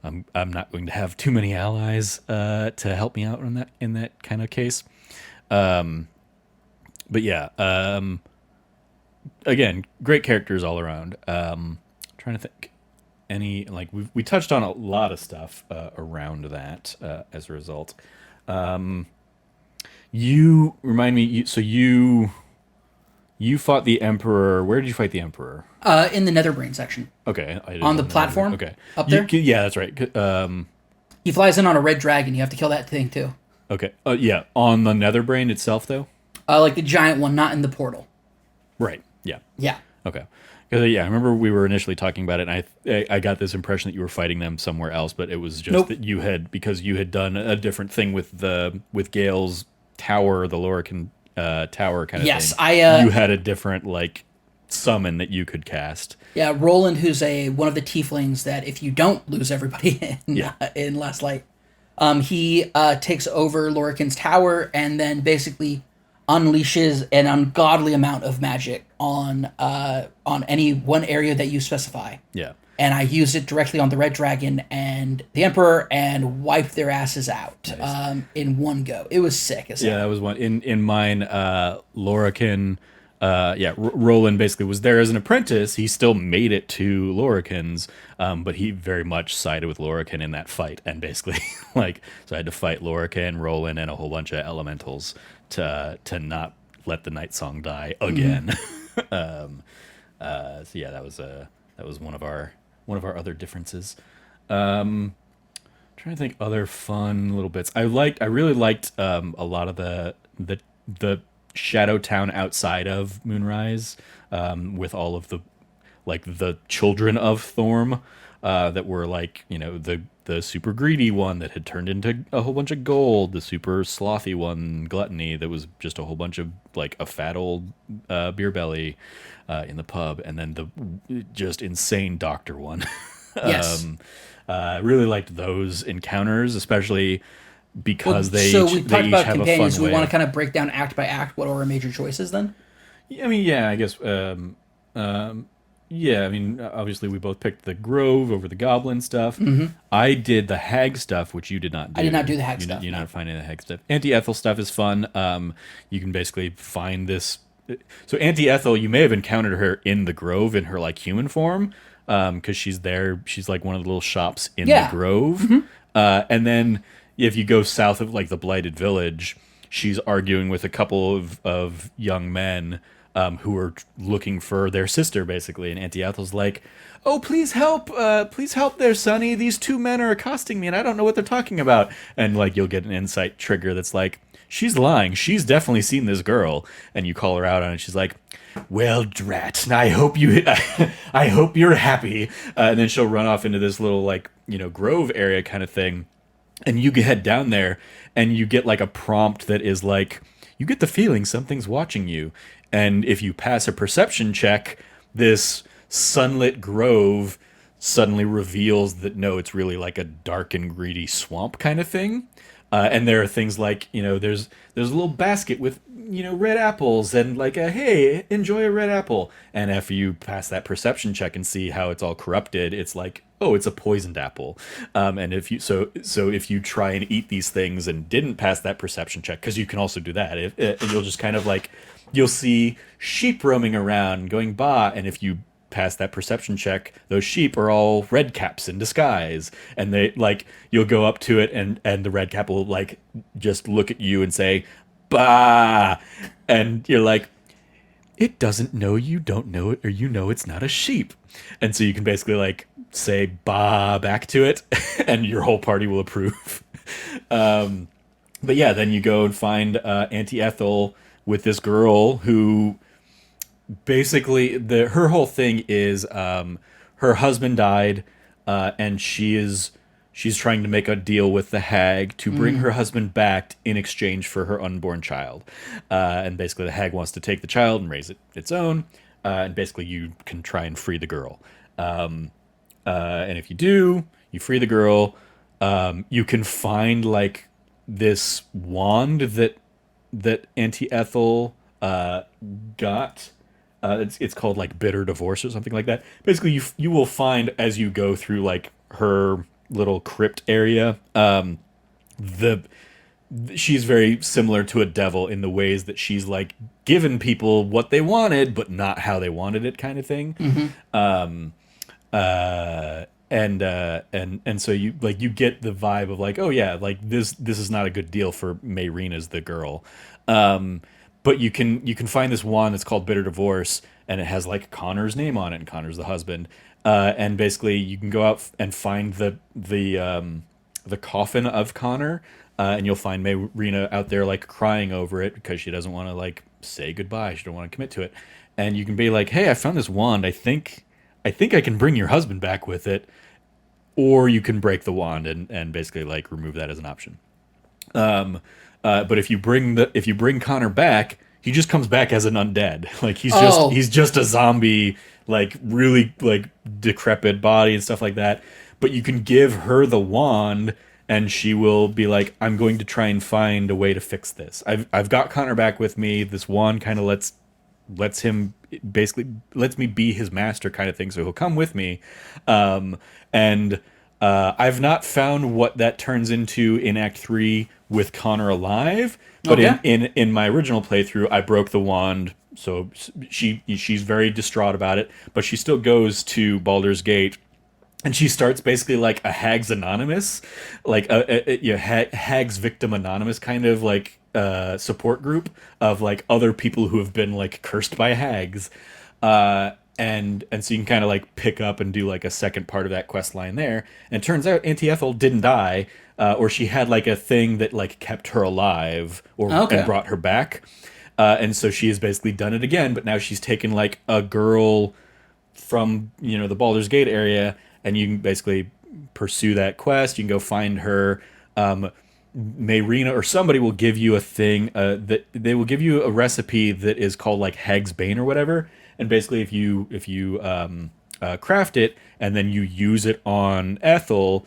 I'm not going to have too many allies to help me out in that kind of case. But yeah, again, great characters all around. Trying to think, any like we touched on a lot of stuff around that as a result. You remind me. So you fought the Emperor. Where did you fight the Emperor? In the Netherbrain section. Okay, I didn't On the know. platform? Okay, Up there? Yeah, that's right. He flies in on a red dragon. You have to kill that thing too. Okay. Yeah, on the Netherbrain itself, though. Like the giant one, not in the portal. Right. Yeah. Yeah. Okay. Yeah, I remember we were initially talking about it, and I got this impression that you were fighting them somewhere else, but it was just Nope. that you had, because you had done a different thing with Gale's tower, the Lorican tower kind of Yes, thing. I You had a different like summon that you could cast. yeah, Roland, who's a one of the tieflings that if you don't lose everybody Yeah, in Last Light, he takes over Lorican's tower and then basically unleashes an ungodly amount of magic on any one area that you specify. yeah. And I used it directly on the Red Dragon and the Emperor and wiped their asses out Nice. in one go. It was sick as Yeah, hell. that was one in mine. Lorican, Roland basically was there as an apprentice. He still made it to Lorican's, but he very much sided with Lorican in that fight, and basically like so I had to fight Lorican, Roland, and a whole bunch of elementals to not let the Night Song die again. So yeah, that was one of our other differences. Trying to think other fun little bits. I really liked a lot of the Shadow Town outside of Moonrise, with all of the children of Thorm, that were like, the super greedy one that had turned into a whole bunch of gold, the super slothy one, Gluttony, that was just a whole bunch of like a fat old beer belly in the pub, and then the just insane doctor one. Yes. I really liked those encounters, especially Well, because so we they talked each about have a fun companions. We way want of. to kind of break down act by act what are our major choices then? I mean, yeah, I guess. Yeah, I mean, obviously we both picked the Grove over the Goblin stuff. I did the Hag stuff, which you did not I did not do. do the hack stuff. You're No. not finding the Hag stuff. Anti-Ethel stuff is fun. You can basically find this. So Anti-Ethel, you may have encountered her in the Grove in her like human form, because she's there. She's like one of the little shops in the Yeah. Grove. And then if you go south of like the Blighted Village, she's arguing with a couple of young men, who are looking for their sister, basically. And Auntie Ethel's like, "Oh, please help there, Sonny. These two men are accosting me, and I don't know what they're talking about." And like you'll get an insight trigger that's like, "She's lying. She's definitely seen this girl." And you call her out on it. She's like, "Well, drat. I hope you, I hope you're happy." And then she'll run off into this little like grove area kind of thing, and you head down there, and you get like a prompt that is like, you get the feeling something's watching you, and if you pass a perception check, this sunlit grove suddenly reveals that no, it's really like a dark and greedy swamp kind of thing. And there are things like, there's a little basket with red apples, and like a, hey, enjoy a red apple. And after you pass that perception check and see how it's all corrupted, it's like, oh, it's a poisoned apple. And if you so if you try and eat these things and didn't pass that perception check, because you can also do that, and you'll just kind of like, you'll see sheep roaming around going bah, and if you pass that perception check, those sheep are all red caps in disguise, and they like, you'll go up to it, and the red cap will like just look at you and say bah, and you're like, it doesn't know you don't know it, or it's not a sheep. And so you can basically like say bah back to it, and your whole party will approve. But yeah, then you go and find Auntie Ethel with this girl who basically, her whole thing is, her husband died, and she's trying to make a deal with the hag to bring her husband back in exchange for her unborn child. And basically the hag wants to take the child and raise it its own, and basically you can try and free the girl. And if you do, you free the girl. You can find like this wand that Auntie Ethel got. It's called like bitter divorce or something like that. Basically, you will find as you go through like her little crypt area, the she's very similar to a devil in the ways that she's like given people what they wanted, but not how they wanted it, kind of thing. And so you get the vibe of like, oh yeah, like this is not a good deal for Mayrina's the girl. But you can find this wand that's called Bitter Divorce, and it has like Connor's name on it, and Connor's the husband. And basically you can go out and find the coffin of Connor, and you'll find Marina out there like crying over it because she doesn't want to like say goodbye. She don't want to commit to it, and you can be like, "Hey, I found this wand. I think I can bring your husband back with it." Or you can break the wand and basically like remove that as an option. But if you bring Connor back, he just comes back as an undead. Like Oh, he's just a zombie, like really like decrepit body and stuff like that. But you can give her the wand, and she will be like, "I'm going to try and find a way to fix this. I've got Connor back with me. This wand kind of lets him basically lets me be his master kind of thing, so he'll come with me." And I've not found what that turns into in Act 3 with Connor alive, but okay. in my original playthrough I broke the wand, so she's very distraught about it, but she still goes to Baldur's Gate, and she starts basically like a Hags Anonymous, like Hags Victim Anonymous kind of like support group of like other people who have been like cursed by hags, and so you can kind of like pick up and do like a second part of that quest line there. And it turns out Auntie Ethel didn't die, or she had like a thing that like kept her alive or and Okay. brought her back. And so she has basically done it again, but now she's taken like a girl from the Baldur's Gate area, and you can basically pursue that quest. You can go find her. Mayrina or somebody will give you a thing that they will give you a recipe that is called like Hag's Bane or whatever. And basically, if you craft it and then you use it on Ethel,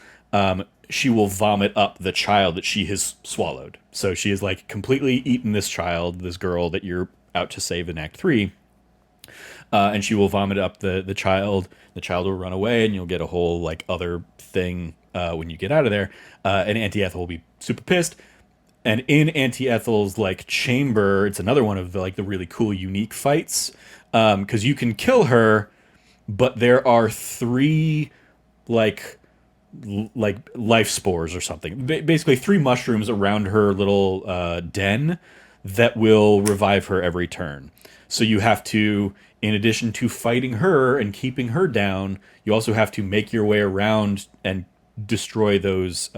she will vomit up the child that she has swallowed. So she has like completely eaten this child, this girl that you're out to save in Act 3, and she will vomit up the child. The child will run away, and you'll get a whole like other thing when you get out of there. And Auntie Ethel will be super pissed. And in Auntie Ethel's like chamber, it's another one of the like the really cool unique fights, because you can kill her, but there are three like like life spores or something. Basically, three mushrooms around her little den that will revive her every turn. So you have to, in addition to fighting her and keeping her down, you also have to make your way around and destroy those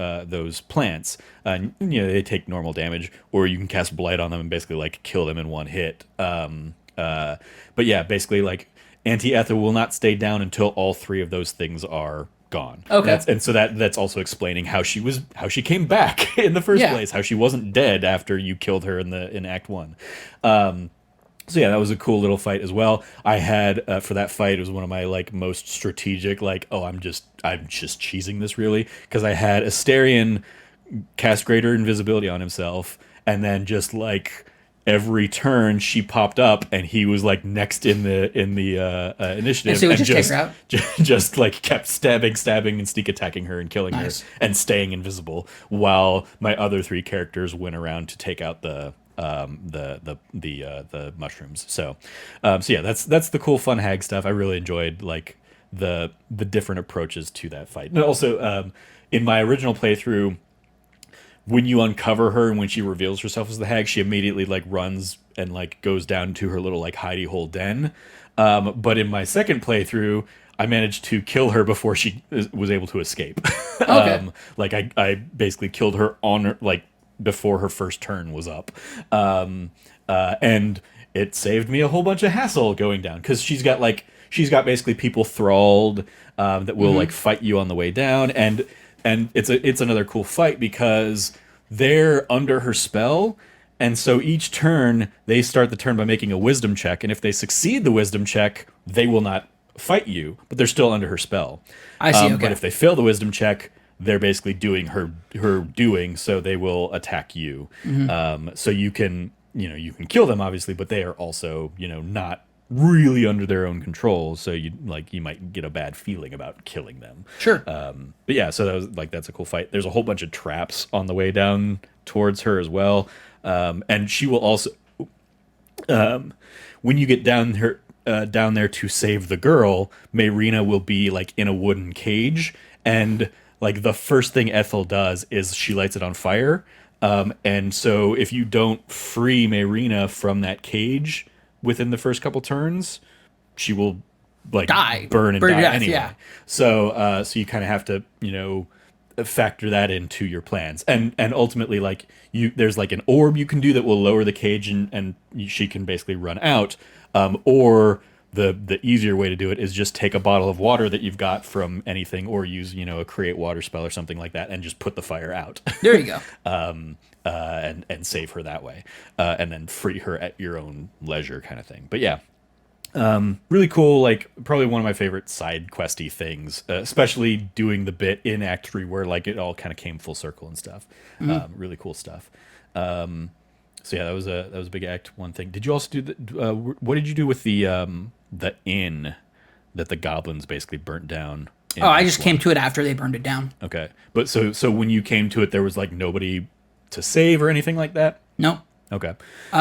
plants. They take normal damage, or you can cast blight on them and basically like kill them in one hit. But yeah, basically like Auntie Ethel will not stay down until all three of those things are gone. Okay. So that's also explaining how she came back in the first Yeah. place, how she wasn't dead after you killed her in Act 1. So yeah, that was a cool little fight as well. I had for that fight, it was one of my like most strategic, like, oh, I'm just cheesing this really, because I had Asterion cast greater invisibility on himself, and then just like every turn she popped up and he was like next in the And initiative, so we and just take her out. just like kept stabbing and sneak attacking her and killing her Nice. and staying invisible, while my other three characters went around to take out the mushrooms. So yeah, that's the cool fun hag stuff. I really enjoyed like the different approaches to that fight. And also, in my original playthrough, when you uncover her and when she reveals herself as the hag, she immediately like runs and like goes down to her little like hidey hole den. But in my second playthrough, I managed to kill her before she was able to escape. Okay. Like I basically killed her on her, like before her first turn was up, and it saved me a whole bunch of hassle going down, because she's got basically people thralled, that will like fight you on the way down, and it's another cool fight because they're under her spell. And so each turn, they start the turn by making a wisdom check, and if they succeed the wisdom check, they will not fight you, but they're still under her spell. I see. But Okay. if they fail the wisdom check, they're basically doing her doing, so they will attack you. So you can kill them obviously, but they are also not really under their own control. So you might get a bad feeling about killing them. Sure. But yeah, so that's a cool fight. There's a whole bunch of traps on the way down towards her as well, and she will also, when you get down there to save the girl, Mayrina will be like in a wooden cage, and like the first thing Ethel does is she lights it on fire. And so if you don't free Mayrina from that cage within the first couple turns, she will like Die. burn and Burn to die death, anyway. yeah. So you kind of have to factor that into your plans, and ultimately, like, there's like an orb you can do that will lower the cage, and she can basically run out, or the easier way to do it is just take a bottle of water that you've got from anything, or use, a create water spell or something like that, and just put the fire out. There you go. And save her that way, and then free her at your own leisure, kind of thing. But yeah, really cool. Like, probably one of my favorite side questy things, especially doing the bit in Act 3 where like it all kind of came full circle and stuff. Really cool stuff. So yeah, that was a big Act 1 thing. Did you also do what did you do with the inn that the goblins basically burnt down? Oh, I just came to it after they burned it down. Okay, but so when you came to it, there was like nobody to save or anything like that? No. Okay.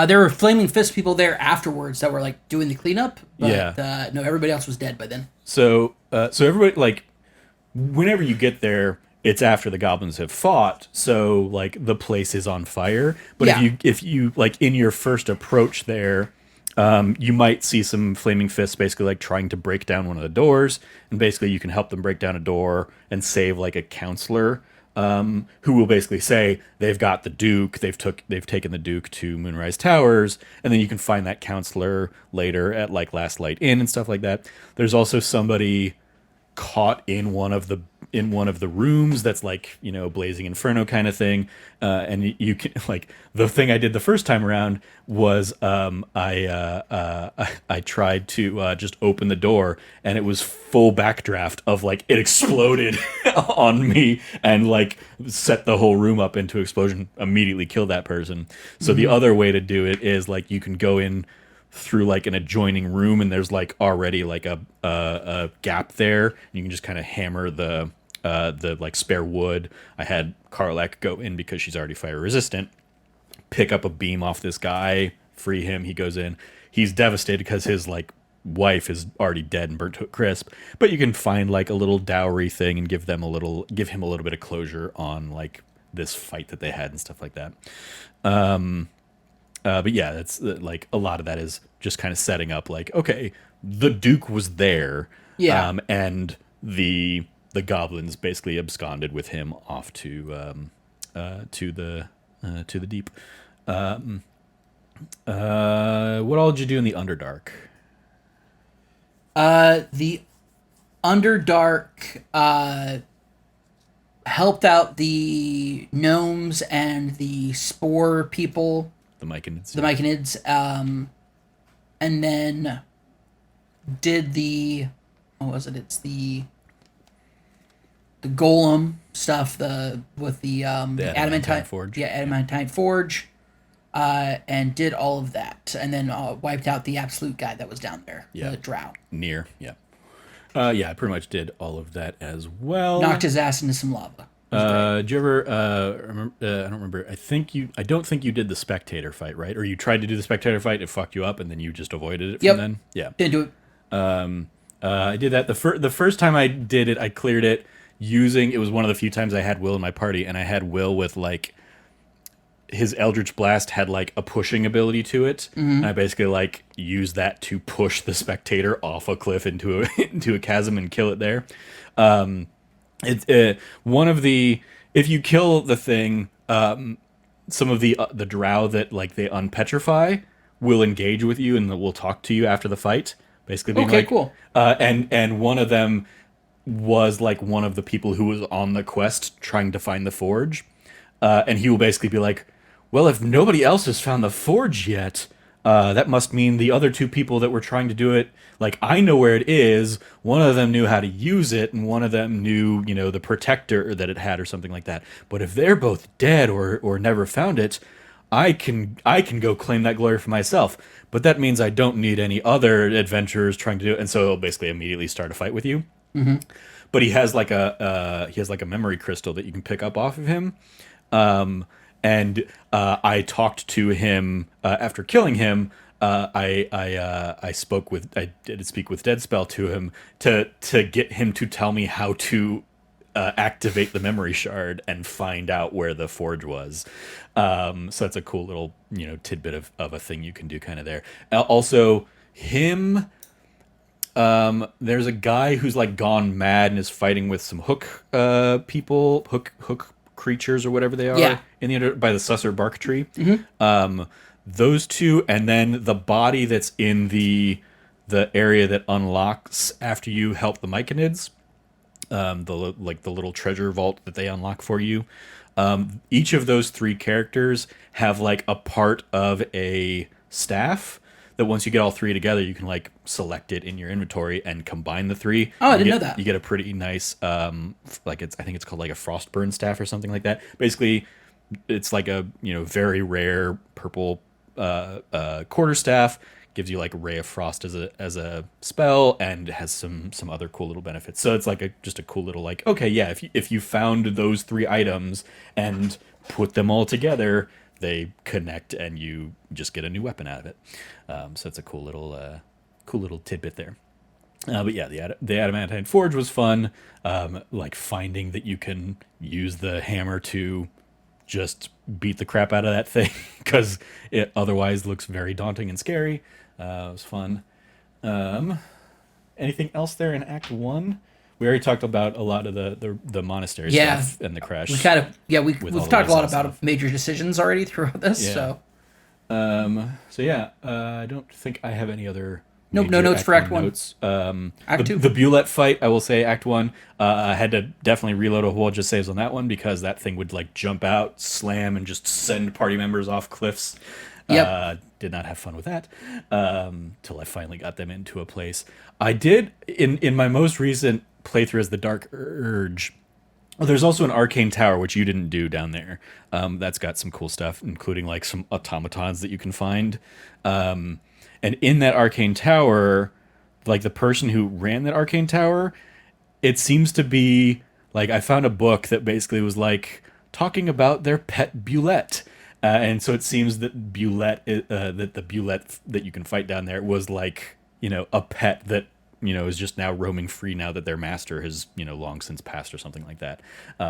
There were Flaming Fist people there afterwards that were like doing the cleanup. But, Yeah. no, everybody else was dead by then. So everybody, like, whenever you get there, it's after the goblins have fought, so like the place is on fire. But Yeah. if you like in your first approach there, you might see some flaming fists basically like trying to break down one of the doors, and basically you can help them break down a door and save like a counselor, who will basically say they've got the Duke, they've taken the Duke to Moonrise Towers, and then you can find that counselor later at like Last Light Inn and stuff like that. There's also somebody caught in one of the rooms that's like, blazing inferno kind of thing, and you can, like, the thing I did the first time around was I tried to just open the door, and it was full backdraft of like it exploded on me and like set the whole room up into explosion, immediately killed that person. So the other way to do it is like you can go in through like an adjoining room, and there's like already like a gap there. You can just kind of hammer the like spare wood. I had Karlak go in because she's already fire resistant, pick up a beam off this guy, free him. He goes in. He's devastated because his like wife is already dead and burnt to a crisp. But you can find like a little dowry thing and give him a little bit of closure on like this fight that they had and stuff like that. But yeah, that's like a lot of that is just kind of setting up like, okay, the Duke was there, Yeah. and the goblins basically absconded with him off to the deep. What all did you do in the Underdark? The Underdark helped out the gnomes and the spore people, The Myconids. the Myconids, and then did the, what was it? It's the golem stuff, with the adamantine Forge. Yeah, adamantine forge, and did all of that, and then wiped out the absolute guy that was down there, Yeah. the drow. Near, yeah. Yeah, I pretty much did all of that as well. Knocked his ass into some lava. Did you ever remember? I don't remember. I don't think you did the spectator fight, right? Or you tried to do the spectator fight, it fucked you up, and then you just avoided it from then. Yeah, Didn't do it. I did that the first time I did it. I cleared it using. It was one of the few times I had Will in my party, and I had Will with like his Eldritch Blast had like a pushing ability to it, and I basically like used that to push the spectator off a cliff into a chasm and kill it there. It's one of the, if you kill the thing, some of the drow that like they unpetrify will engage with you and will talk to you after the fight, basically being Okay, like, cool. And one of them was like one of the people who was on the quest trying to find the forge, and he will basically be like, well, if nobody else has found the forge yet, that must mean the other two people that were trying to do it, like, I know where it is. One of them knew how to use it, and one of them knew, the protector that it had or something like that. But if they're both dead or never found it, I can go claim that glory for myself. But that means I don't need any other adventurers trying to do it, and so he'll basically immediately start a fight with you. Mm-hmm. But he has like a memory crystal that you can pick up off of him. And I talked to him after killing him. I did speak with Deadspell to him to get him to tell me how to activate the memory shard and find out where the forge was. So that's a cool little tidbit of a thing you can do kind of there. Also, him. There's a guy who's like gone mad and is fighting with some hook people, hook creatures or whatever they Yeah. are in the by the Susser bark tree. Mm-hmm. Those two, and then the body that's in the area that unlocks after you help the Myconids, the little treasure vault that they unlock for you. Each of those three characters have like a part of a staff that once you get all three together, you can like select it in your inventory and combine the three. Oh, I You didn't know get- that. You get a pretty nice, I think it's called like a frostburn staff or something like that. Basically, it's like a very rare purple quarterstaff. Gives you like Ray of Frost as a spell, and has some other cool little benefits. So it's like just a cool little like, okay, yeah, if you found those three items and put them all together, they connect and you just get a new weapon out of it. So it's a cool little tidbit there. But yeah, the Adamantine Forge was fun. Like finding that you can use the hammer to just beat the crap out of that thing because it otherwise looks very daunting and scary. It was fun. Anything else there in Act 1? We already talked about a lot of the monastery Yeah. stuff and the crash. We kind of With all we've the talked a lot resistance about stuff. major decisions already throughout this. Yeah. So So yeah, I don't think I have any other. Nope, no major notes for Act 1. Notes. Act 2. The Bulette fight, I will say, Act 1. I had to definitely reload a whole bunch of saves on that one because that thing would like jump out, slam, and just send party members off cliffs. Yep. Did not have fun with that till I finally got them into a place. I did in my most recent playthrough as the Dark Urge. Well, there's also an arcane tower, which you didn't do down there. That's got some cool stuff, including like some automatons that you can find. And in that arcane tower, like the person who ran that arcane tower, it seems to be like I found a book that basically was like talking about their pet Bulette. And so it seems that that the Bulette that you can fight down there was like, a pet that, is just now roaming free now that their master has, long since passed or something like that.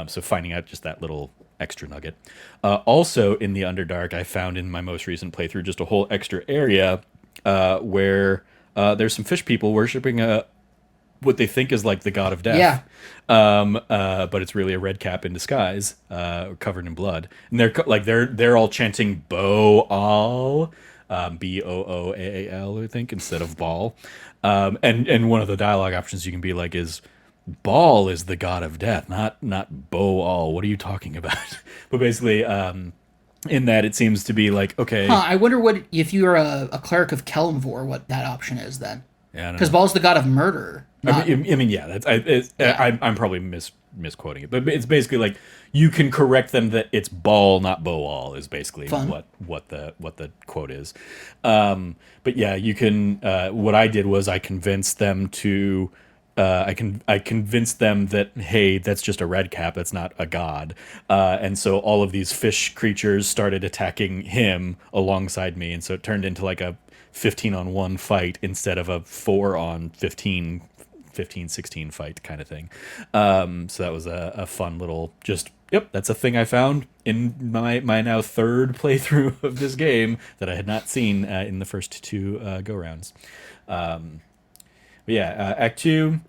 So finding out just that little extra nugget. Also in the Underdark, I found in my most recent playthrough just a whole extra area where there's some fish people worshiping what they think is like the god of death. Yeah. But it's really a red cap in disguise, covered in blood, and they're all chanting Bo-al, Booaal, I think, instead of Baal. And one of the dialogue options you can be like is Baal is the god of death, not Bo-al. What are you talking about? But basically, in that it seems to be like, okay, I wonder what if you're a cleric of Kelemvor, what that option is then. yeah, I don't know. Because Baal's the god of murder. Not, I mean, yeah, I'm probably misquoting it, but it's basically like you can correct them that it's Baal, not Boal, is basically Fun. what the quote is. But yeah, you can. What I did was I convinced them to. I convinced them that, hey, that's just a red cap, that's not a god, and so all of these fish creatures started attacking him alongside me, and so it turned into like a 15-on-1 fight instead of a 4-on-15, 16 fight kind of thing. So that was a fun little that's a thing I found in my now third playthrough of this game that I had not seen in the first two go rounds. But yeah, Act 2,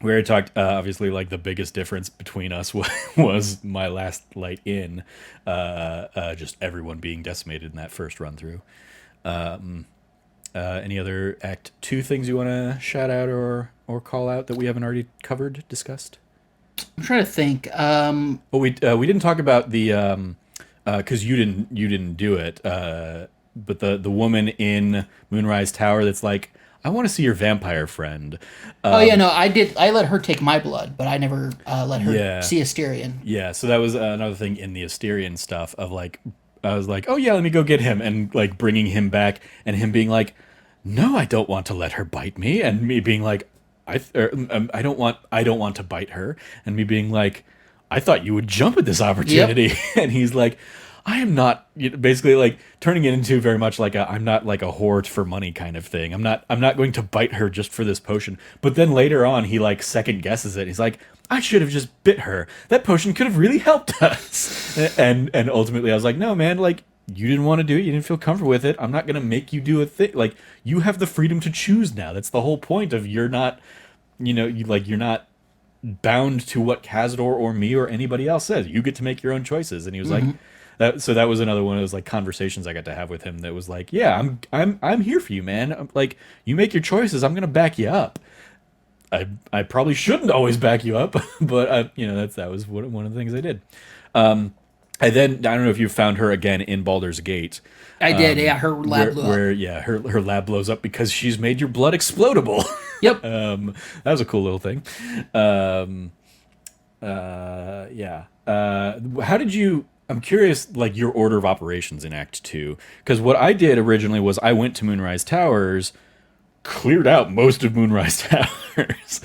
we already talked, obviously, like, the biggest difference between us was my last light in, just everyone being decimated in that first run-through. Any other Act 2 things you want to shout out or call out that we haven't already covered, discussed? I'm trying to think. Well, we didn't talk about the, because you didn't do it, but the woman in Moonrise Tower that's like, I want to see your vampire friend. Oh yeah, no, I did. I let her take my blood, but I never let her Yeah. see Asterion. Yeah, so that was another thing in the Asterion stuff of like, I was like, oh yeah, let me go get him, and like bringing him back, and him being like, no, I don't want to let her bite me, and me being like, I don't want to bite her, and me being like, I thought you would jump at this opportunity, and he's like, I am not, basically like turning it into very much like I'm not like a whore for money kind of thing. I'm not going to bite her just for this potion. But then later on, he like second guesses it. He's like, I should have just bit her. That potion could have really helped us. And ultimately I was like, no, man, like you didn't want to do it. You didn't feel comfortable with it. I'm not going to make you do a thing. Like, you have the freedom to choose now. That's the whole point of you're not, you're not bound to what Cazador or me or anybody else says. You get to make your own choices. And he was like, that was another one of those like conversations I got to have with him that was like, yeah, I'm here for you, man. I'm like, you make your choices. I'm going to back you up. I probably shouldn't always back you up, but that was one of the things I did. And then I don't know if you found her again in Baldur's Gate. I did, yeah. Her lab blew up. Her lab blows up because she's made your blood explodable. Yep. That was a cool little thing. How did you? I'm curious, like your order of operations in Act 2, because what I did originally was I went to Moonrise Towers, cleared out most of Moonrise Towers,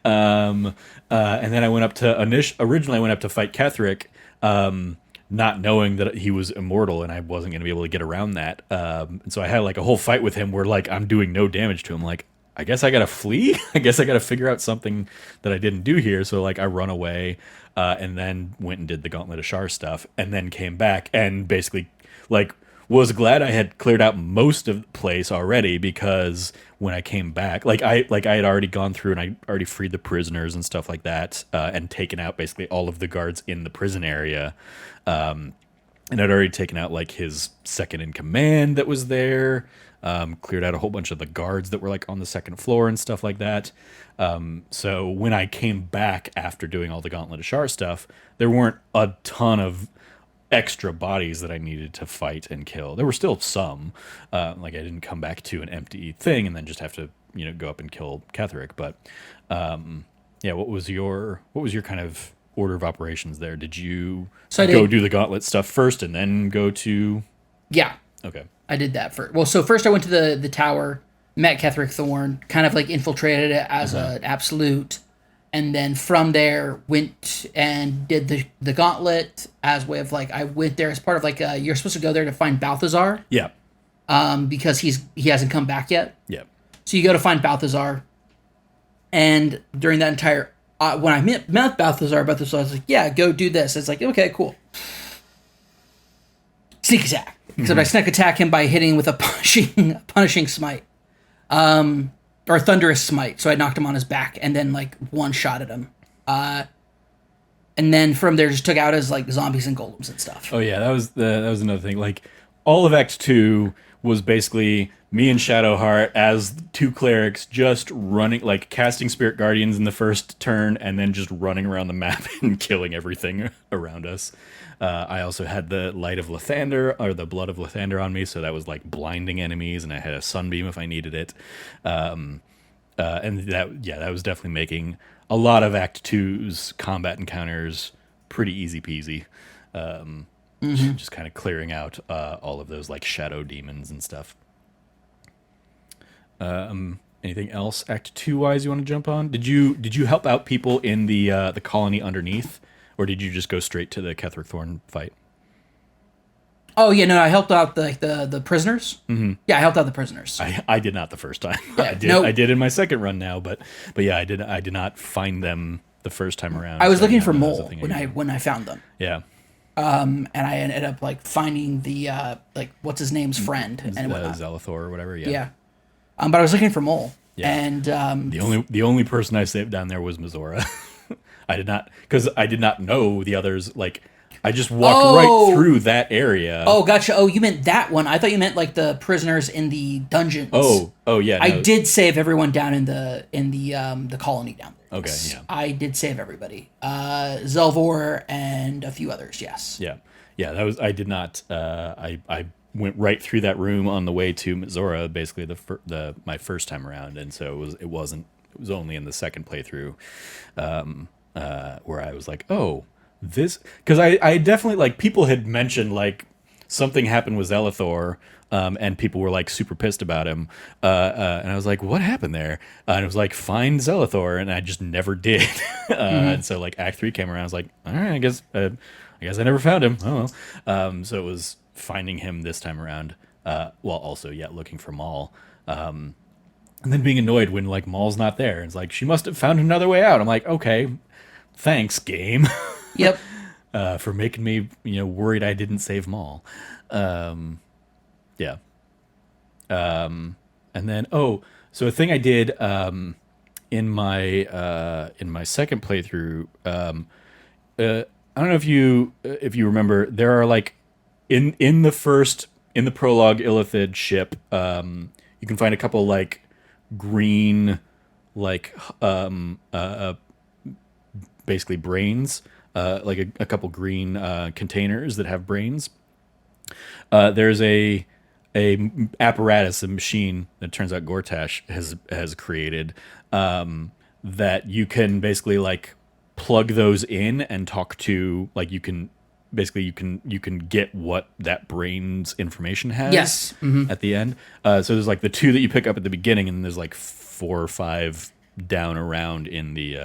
and then I went up to originally I went up to fight Ketheric, not knowing that he was immortal and I wasn't going to be able to get around that. And so I had like a whole fight with him where like I'm doing no damage to him. Like, I guess I gotta flee. I guess I gotta figure out something that I didn't do here. So like I run away, and then went and did the Gauntlet of Shar stuff, and then came back and basically like was glad I had cleared out most of the place already, because when I came back, like I had already gone through and I already freed the prisoners and stuff like that, and taken out basically all of the guards in the prison area. And I'd already taken out like his second in command that was there. Cleared out a whole bunch of the guards that were like on the second floor and stuff like that. So when I came back after doing all the Gauntlet of Shar stuff, there weren't a ton of extra bodies that I needed to fight and kill. There were still some. Like I didn't come back to an empty thing and then just have to go up and kill Ketheric. But what was your kind of order of operations there? Did you do the Gauntlet stuff first and then go to? Yeah. Okay. I did that first. Well, so first I went to the tower, met Ketheric Thorn, kind of like infiltrated it as an absolute, and then from there went and did the gauntlet as way of like I went there as part of like you're supposed to go there to find Balthazar. Yeah. Because he hasn't come back yet. Yeah. So you go to find Balthazar, and during that entire when I met Balthazar, I was like, yeah, go do this. It's like, okay, cool. Sneak attack. Except I sneak attack him by hitting with a punishing smite. Or thunderous smite. So I knocked him on his back and then like one shot at him. And then from there just took out his like zombies and golems and stuff. Oh yeah, that was another thing. Like all of Act 2 was basically me and Shadowheart as two clerics just running, like casting Spirit Guardians in the first turn and then just running around the map and killing everything around us. I also had the Light of Lathander, or the Blood of Lathander on me, so that was like blinding enemies, and I had a Sunbeam if I needed it. And that was definitely making a lot of Act 2's combat encounters pretty easy peasy. Just kind of clearing out all of those like shadow demons and stuff. Anything else Act 2 wise you want to jump on? Did you help out people in the colony underneath? Or did you just go straight to the Ketheric Thorn fight? Oh yeah, no, I helped out the prisoners. Mm-hmm. Yeah, I helped out the prisoners. I did not the first time. Yeah, I did in my second run now, but yeah, I did not find them the first time around. I was looking for Mole when I found them. Yeah. And I ended up like finding the like what's his name's friend and Zelithor or whatever. Yeah. Yeah. But I was looking for Mole. Yeah. And the only person I saved down there was Mizora. I did not know the others. Like, I just walked right through that area. Oh, gotcha. Oh, you meant that one. I thought you meant like the prisoners in the dungeons. Oh, yeah. No. I did save everyone down in the colony down there. Okay, yes. yeah. I did save everybody. Zelvor and a few others. Yes. Yeah. That was. I did not. I went right through that room on the way to Mizora, basically my first time around, and so it was only in the second playthrough. Where I was like, oh, this, because I definitely, like, people had mentioned like something happened with Zelithor, and people were like super pissed about him, and I was like, what happened there? And it was like, find Zelithor, and I just never did. And so like Act 3 came around, I was like, all right, I guess I never found him. Oh well. So it was finding him this time around, while also looking for Maul. And then being annoyed when like Maul's not there. It's like, she must have found another way out. I'm like, okay, thanks, game. Yep. for making me, worried I didn't save Maul. Yeah. And then, so a thing I did in my second playthrough. I don't know if you remember. There are like in the first in the prologue Illithid ship. You can find a couple like green, like basically brains. Like a couple green containers that have brains. There's a apparatus, a machine that turns out Gortash has created, that you can basically like plug those in and talk to, like you can basically you can get what that brain's information has. Yes. Hmm. At the end. So there's like the two that you pick up at the beginning, and there's like four or five down around in the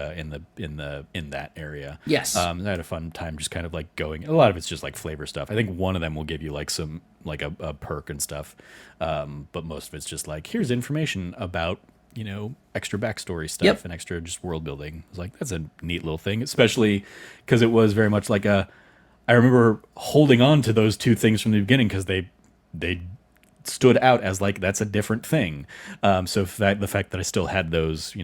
in that area. Yes. I had a fun time just kind of like going. A lot of it's just like flavor stuff. I think one of them will give you like some like a perk and stuff, but most of it's just like here's information about extra backstory stuff. Yep. And extra just world building. It's like that's a neat little thing, especially because it was very much like a. I remember holding on to those two things from the beginning because they stood out as like that's a different thing. So the fact that I still had those,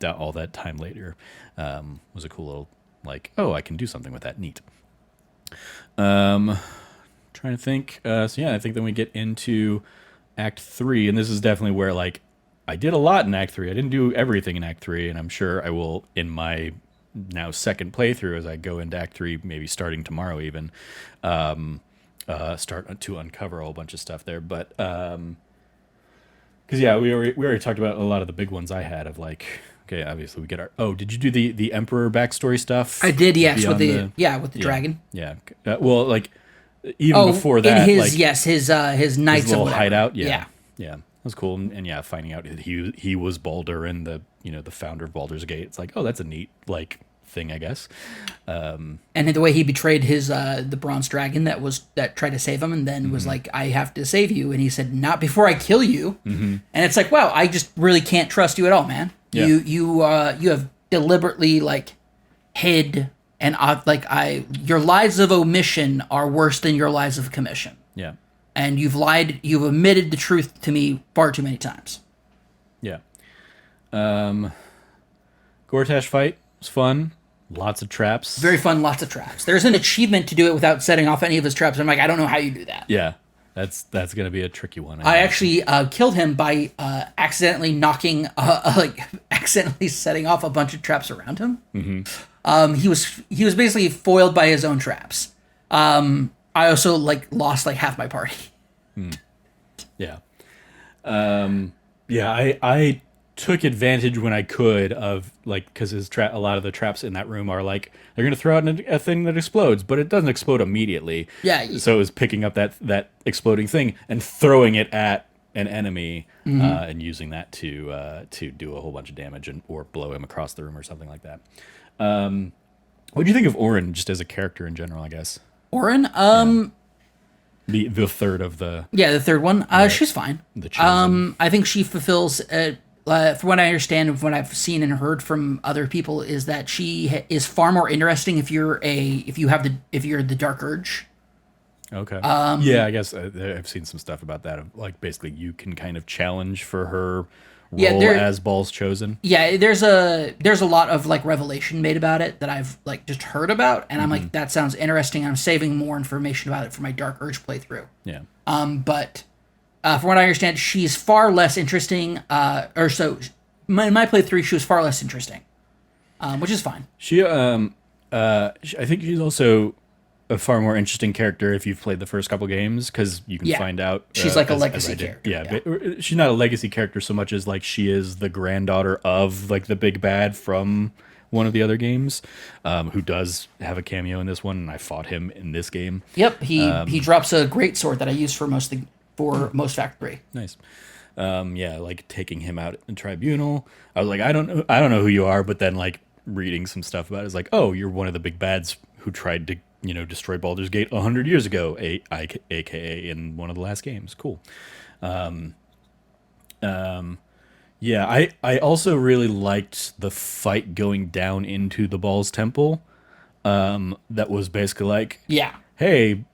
all that time later, was a cool little like, oh, I can do something with that. Neat. Trying to think. So yeah, I think then we get into Act 3, and this is definitely where like I did a lot in Act 3. I didn't do everything in Act 3, and I'm sure I will in my now second playthrough as I go into Act 3, maybe starting tomorrow even. Start to uncover a whole bunch of stuff there, but because yeah, we already talked about a lot of the big ones I had of like, okay, obviously we get our. Oh, did you do the Emperor backstory stuff? I did, yes, with Beyond with the dragon. Yeah, well, like even before that, in his like his knights his little of whatever. hideout. Yeah. Yeah, that was cool, and yeah, finding out that he was Baldur and the the founder of Baldur's Gate. It's like, oh, that's a neat like thing, I guess. And the way he betrayed his the bronze dragon that tried to save him, and then was like, I have to save you, and he said, not before I kill you. And it's like, wow, I just really can't trust you at all, man. Yeah. You have deliberately like hid, and your lies of omission are worse than your lies of commission. Yeah. And you've omitted the truth to me far too many times. Yeah. Gortash fight was fun. Lots of traps. Very fun, lots of traps. There's an achievement to do it without setting off any of his traps. I'm like, I don't know how you do that. Yeah. That's going to be a tricky one. I actually killed him by accidentally accidentally setting off a bunch of traps around him. Mm-hmm. He was basically foiled by his own traps. I also lost half my party. Yeah. Yeah, I took advantage when I could of because a lot of the traps in that room are like they're gonna throw out a thing that explodes, but it doesn't explode immediately. Yeah. So it was picking up that exploding thing and throwing it at an enemy, and using that to do a whole bunch of damage or blow him across the room or something like that. What do you think of Orin just as a character in general? I guess Orin, the third of the the third one. She's fine. the chosen. I think she fulfills. From what I understand of what I've seen and heard from other people, is that she is far more interesting if you're the Dark Urge. Okay. Yeah, I guess I've seen some stuff about that. Of basically, you can kind of challenge for her role as Ball's chosen. Yeah, there's a lot of revelation made about it that I've just heard about, and I'm like, that sounds interesting. I'm saving more information about it for my Dark Urge playthrough. Yeah. But from what I understand, she's far less interesting. In my playthrough, she was far less interesting, which is fine. She, I think she's also a far more interesting character if you've played the first couple games, because you can find out she's a legacy character. Yeah, but she's not a legacy character so much as she is the granddaughter of the big bad from one of the other games, who does have a cameo in this one, and I fought him in this game. Yep, he drops a great sword that I used for most Fact 3. Nice. Yeah, taking him out in tribunal. I was like, I don't know who you are, but then reading some stuff about it is oh, you're one of the big bads who tried to destroy Baldur's Gate 100 years ago, aka in one of the last games. Cool. Yeah, I also really liked the fight going down into the Ball's Temple. that was basically like, Yeah. hey,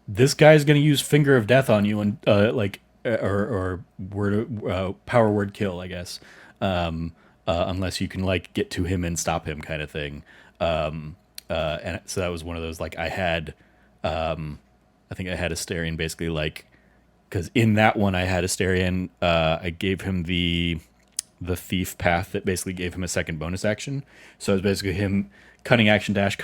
this guy's gonna use Finger of Death on you, and or word power word kill, I guess, unless you can like get to him and stop him, kind of thing. And so that was one of those like I think I had Asterion basically like, because in that one I had Asterion, I gave him the thief path that basically gave him a second bonus action. So it was basically him cutting action dash,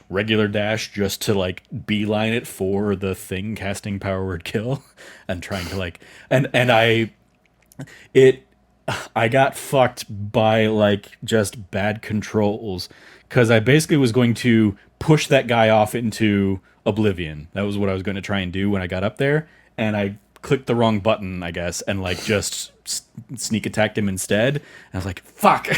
regular dash, just to like beeline it for the thing casting power word kill, and trying to like, and it I got fucked by like just bad controls, because I basically was going to push that guy off into oblivion. That was what I was going to try and do when I got up there, and I clicked the wrong button, I guess, and like just sneak attacked him instead. And I was like, fuck,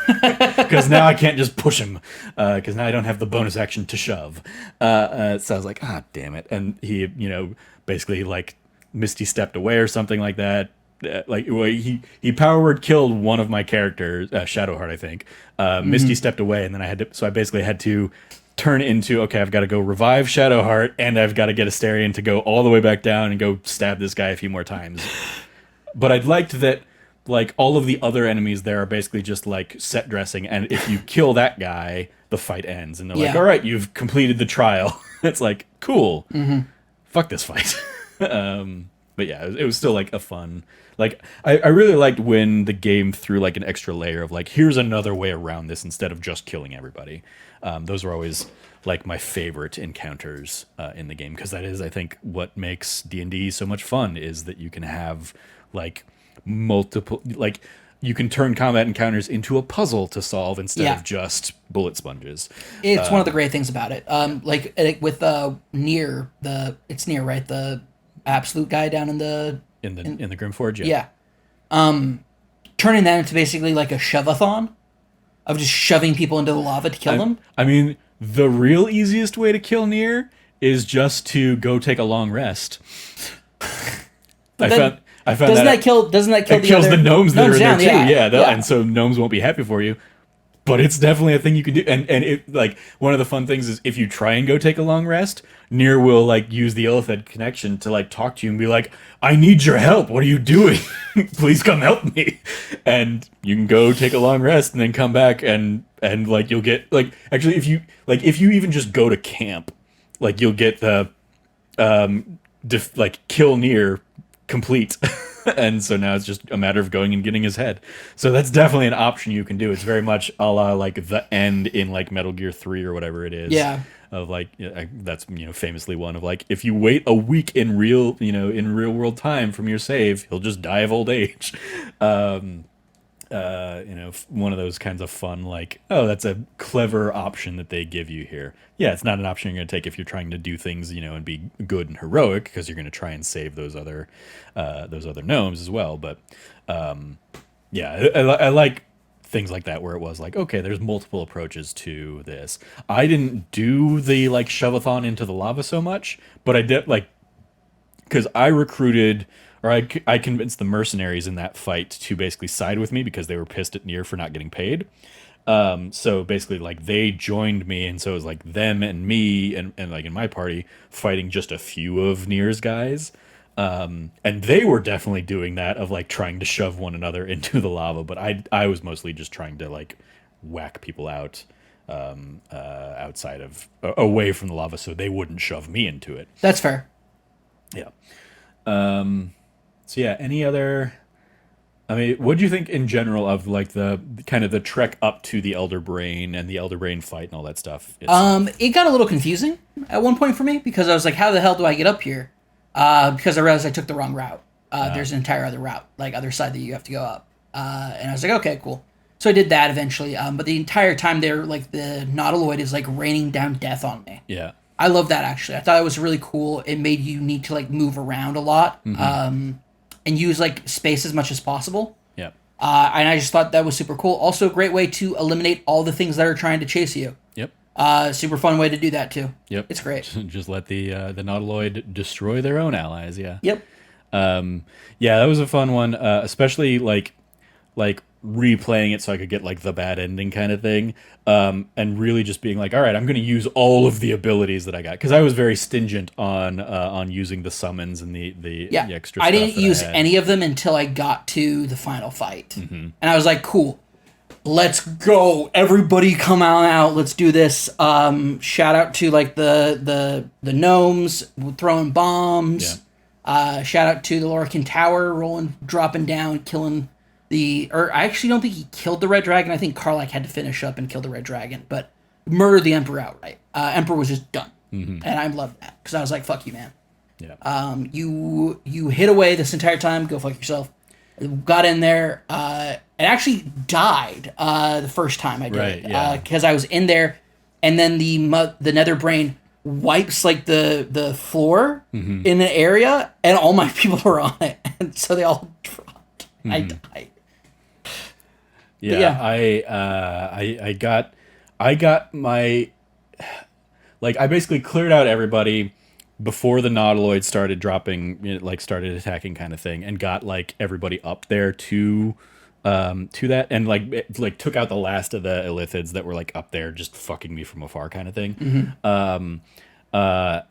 because now I can't just push him, because now I don't have the bonus action to shove. So I was like, ah, damn it. And he, basically like Misty stepped away or something like that. Like well, he power word killed one of my characters, Shadowheart, I think. Misty stepped away, and then I basically had to turn into, okay, I've got to go revive Shadowheart, and I've got to get Asterion to go all the way back down and go stab this guy a few more times. But I'd liked that, like, all of the other enemies there are basically just like set dressing, and if you kill that guy, the fight ends, and they're like, all right, you've completed the trial. It's like, cool. Fuck this fight. But yeah, it was still like a fun. Like I really liked when the game threw like an extra layer of like, here's another way around this instead of just killing everybody. Those were always like my favorite encounters in the game, because that is, I think, what makes D&D so much fun, is that you can have like multiple, like you can turn combat encounters into a puzzle to solve instead of just bullet sponges. It's one of the great things about it. Like with Nier, it's Nier, right? The absolute guy down in the Grimforge, yeah. Turning that into basically like a shove-a-thon of just shoving people into the lava to kill them. I mean, the real easiest way to kill Nier is just to go take a long rest. I found doesn't that kill it kills the gnomes that are in there too. And so gnomes won't be happy for you. But it's definitely a thing you can do, and it, like, one of the fun things is if you try and go take a long rest, Nier will like use the Illithid connection to like talk to you and be like, "I need your help. What are you doing? Please come help me." And you can go take a long rest and then come back, and like you'll get like, actually, if you even just go to camp, like you'll get the kill Nier complete. And so now it's just a matter of going and getting his head. So that's definitely an option you can do. It's very much a la like the end in like Metal Gear 3 or whatever it is. Yeah. Of like, that's, famously one of like, if you wait a week in real world time from your save, he'll just die of old age. One of those kinds of fun, like, oh, that's a clever option that they give you here. Yeah, it's not an option you're going to take if you're trying to do things, and be good and heroic, because you're going to try and save those other gnomes as well. But yeah, I like things like that, where it was like, okay, there's multiple approaches to this. I didn't do the like shove-a-thon into the lava so much, but I did, like, because I recruited, or I convinced the mercenaries in that fight to basically side with me because they were pissed at Nier for not getting paid. So basically, like, they joined me, and so it was like them and me and like in my party fighting just a few of Nier's guys. And they were definitely doing that, of like trying to shove one another into the lava, but I was mostly just trying to like whack people out outside of, away from the lava, so they wouldn't shove me into it. That's fair. Yeah. So yeah, any other, I mean, what do you think in general of like the kind of the trek up to the Elder Brain and the Elder Brain fight and all that stuff? It got a little confusing at one point for me, because I was like, how the hell do I get up here? Because I realized I took the wrong route. There's an entire other route, like other side that you have to go up. And I was like, okay, cool. So I did that eventually. But the entire time there, like, the Nautiloid is like raining down death on me. Yeah. I love that, actually. I thought it was really cool. It made you need to like move around a lot. And use like space as much as possible. Yeah. And I just thought that was super cool. Also, a great way to eliminate all the things that are trying to chase you. Yep. Super fun way to do that too. Yep. It's great. Just let the Nautiloid destroy their own allies. Yeah. Yep. Yeah, that was a fun one. Especially like replaying it so I could get like the bad ending kind of thing, and really just being like, all right, I'm going to use all of the abilities that I got, because I was very stingent on using the summons and Yeah, the extra I stuff didn't that I use had. any of them until I got to the final fight, and I was like, cool. Let's go. Everybody come on out. Let's do this. Shout out to like the gnomes throwing Yeah. bombs. Shout out to the Lorcan Tower rolling, dropping down, killing or I actually don't think he killed the Red Dragon. I think Karlach had to finish up and kill the Red Dragon, but murdered the Emperor outright. Emperor was just done. And I loved that because I was like, fuck you, man. Yeah. You hid away this entire time. Go fuck yourself. Got in there. And actually died the first time I did Right, it yeah. because I was in there, and then the Nether Brain wipes like the floor in an area, and all my people were on it, and so they all dropped. I died. Yeah, yeah. I got my, like, I basically cleared out everybody before the nautiloid started dropping, like started attacking kind of thing, and got like everybody up there to that, and like took out the last of the illithids that were like up there just fucking me from afar kind of thing. Uh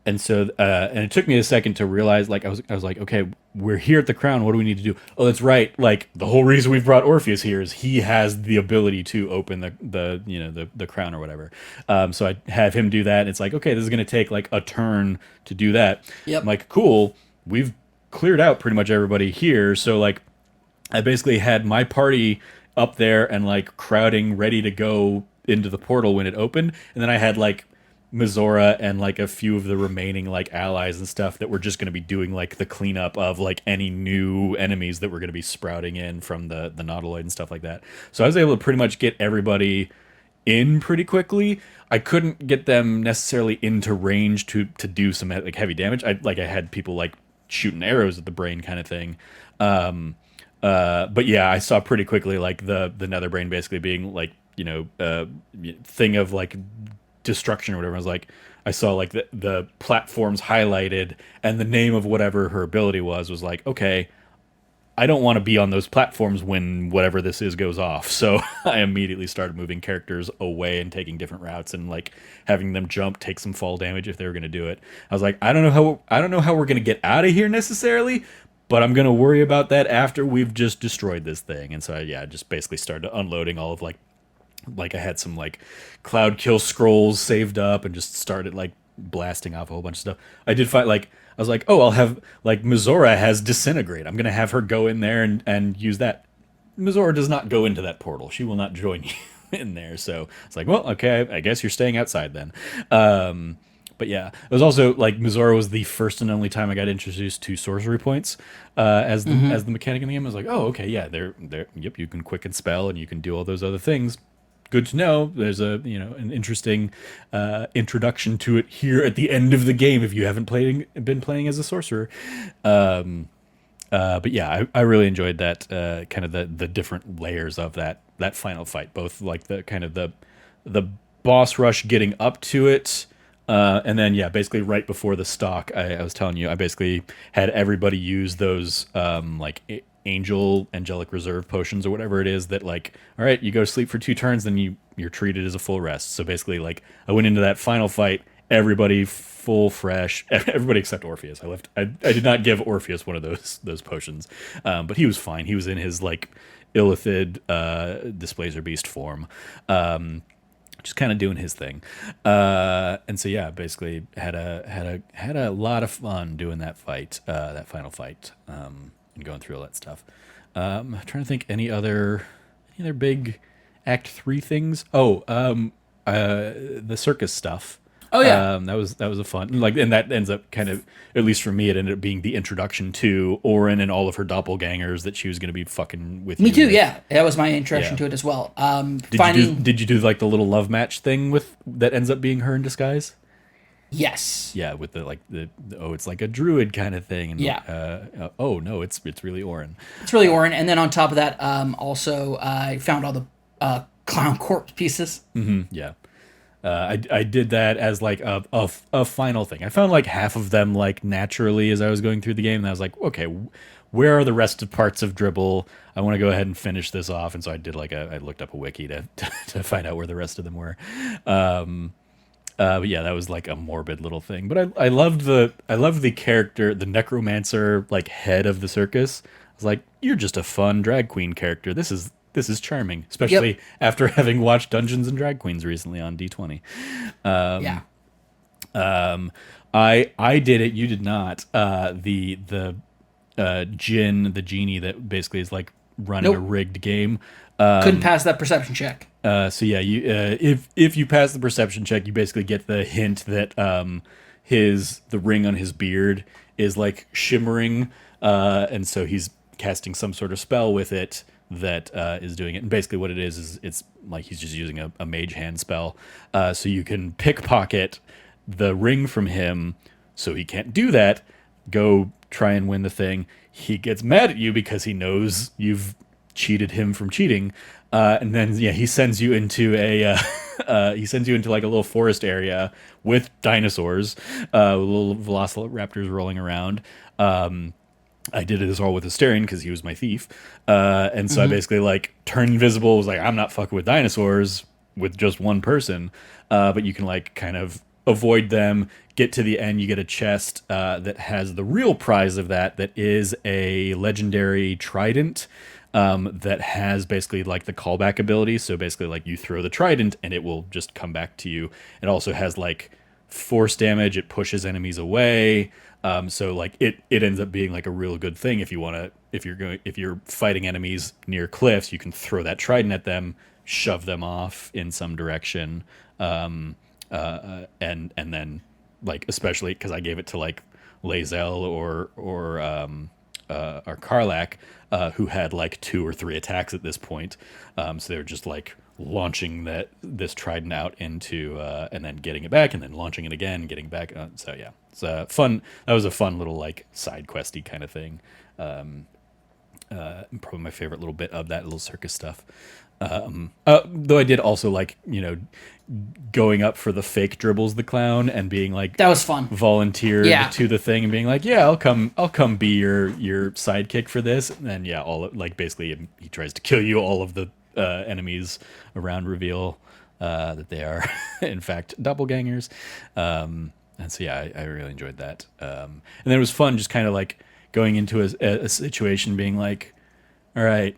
and so and it took me a second to realize, like, I was like, okay, we're here at the crown, what do we need to do? Oh, that's right, like the whole reason we've brought Orpheus here is he has the ability to open the crown or whatever. So I have him do that, and it's like, okay, this is going to take like a turn to do that. Yep. I'm like, cool, we've cleared out pretty much everybody here, so like I basically had my party up there and like crowding ready to go into the portal when it opened, and then I had like Mizora and like a few of the remaining like allies and stuff that were just going to be doing like the cleanup of like any new enemies that were going to be sprouting in from the nautiloid and stuff like that. So I was able to pretty much get everybody in pretty quickly. I couldn't get them necessarily into range to do some like heavy damage. I had people like shooting arrows at the brain kind of thing. But yeah, I saw pretty quickly like the nether brain basically being like, thing of like destruction or whatever. I was like, I saw like the platforms highlighted, and the name of whatever her ability was like, okay, I don't want to be on those platforms when whatever this is goes off. So I immediately started moving characters away and taking different routes, and like having them jump, take some fall damage if they were going to do it. I was like, I don't know how we're going to get out of here necessarily, but I'm going to worry about that after we've just destroyed this thing. And so I just basically started unloading all of like I had some like cloud kill scrolls saved up and just started like blasting off a whole bunch of stuff. I did find like, I was like, oh, I'll have like Mizora has disintegrate. I'm gonna have her go in there and use that. Mizora does not go into that portal. She will not join you in there. So it's like, well, okay, I guess you're staying outside then. But yeah, it was also like Mizora was the first and only time I got introduced to sorcery points as the mechanic in the game. I was like, oh, okay, yeah, they're yep, you can quicken spell and you can do all those other things. Good to know. There's an interesting introduction to it here at the end of the game if you haven't been playing as a sorcerer. But yeah, I really enjoyed that kind of the different layers of that final fight, both like the kind of the boss rush getting up to it. And then, yeah, basically right before the stock, I was telling you, I basically had everybody use those angelic reserve potions or whatever it is that, like, all right, you go to sleep for 2 turns, then you're treated as a full rest. So basically, like, I went into that final fight, everybody full fresh, everybody except Orpheus. I did not give Orpheus one of those potions, but he was fine. He was in his like illithid displacer beast form. Just kind of doing his thing, and so yeah, basically had a lot of fun doing that fight, that final fight, and going through all that stuff. I'm trying to think any other big Act 3 things. Oh, the circus stuff. Oh yeah. That was a fun, like, and that ends up kind of, at least for me, it ended up being the introduction to Orin and all of her doppelgangers that she was going to be fucking with. Me you too. with. Yeah, that was my introduction Yeah. to it as well. Did you do like the little love match thing with that ends up being her in disguise? Yes. Yeah, with the oh, it's like a druid kind of thing. And, Yeah. oh no, it's really Orin. It's really Orin, and then on top of that, also I found all the clown corpse pieces. Yeah. I did that as like a final thing. I found like half of them like naturally as I was going through the game, and I was like, okay, where are the rest of parts of Dribble? I want to go ahead and finish this off. And so I did I looked up a wiki to find out where the rest of them were. But yeah, that was like a morbid little thing. But I loved the character, the necromancer, like head of the circus. I was like, you're just a fun drag queen character. This is charming, especially Yep. after having watched Dungeons and Drag Queens recently on D20. Yeah. I did it. You did not. The genie that basically is like running a Nope. rigged game. Couldn't pass that perception check. So yeah, you if you pass the perception check, you basically get the hint that the ring on his beard is like shimmering, and so he's casting some sort of spell with it that is doing it. And basically, what it is it's like he's just using a mage hand spell. So you can pickpocket the ring from him, so he can't do that. Go try and win the thing. He gets mad at you because he knows you've cheated him from cheating, and then yeah, he sends you into like a little forest area with dinosaurs, little velociraptors rolling around. I did it as well with Asterion because he was my thief, and so I basically like turned invisible. Was like, I'm not fucking with dinosaurs with just one person, but you can like kind of avoid them. Get to the end, you get a chest that has the real prize of that is a legendary trident that has basically like the callback ability. So basically, like you throw the trident and it will just come back to you. It also has like force damage. It pushes enemies away. So like it ends up being like a real good thing if you want to if you're fighting enemies near cliffs, you can throw that trident at them, shove them off in some direction, and then like especially because I gave it to like Lae'zel or Karlach, who had like 2 or 3 attacks at this point. So they were just like launching this trident out into and then getting it back and then launching it again, getting back. So yeah, it's fun. That was a fun little like side questy kind of thing. Probably my favorite little bit of that little circus stuff. Though I did also like, going up for the fake Dribbles the clown and being like That was fun. volunteered Yeah. to the thing and being like, yeah, I'll come be your sidekick for this. And then yeah, like basically he tries to kill you. All of the enemies around reveal that they are in fact doppelgangers. And so yeah, I really enjoyed that. And then it was fun just kind of like going into a situation being like, all right,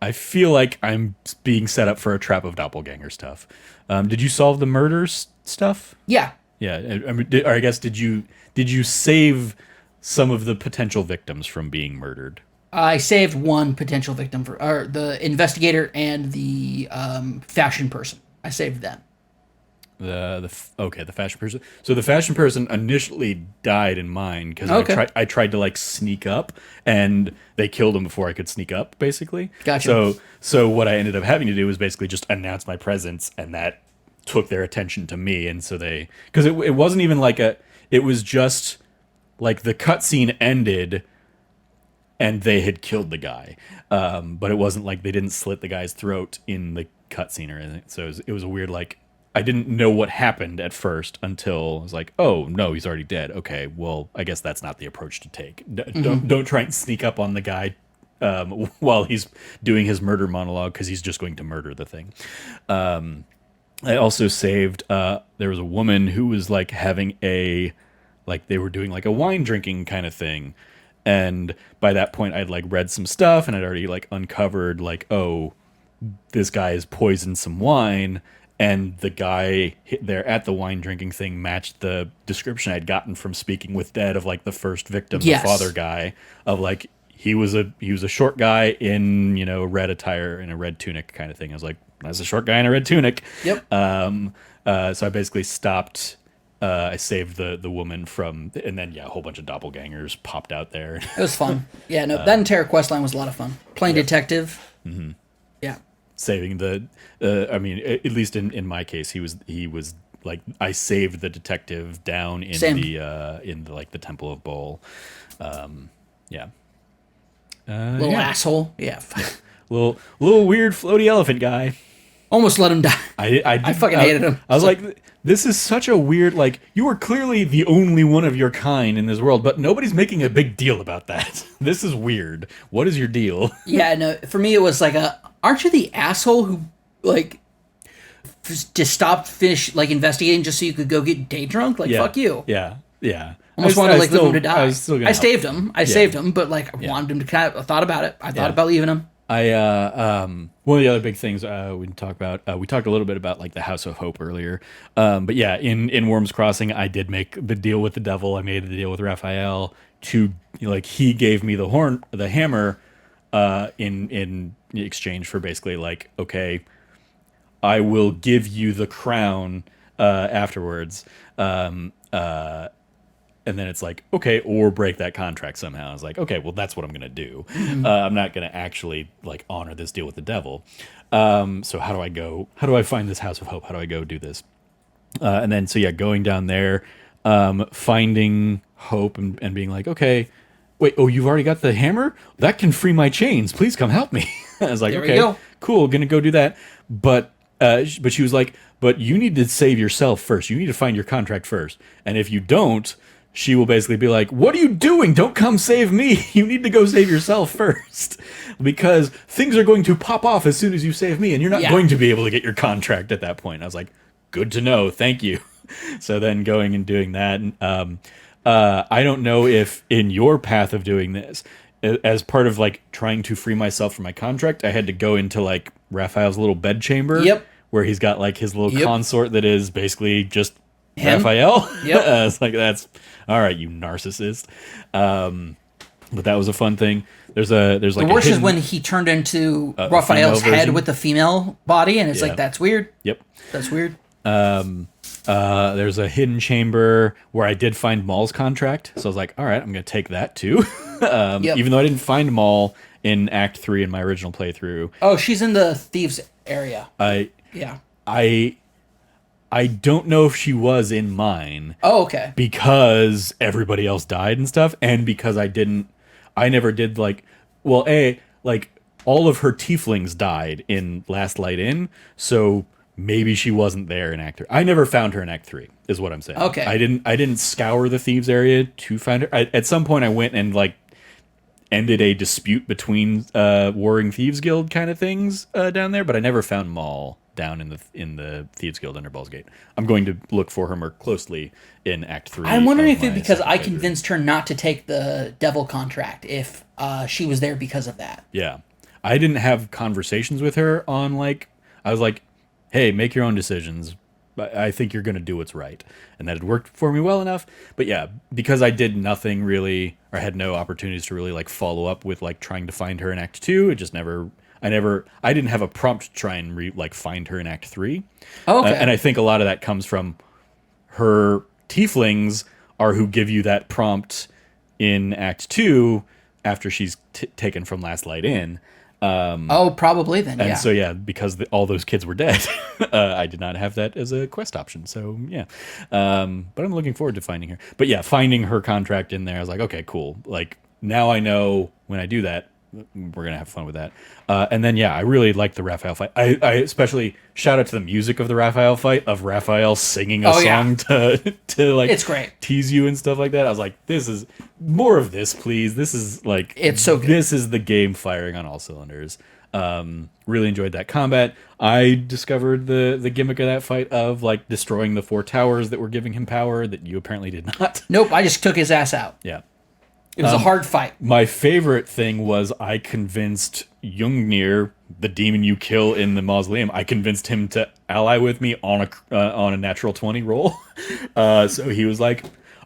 I feel like I'm being set up for a trap of doppelganger stuff. Did you solve the stuff? Yeah. Yeah, I mean, or I guess did you save some of the potential victims from being murdered? I saved one potential victim or the investigator and the fashion person. I saved them. The fashion person. So the fashion person initially died in mine because Okay. I tried to like sneak up and they killed him before I could sneak up, basically. Gotcha. So what I ended up having to do was basically just announce my presence, and that took their attention to me. And so because it wasn't even like it was just like the cutscene ended and they had killed the guy, but it wasn't like they didn't slit the guy's throat in the cutscene or anything. So it was a weird like. I didn't know what happened at first until I was like, "Oh no, he's already dead." Okay, well, I guess that's not the approach to take. Don't try and sneak up on the guy while he's doing his murder monologue because he's just going to murder the thing. I also saved. There was a woman who was like having like they were doing like a wine drinking kind of thing, and by that point, I'd like read some stuff and I'd already like uncovered like, oh, this guy has poisoned some wine. And the guy there at the wine drinking thing matched the description I'd gotten from Speaking with Dead of like the first victim, Yes. the father guy, of like he was a short guy in red attire in a red tunic kind of thing. I was like, that's a short guy in a red tunic. Yep. So I basically stopped. I saved the woman from, and then yeah, a whole bunch of doppelgangers popped out there. It was fun. Yeah, no, that entire quest line was a lot of fun. Playing detective. Mm-hmm. Yeah. Saving I mean, at least in my case, he was like, I saved the detective down in Same. the like the Temple of Bol. Yeah. Little asshole. Yeah. Little weird floaty elephant guy. Almost let him die. I fucking hated him. I was like, this is such a weird, like, you are clearly the only one of your kind in this world, but nobody's making a big deal about that. This is weird. What is your deal? Yeah, no, for me it was like aren't you the asshole who, like, just stopped fish, like, investigating just so you could go get day drunk? Like, fuck you. Yeah, yeah. Almost wanted to, like, leave him to die. I was still gonna I help. saved him. I saved him, but, like, I wanted him to kind of, I thought about it. I thought about leaving him. One of the other big things we didn't talk about, we talked a little bit about, like, the House of Hope earlier. But yeah, in Worms Crossing, I did make the deal with the devil. I made the deal with Raphael to, like, he gave me the hammer, in exchange for basically, like, okay, I will give you the crown, afterwards. And then it's like, okay, or break that contract somehow. I was like, okay, well, that's what I'm going to do. I'm not going to actually, like, honor this deal with the devil. So how do I go? How do I find this House of Hope? How do I go do this? And then, so yeah, going down there, finding Hope and being like, okay, wait, oh, you've already got the hammer? That can free my chains. Please come help me. I was like, There we okay, go. cool, going to go do that. But she was like, but you need to save yourself first. You need to find your contract first. And if you don't, she will basically be like, what are you doing? Don't come save me. You need to go save yourself first. Because things are going to pop off as soon as you save me, and you're not going to be able to get your contract at that point. I was like, good to know. Thank you. So then going and doing that. I don't know if in your path of doing this, as part of, like, trying to free myself from my contract, I had to go into, like, Raphael's little bedchamber. Yep. Where he's got, like, his little consort that is basically just him? Raphael. Yep. It's like, that's all right, you narcissist. But that was a fun thing. There's like the worst is when he turned into Raphael's head with the female body, and it's like, that's weird. Yep. That's weird. There's a hidden chamber where I did find Maul's contract, so I was like, all right, I'm gonna take that too. Even though I didn't find Maul in Act 3 in my original playthrough. Oh, she's in the thieves area. I don't know if she was in mine. Oh, okay. Because everybody else died and stuff, and because I never did, like, well, like, all of her tieflings died in Last Light In, so maybe she wasn't there in Act 3. I never found her in Act 3, is what I'm saying. Okay. I didn't scour the thieves area to find her. At some point I went and, like, ended a dispute between warring thieves guild kind of things down there, but I never found Maul down in the Thieves Guild under Baldur's Gate. I'm going to look for her more closely in Act 3. I'm wondering if it's because I convinced her not to take the devil contract, if she was there because of that. Yeah. I didn't have conversations with her on, like, I was like, hey, make your own decisions. I think you're going to do what's right. And that had worked for me well enough. But yeah, because I did nothing really, or had no opportunities to really, like, follow up with, like, trying to find her in Act 2, it just never... I didn't have a prompt to try and find her in Act 3. Oh, okay. And I think a lot of that comes from her tieflings are who give you that prompt in Act 2 after she's taken from Last Light In. Probably then, and so, yeah, because all those kids were dead, I did not have that as a quest option. So, yeah. But I'm looking forward to finding her. But, yeah, finding her contract in there, I was like, okay, cool. Like, now I know when I do that, we're going to have fun with that. And then, yeah, I really liked the Raphael fight. I especially shout out to the music of the Raphael fight, of Raphael singing a song to like, it's great, tease you and stuff like that. I was like, this is more of this, please. This is like, it's so good. This is the game firing on all cylinders. Really enjoyed that combat. I discovered the gimmick of that fight of, like, destroying the 4 towers that were giving him power that you apparently did not. Nope, I just took his ass out. Yeah. It was a hard fight. My favorite thing was I convinced Jungnir, the demon you kill in the mausoleum, I convinced him to ally with me on a natural 20 roll. So he was like,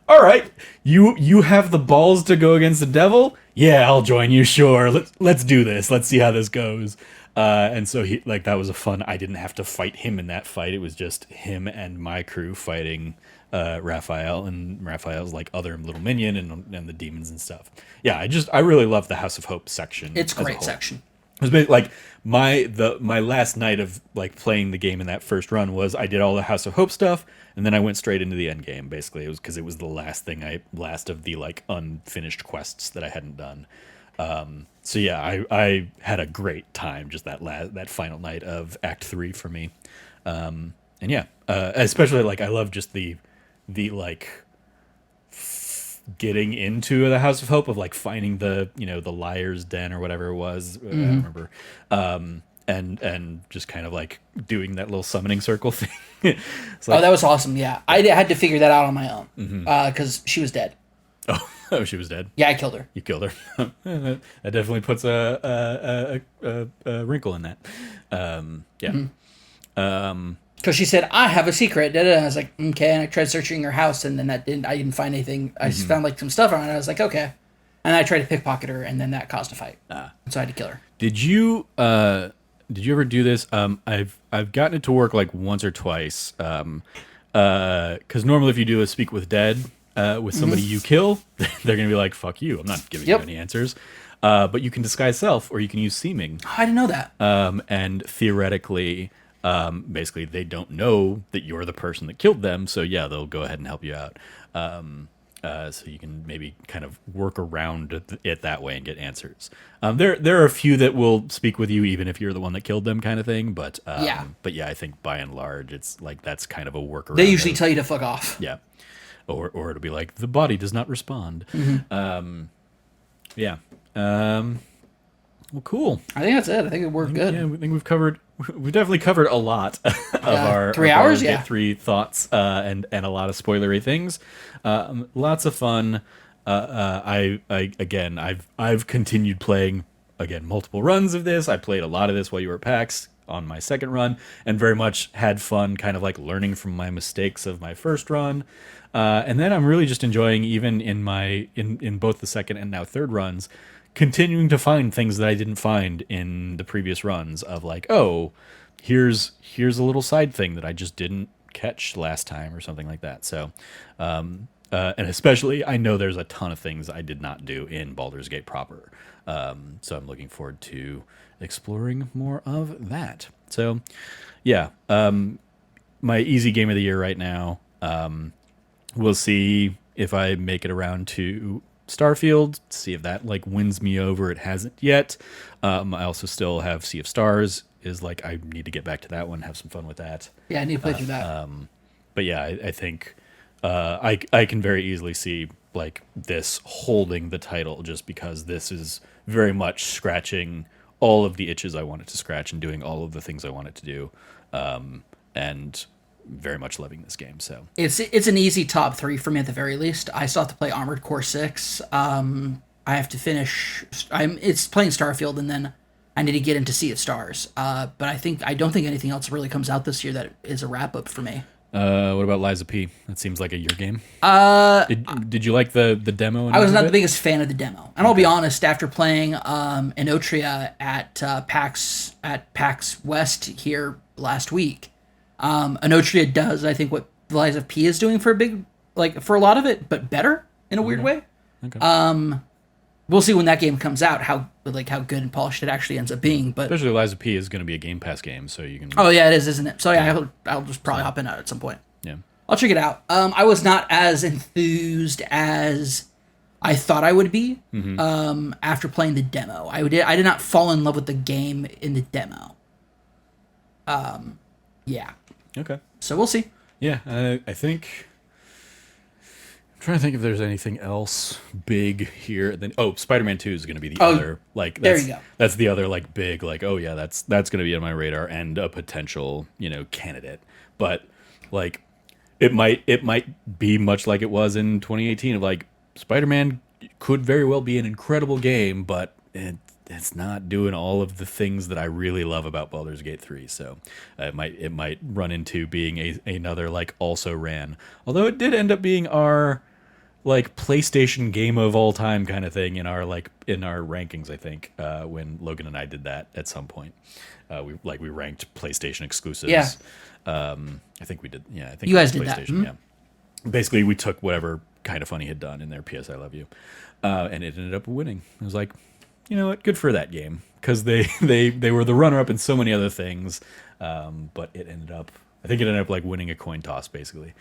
all right, you have the balls to go against the devil? Yeah, I'll join you, sure. Let's do this. Let's see how this goes. And so he, like, that was a fun, I didn't have to fight him in that fight. It was just him and my crew fighting Raphael, and Raphael's, like, other little minion and the demons and stuff. Yeah, I really love the House of Hope section. It's a great section. It was like my last night of, like, playing the game in that first run was I did all the House of Hope stuff, and then I went straight into the end game. Basically, it was because it was the last of the, like, unfinished quests that I hadn't done. So yeah, I had a great time just that final night of Act 3 for me. And yeah, especially like I love just the like getting into the House of Hope of like finding the the liar's den or whatever it was. I don't Hmm. remember. And just kind of like doing that little summoning circle thing. It's Oh, like, that was awesome. Yeah, I had to figure that out on my own because she was dead. oh, oh, she was dead. Yeah, I killed her. You killed her. That definitely puts a wrinkle in that. Yeah. Because she said, "I have a secret." Da, da, da. I was like, "Okay," and I tried searching her house, and then that didn't. I didn't find anything. I just found like some stuff on it. I was like, "Okay," and I tried to pickpocket her, and then that caused a fight. So I had to kill her. Did you ever do this? I've gotten it to work like once or twice. Because normally if you do a speak with dead with somebody you kill, they're gonna be like, "Fuck you! I'm not giving you Yep. any answers." But you can disguise self, or you can use seeming. Oh, I didn't know that. And theoretically, basically, they don't know that you're the person that killed them. So yeah, they'll go ahead and help you out. So you can maybe kind of work around it that way and get answers. There are a few that will speak with you even if you're the one that killed them, kind of thing. Yeah. But yeah, I think by and large, it's like that's kind of a workaround. They usually tell you to fuck off. Yeah, or it'll be like the body does not respond. Yeah. Well, cool. I think that's it. I think it worked good. Yeah, we think we've definitely covered a lot of our 3 of hours, our yeah. Get 3 thoughts and a lot of spoilery things. Lots of fun. I've continued playing again multiple runs of this. I played a lot of this while you were at PAX on my second run, and very much had fun, kind of like learning from my mistakes of my first run. And then I'm really just enjoying, even in both the second and now third runs, continuing to find things that I didn't find in the previous runs of like, oh, here's a little side thing that I just didn't catch last time or something like that. So, and especially I know there's a ton of things I did not do in Baldur's Gate proper. So I'm looking forward to exploring more of that. So, yeah, my easy game of the year right now. We'll see if I make it around to Starfield, see if that like wins me over. It hasn't yet. I also still have Sea of Stars. Is like I need to get back to that one, have some fun with that. Yeah, I need to play through that. But yeah, I think I can very easily see like this holding the title just because this is very much scratching all of the itches I wanted to scratch and doing all of the things I wanted to do, and very much loving this game. So It's an easy top 3 for me at the very least. I still have to play Armored Core 6. I have to finish. It's playing Starfield, and then I need to get into Sea of Stars. But I don't think anything else really comes out this year that is a wrap up for me. what about Liza P? That seems like a your game. Did you like the demo? And I was all not of the it? biggest fan of the demo, and I'll be honest. After playing Inotria at PAX West here last week, Inotria does I think what Liza P is doing for a lot of it, but better in a weird way. Okay. We'll see when that game comes out how good and polished it actually ends up being. But Especially Liza P is going to be a Game Pass game, so you can. oh yeah, it is, isn't it? So yeah, I'll just probably hop in at some point. Yeah. I'll check it out. I was not as enthused as I thought I would be after playing the demo. I did not fall in love with the game in the demo. Yeah. Okay. So we'll see. Yeah, I think. I'm trying to think if there's anything else big here. Then Spider-Man 2 is going to be the other like. There you go. That's the other like big like. Oh yeah, that's going to be on my radar and a potential candidate. But like, it might be much like it was in 2018 of like Spider-Man could very well be an incredible game, but it's not doing all of the things that I really love about Baldur's Gate 3. So it might run into being another like also ran. Although it did end up being our like PlayStation game of all time kind of thing in our rankings. I think when Logan and I did that at some point, we ranked PlayStation exclusives. Yeah. I think we did. Yeah, I think You it guys was did that. PlayStation. Yeah. Basically, we took whatever Kind of Funny had done in their PS I Love You, and it ended up winning. I was like, you know what? Good for that game because they were the runner up in so many other things, but I think it ended up like winning a coin toss basically.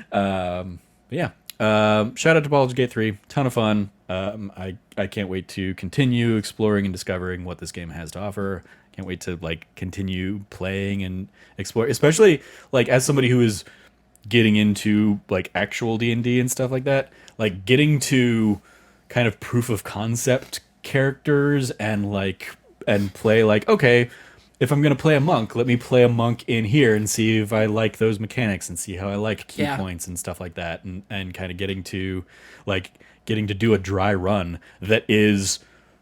But yeah, Shout out to Baldur's Gate 3. Ton of fun. I can't wait to continue exploring and discovering what this game has to offer. Can't wait to like continue playing and explore, especially like as somebody who is getting into like actual D&D and stuff like that. Like getting to kind of proof of concept characters and like and play like, okay, if I'm gonna play a monk, let me play a monk in here and see if I like those mechanics and see how I like key Yeah. points and stuff like that, and kind of like getting to do a dry run that is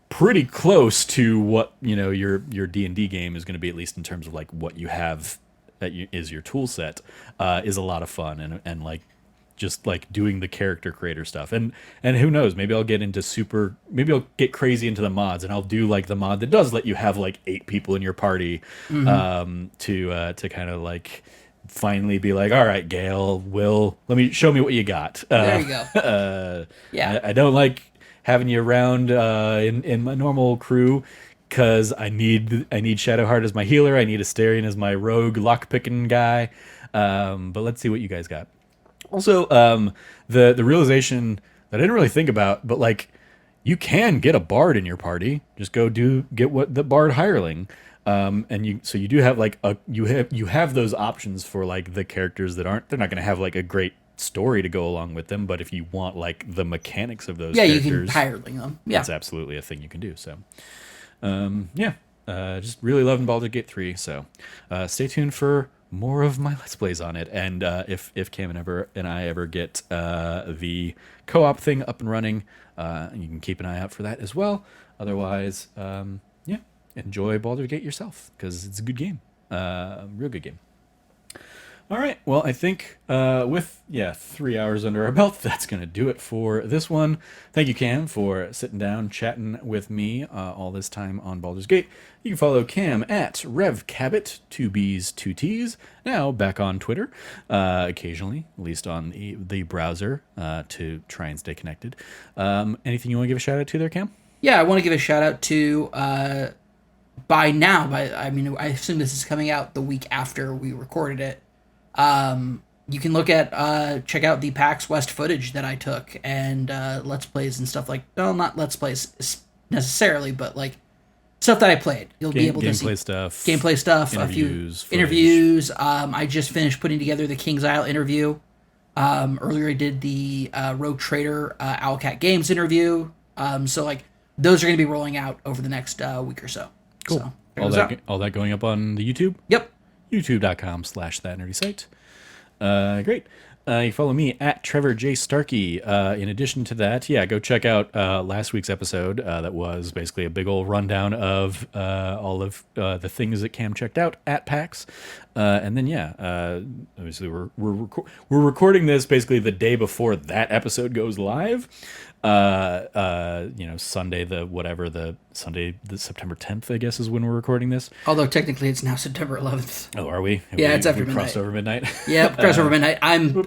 pretty close to what your D&D game is going to be, at least in terms of like what you have is your tool set, is a lot of fun, and like just like doing the character creator stuff, and who knows, maybe I'll get crazy into the mods and I'll do like the mod that does let you have like 8 people in your party, to kind of like finally be like, all right, Gail, let me show me what you got. There you go. Yeah. I don't like having you around in my normal crew, because I need Shadowheart as my healer. I need Asterion as my rogue lockpicking guy. But let's see what you guys got. Also, the realization that I didn't really think about, but like you can get a bard in your party. Just get what the bard hireling. And you do have like you have those options for like the characters they're not going to have like a great story to go along with them, but if you want like the mechanics of those characters, you can hireling them. Yeah. that's absolutely a thing you can do. So just really loving Baldur's Gate 3. So stay tuned for more of my Let's Plays on it. And if Cam and I ever get the co-op thing up and running, you can keep an eye out for that as well. Otherwise, enjoy Baldur's Gate yourself, because it's a good game. Real good game. All right. Well, I think with 3 hours under our belt, that's going to do it for this one. Thank you, Cam, for sitting down, chatting with me all this time on Baldur's Gate. You can follow Cam at RevCabot, 2B's, 2T's, now back on Twitter, occasionally, at least on the browser, to try and stay connected. Anything you want to give a shout out to there, Cam? Yeah, I want to give a shout out to I assume this is coming out the week after we recorded it. You can check out the PAX West footage that I took, and Let's Plays and stuff not Let's Plays necessarily, but like stuff that I played. You'll be able to see gameplay stuff, interviews, a few interviews. I just finished putting together the King's Isle interview. Earlier I did the Rogue Trader Owlcat Games interview. So like those are going to be rolling out over the next week or so. Cool. So, all that going up on the YouTube? Yep. youtube.com/thatnerdysite. Great. You can follow me at Trevor J. Starkey. In addition to that, go check out last week's episode. That was basically a big old rundown of all of the things that Cam checked out at PAX. And then, obviously we're recording this basically the day before that episode goes live. Sunday the September 10th, I guess, is when we're recording this. Although technically it's now September 11th. Oh, are we? It's after midnight. Crossed over midnight. Yeah, crossed over midnight. I'm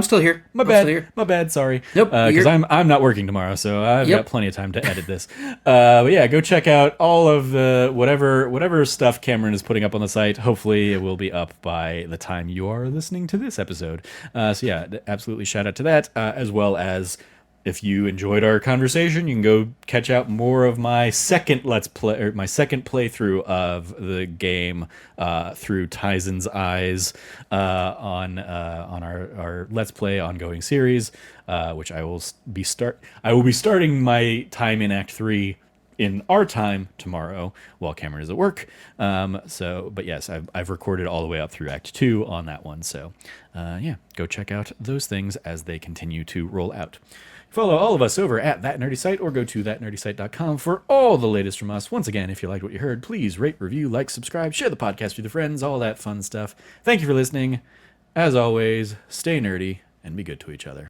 still here. My bad. Sorry. Nope. Because I'm not working tomorrow, so I've got plenty of time to edit this. But go check out all of the whatever stuff Cameron is putting up on the site. Hopefully, it will be up by the time you are listening to this episode. Absolutely shout out to that, as well as, if you enjoyed our conversation, you can go catch out more of my second playthrough of the game through Tizen's Eyes on our Let's Play ongoing series, which I will be starting my time in Act 3 in our time tomorrow while Cameron is at work. But yes, I've recorded all the way up through Act 2 on that one. So go check out those things as they continue to roll out. Follow all of us over at That Nerdy Site, or go to thatnerdysite.com for all the latest from us. Once again, if you liked what you heard, please rate, review, like, subscribe, share the podcast with your friends, all that fun stuff. Thank you for listening. As always, stay nerdy and be good to each other.